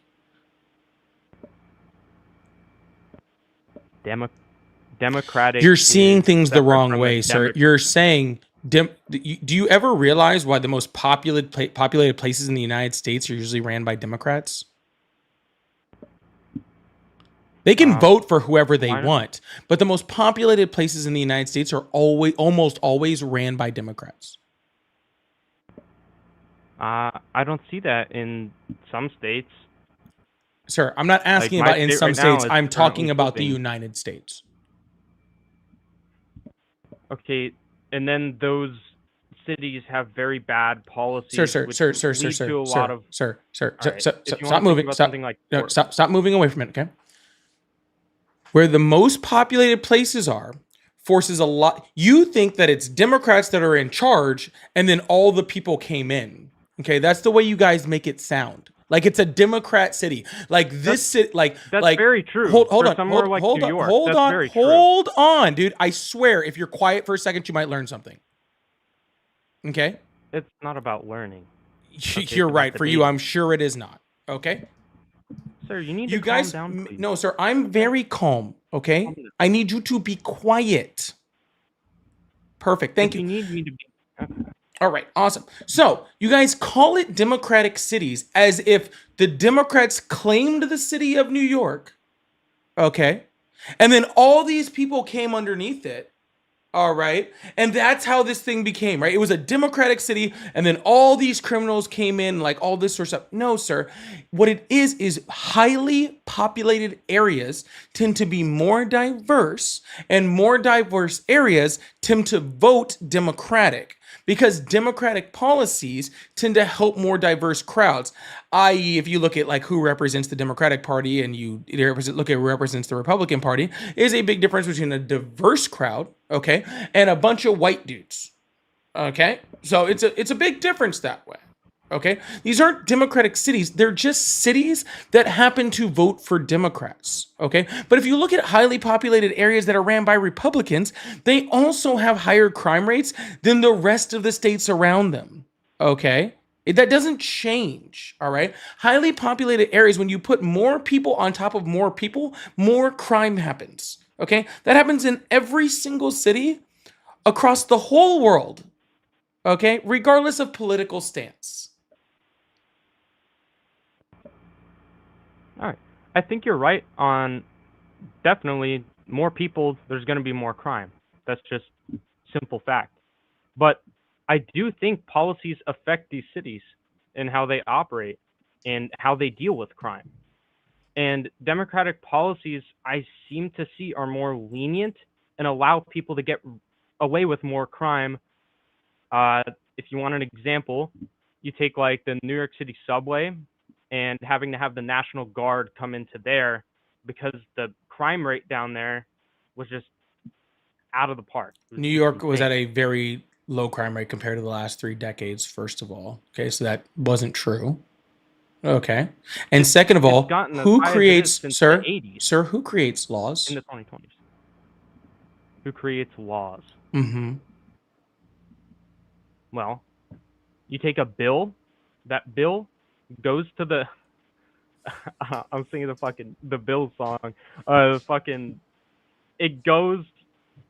Democratic. You're seeing things the separate wrong from way, a sir. You're saying, do you ever realize why the most populated places in the United States are usually ran by Democrats? They can vote for whoever they want, but the most populated places in the United States are almost always ran by Democrats. I don't see that in some states. Sir, I'm not asking Like my about in state some right now states. is I'm talking currently about the flipping. United States. Okay, and then those cities have very bad policies. Sir, which sir, lead to a lot of. sir, All right, if you stop wanna talk moving. about Stop, something like no, stop moving away from it, okay? Where the most populated places are, forces a lot. You think that it's Democrats that are in charge and then all the people came in. Okay, that's the way you guys make it sound. Like it's a Democrat city. Like this city, That's very true. hold For on, somewhere hold, like hold New on, York, hold that's on, very true. hold on, dude. I swear, if you're quiet for a second, you might learn something. Okay? It's not about learning. Okay, it's You're about right. For you, debating. I'm sure it is not. Okay? Sir, you need You to guys, calm down, please. no, sir, I'm very calm. Okay? Calm down. I need you to be quiet. Perfect. Thank If you. you need me to be. Okay. All right, awesome. So you guys call it democratic cities as if the Democrats claimed the city of New York, okay? And then all these people came underneath it, all right? And that's how this thing became, right? It was a democratic city, and then all these criminals came in, like all this sort of stuff. No, sir. What it is highly populated areas tend to be more diverse, and more diverse areas tend to vote Democratic, because Democratic policies tend to help more diverse crowds. I.e., if you look at like who represents the Democratic Party and you look at who represents the Republican Party, is a big difference between a diverse crowd, okay, and a bunch of white dudes. Okay? So it's a big difference that way. Okay? These aren't democratic cities. They're just cities that happen to vote for Democrats. Okay? But if you look at highly populated areas that are ran by Republicans, they also have higher crime rates than the rest of the states around them. Okay? That doesn't change. All right? Highly populated areas, when you put more people on top of more people, more crime happens. Okay? That happens in every single city across the whole world. Okay? Regardless of political stance. All right. I think you're right on definitely more people, there's going to be more crime. That's just simple fact. But I do think policies affect these cities and how they operate and how they deal with crime. And democratic policies, I seem to see, are more lenient and allow people to get away with more crime. If you want an example, you take like the New York City subway and having to have the National Guard come into there because the crime rate down there was just out of the park. New York was at a very low crime rate compared to the last 3 decades, first of all. Okay, so that wasn't true. Okay. And second of all, gotten as who high as it is creates, since sir, the 80s. sir, who creates laws? In the 2020s. Who creates laws? Mm-hmm. Well, you take a bill, that bill goes to the I'm singing the Bill song. It goes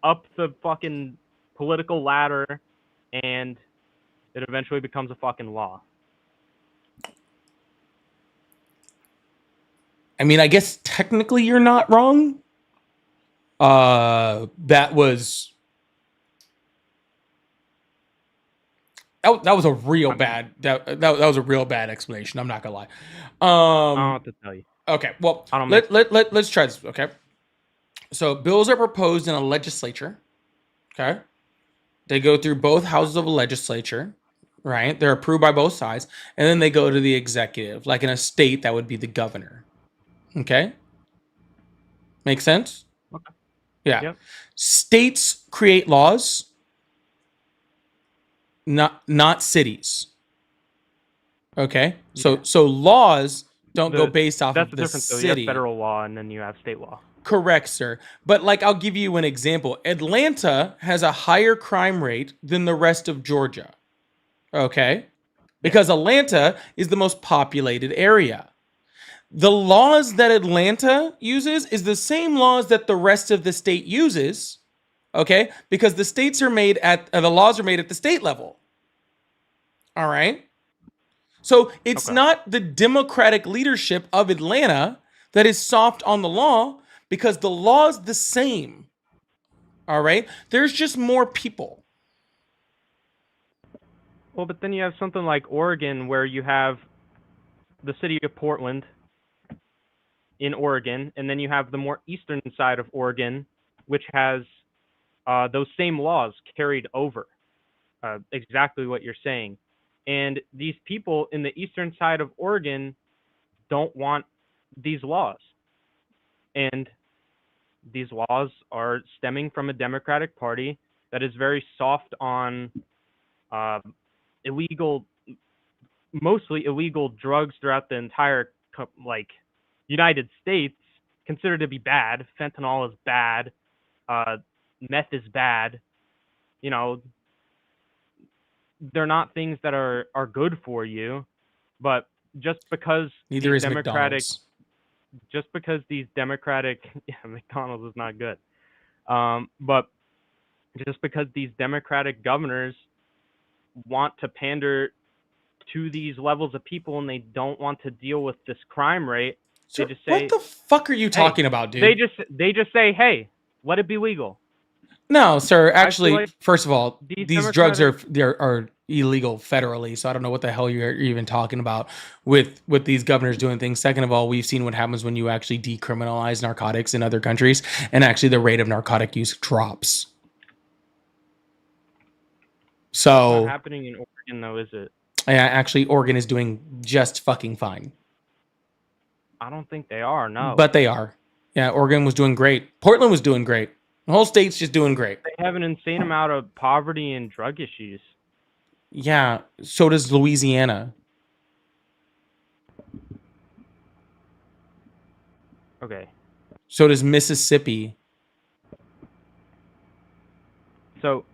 up the fucking political ladder and it eventually becomes a fucking law. I mean, I guess technically you're not wrong. That was a real bad that was a real bad explanation. I'm not gonna lie. I don't know what to tell you. Okay, well, I don't let's try this. Okay, so bills are proposed in a legislature. Okay, they go through both houses of a legislature, right? They're approved by both sides, and then they go to the executive. Like in a state, that would be the governor. Okay, make sense? Okay. Yeah. Yep. States create laws, not cities. Okay, so laws don't go based off That's of the the difference. So you city. have federal law and then you have state law. Correct, sir. But like, I'll give you an example. Atlanta has a higher crime rate than the rest of Georgia. Okay, because Atlanta is the most populated area. The laws that Atlanta uses is the same laws that the rest of the state uses. Okay, because the states are made at the laws are made at the state level. All right. So it's not the Democratic leadership of Atlanta that is soft on the law, because the law is the same. All right. There's just more people. Well, but then you have something like Oregon, where you have the city of Portland in Oregon, and then you have the more eastern side of Oregon, which has those same laws carried over. Exactly what you're saying. And these people in the eastern side of Oregon don't want these laws. And these laws are stemming from a Democratic Party that is very soft on illegal, mostly illegal drugs throughout the entire United States, considered to be bad. Fentanyl is bad. Meth is bad. You know, they're not things that are good for you, but just because Neither these is Democratic, McDonald's. just because these Democratic, McDonald's is not good, but just because these Democratic governors want to pander to these levels of people and they don't want to deal with this crime rate, Sir, they just say, what the fuck are you "Hey," talking about, dude? they just say, hey, let it be legal. No, sir. I feel Actually, like first of all, these these drugs are Democratic- illegal federally, so I don't know what the hell you're even talking about with these governors doing things. Second of all, we've seen what happens when you actually decriminalize narcotics in other countries, and actually the rate of narcotic use drops. It's So, not happening in Oregon though, is it? yeah, actually, Oregon is doing just fucking fine, I don't think they are. No, but they are. Yeah, Oregon was doing great. Portland was doing great. The whole state's just doing great. they have an insane amount of poverty and drug issues. Yeah, so does Louisiana. Okay, So does Mississippi. so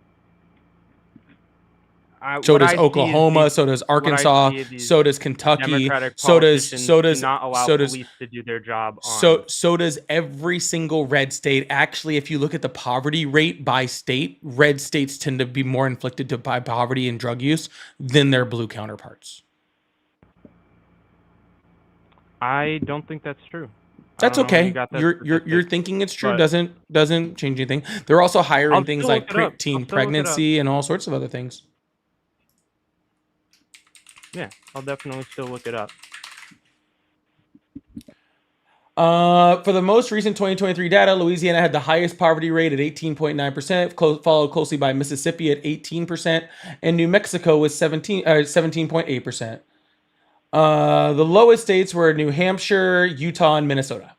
So what does I see is Oklahoma. So does what I Arkansas. see is these So does Kentucky. Democratic So does politicians do not allow so does police to do their job on. so does every single red state. Actually, if you look at the poverty rate by state, red states tend to be more inflicted by poverty and drug use than their blue counterparts. I don't think that's true. I That's don't know where okay. you got that You're statistic, thinking it's true. but Doesn't change anything. They're also hiring I'll things still like look it up. I'll teen still look it up. pregnancy and all sorts of other things. Yeah, I'll definitely still look it up. For the most recent 2023 data, Louisiana had the highest poverty rate at 18.9%, followed closely by Mississippi at 18%, and New Mexico was 17.8%. The lowest states were New Hampshire, Utah, and Minnesota.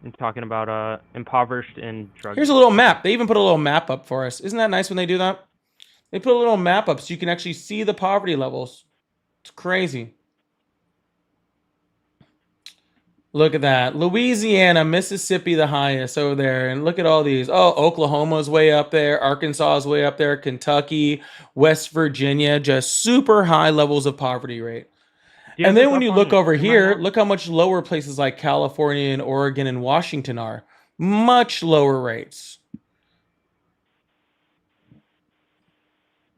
I'm talking about impoverished and drug. Here's a little map. They even put a little map up for us. Isn't that nice when they do that? They put a little map up so you can actually see the poverty levels. It's crazy. Look at that. Louisiana, Mississippi, the highest over there. And look at all these. Oh, Oklahoma's way up there. Arkansas is way up there. Kentucky, West Virginia, just super high levels of poverty rate. And then when you look over here, look how much lower places like California and Oregon and Washington are. Much lower rates.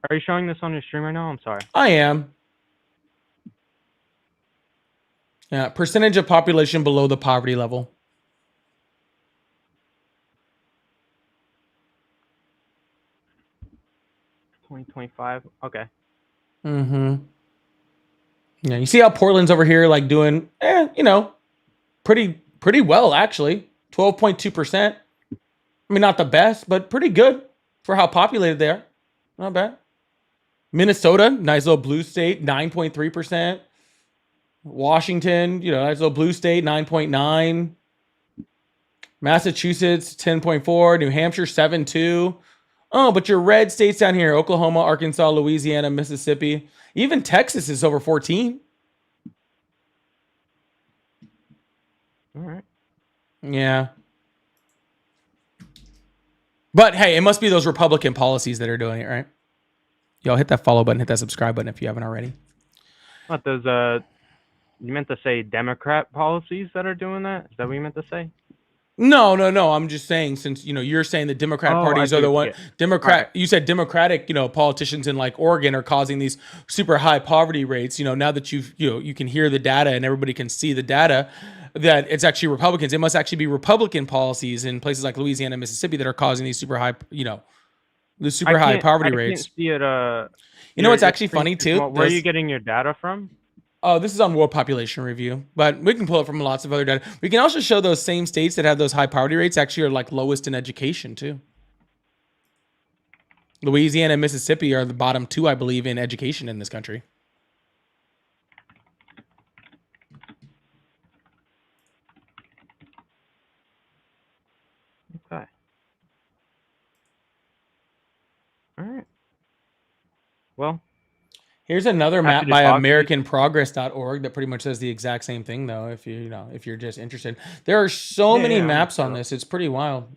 Are you showing this on your stream right now? I'm sorry. I am. Yeah, percentage of population below the poverty level. $20.25. Okay. Mm-hmm. Yeah, you see how Portland's over here like doing, pretty well actually. 12.2%. I mean, not the best, but pretty good for how populated they are. Not bad. Minnesota, nice little blue state, 9.3%. Washington, nice little blue state, 9.9. Massachusetts, 10.4. New Hampshire, 7.2. Oh, but your red states down here, Oklahoma, Arkansas, Louisiana, Mississippi. Even Texas is over 14. All right. Yeah. But hey, it must be those Republican policies that are doing it, right? Y'all hit that follow button, hit that subscribe button if you haven't already. What those you meant to say Democrat policies that are doing that? Is that what you meant to say? No. I'm just saying, since you're saying the Democrat parties are the one you said Democratic, politicians in like Oregon are causing these super high poverty rates. Now that you can hear the data and everybody can see the data, that it's actually Republicans. It must actually be Republican policies in places like Louisiana and Mississippi that are causing these super high, the super high poverty rates. I can't see it. It's actually funny too. Where are you getting your data from? Oh, this is on World Population Review, but we can pull it from lots of other data. We can also show those same states that have those high poverty rates actually are like lowest in education too. Louisiana and Mississippi are the bottom two, I believe, in education in this country. well, Here's another map happy to by talk to you. AmericanProgress.org that pretty much says the exact same thing, though. If if you're just interested, there are so Yeah, many yeah, I'm maps sure. on this. It's pretty wild.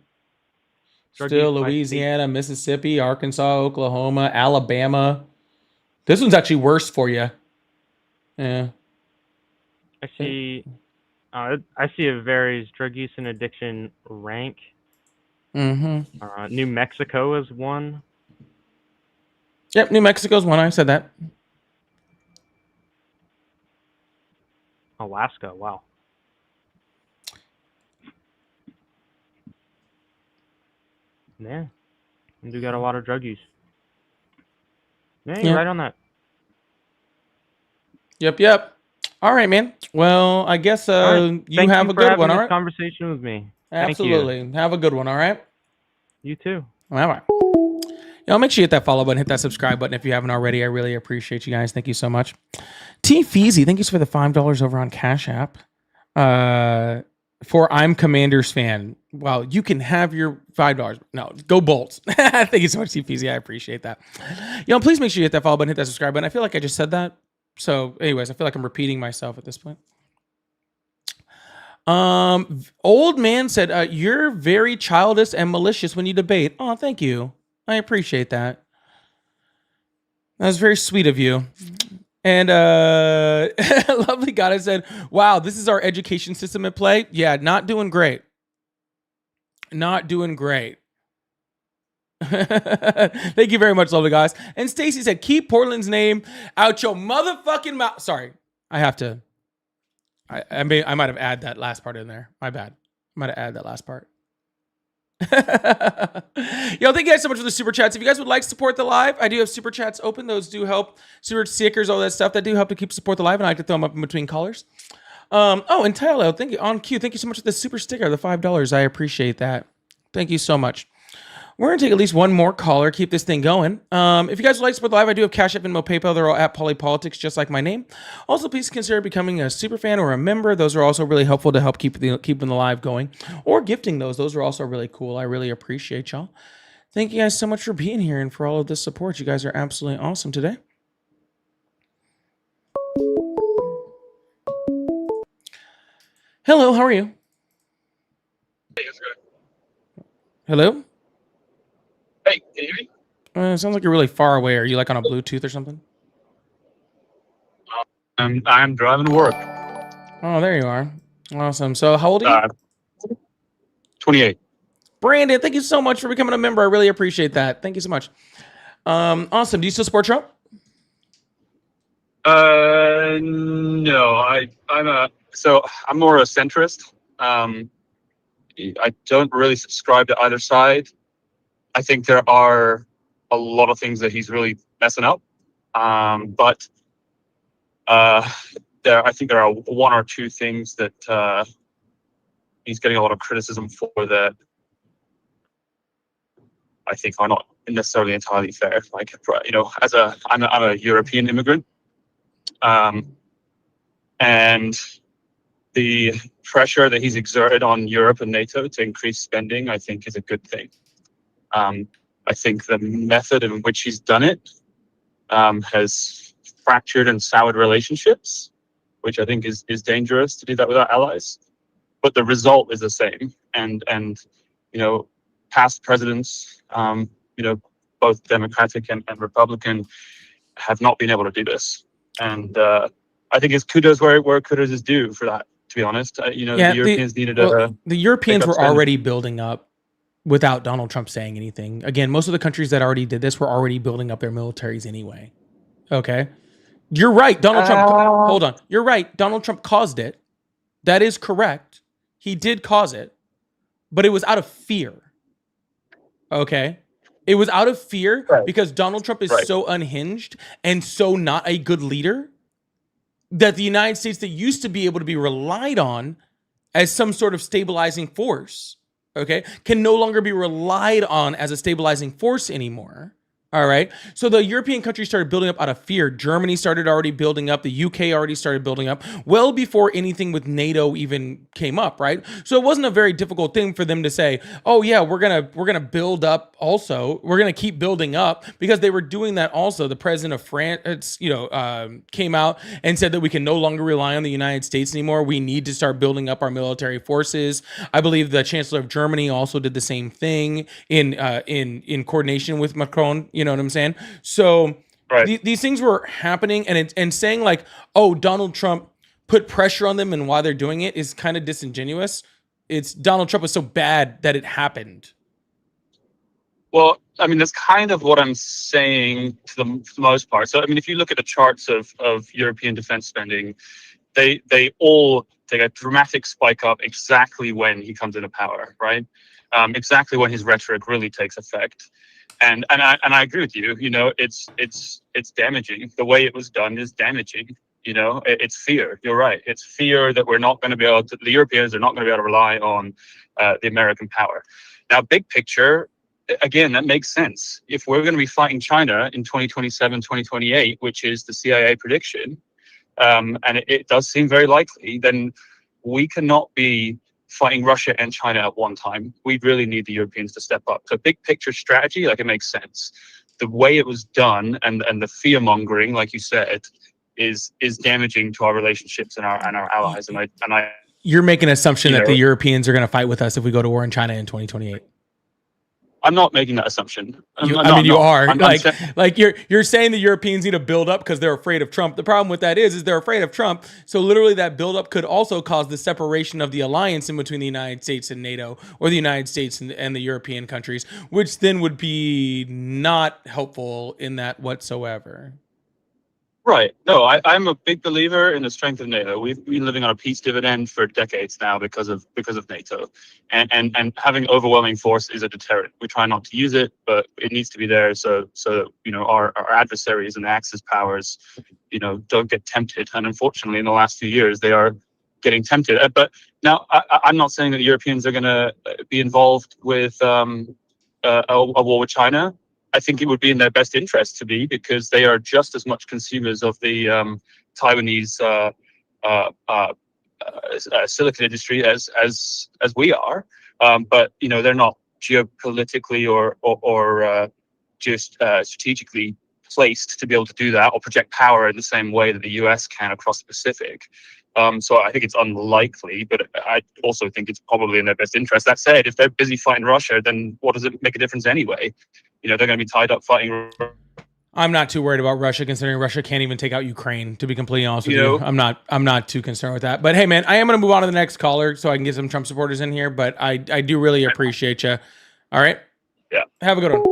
Drug Still use by state. Louisiana, Mississippi, Arkansas, Oklahoma, Alabama. This one's actually worse for you. Yeah. I see. I see it varies. Drug use and addiction rank. Mm-hmm. New Mexico is one. Yep, New Mexico's one. I said that. Alaska. Wow. Yeah. We do got a lot of drug use. Yeah, you're Yeah. right on that. Yep. All right, man. Well, I guess All right. you Thank have you a for good having one. All this right. conversation with me. Thank you. Absolutely. Have a good one. All right. You too. All right. Y'all make sure you hit that follow button, hit that subscribe button if you haven't already. I really appreciate you guys. Thank you so much. T Feezy, thank you for the $5 over on Cash App. For I'm Commanders fan. Well, you can have your $5. No, go Bolts. Thank you so much, T Feezy. I appreciate that. Y'all, please make sure you hit that follow button, hit that subscribe button. I feel like I just said that. So, anyways, I feel like I'm repeating myself at this point. Old man said, you're very childish and malicious when you debate. Oh, thank you. I appreciate that. That was very sweet of you. And Lovely Goddess said, wow, this is our education system at play. Yeah, not doing great. Not doing great. Thank you very much, Lovely Goddess. And Stacy said, keep Portland's name out your motherfucking mouth. Sorry, I have to. I might have added that last part in there. My bad. I might have added that last part. Yo, thank you guys so much for the super chats. If you guys would like to support the live, I do have super chats open. Those do help. Super stickers, all that stuff that do help to keep support the live, and I like to throw them up in between callers. And Tyler, thank you on cue. Thank you so much for the super sticker, the $5. I appreciate that. Thank you so much. We're gonna take at least one more caller, keep this thing going. If you guys would like to support the live, I do have Cash App, Venmo, PayPal. They're all at Polypolitics, just like my name. Also, please consider becoming a super fan or a member. Those are also really helpful to help keeping the live going. Or gifting those. Those are also really cool. I really appreciate y'all. Thank you guys so much for being here and for all of this support. You guys are absolutely awesome today. Hello, how are you? Hey, it's good. Hello? Hey, can you hear me? It sounds like you're really far away. Are you like on a Bluetooth or something? I'm driving to work. Oh, there you are. Awesome. So how old are you? 28. Brandon, thank you so much for becoming a member. I really appreciate that. Thank you so much. Awesome. Do you still support Trump? No, I'm more a centrist. I don't really subscribe to either side. I think there are a lot of things that he's really messing up. But I think there are one or two things that he's getting a lot of criticism for that I think are not necessarily entirely fair. Like, you know, I'm a European immigrant, and the pressure that he's exerted on Europe and NATO to increase spending, I think, is a good thing. I think the method in which he's done it has fractured and soured relationships, which I think is dangerous to do that with our allies. But the result is the same. And you know, past presidents, you know, both Democratic and Republican, have not been able to do this. And I think it's kudos where kudos is due for that, to be honest. You know, the Europeans needed the Europeans were already building up without Donald Trump saying anything. Again, most of the countries that already did this were already building up their militaries anyway. Okay. You're right. Donald Trump. Hold on. You're right. Donald Trump caused it. That is correct. He did cause it, but it was out of fear. Okay. It was out of fear because Donald Trump is so unhinged and so not a good leader that the United States, that used to be able to be relied on as some sort of stabilizing force, okay, can no longer be relied on as a stabilizing force anymore, All right. So the European countries started building up out of fear. Germany started already building up. The UK already started building up well before anything with NATO even came up, right? So it wasn't a very difficult thing for them to say, "Oh yeah, we're gonna build up. Also, we're gonna keep building up," because they were doing that. Also, the president of France, came out and said that we can no longer rely on the United States anymore. We need to start building up our military forces. I believe the Chancellor of Germany also did the same thing in coordination with Macron. You know what I'm saying? So these things were happening, and saying like, "Oh, Donald Trump put pressure on them," and why they're doing it is kind of disingenuous. It's Donald Trump was so bad that it happened. Well, I mean, that's kind of what I'm saying for the most part. So, I mean, if you look at the charts of European defense spending, they all take a dramatic spike up exactly when he comes into power, right? Exactly when his rhetoric really takes effect. And I agree with you. You know, it's damaging. The way it was done is damaging. You know, it's fear. You're right. It's fear that we're not going to be able to. The Europeans are not going to be able to rely on the American power. Now, big picture, again, that makes sense. If we're going to be fighting China in 2027, 2028, which is the CIA prediction, and it does seem very likely, then we cannot be fighting Russia and China at one time. We really need the Europeans to step up. So big picture strategy, like, it makes sense. The way it was done and the fear mongering, like you said, is damaging to our relationships and our allies. And I You're making an assumption that the Europeans are going to fight with us if we go to war in China in 2028. I'm not making that assumption. You are. Like you're saying the Europeans need to build up because they're afraid of Trump. The problem with that is they're afraid of Trump. So literally that build up could also cause the separation of the alliance in between the United States and NATO, or the United States and the European countries, which then would be not helpful in that whatsoever. Right. No, I'm a big believer in the strength of NATO. We've been living on a peace dividend for decades now because of NATO, and having overwhelming force is a deterrent. We try not to use it, but it needs to be there. So you know, our adversaries and Axis powers, you know, don't get tempted. And unfortunately, in the last few years, they are getting tempted. But now, I'm not saying that the Europeans are going to be involved with a war with China. I think it would be in their best interest to be, because they are just as much consumers of the Taiwanese silicon industry as we are. But you know, they're not geopolitically or just strategically placed to be able to do that or project power in the same way that the US can across the Pacific. So I think it's unlikely, but I also think it's probably in their best interest. That said, if they're busy fighting Russia, then what does it make a difference anyway? You know, they're going to be tied up fighting. I'm not too worried about Russia, considering Russia can't even take out Ukraine, to be completely honest with you. I'm not too concerned with that. But hey, man, I am going to move on to the next caller so I can get some Trump supporters in here. But I do really appreciate you. All right. Yeah. Have a good one.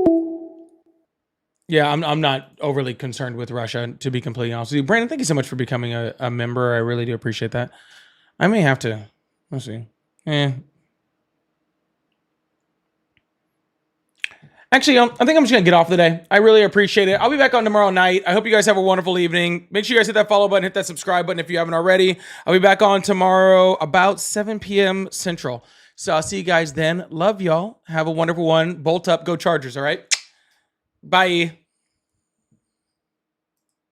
Yeah, I'm not overly concerned with Russia, to be completely honest with you. Brandon, thank you so much for becoming a member. I really do appreciate that. I may have to. Let's see. Actually, I think I'm just going to get off today. I really appreciate it. I'll be back on tomorrow night. I hope you guys have a wonderful evening. Make sure you guys hit that follow button, hit that subscribe button if you haven't already. I'll be back on tomorrow about 7 p.m. Central. So I'll see you guys then. Love y'all. Have a wonderful one. Bolt up. Go Chargers, all right? Bye.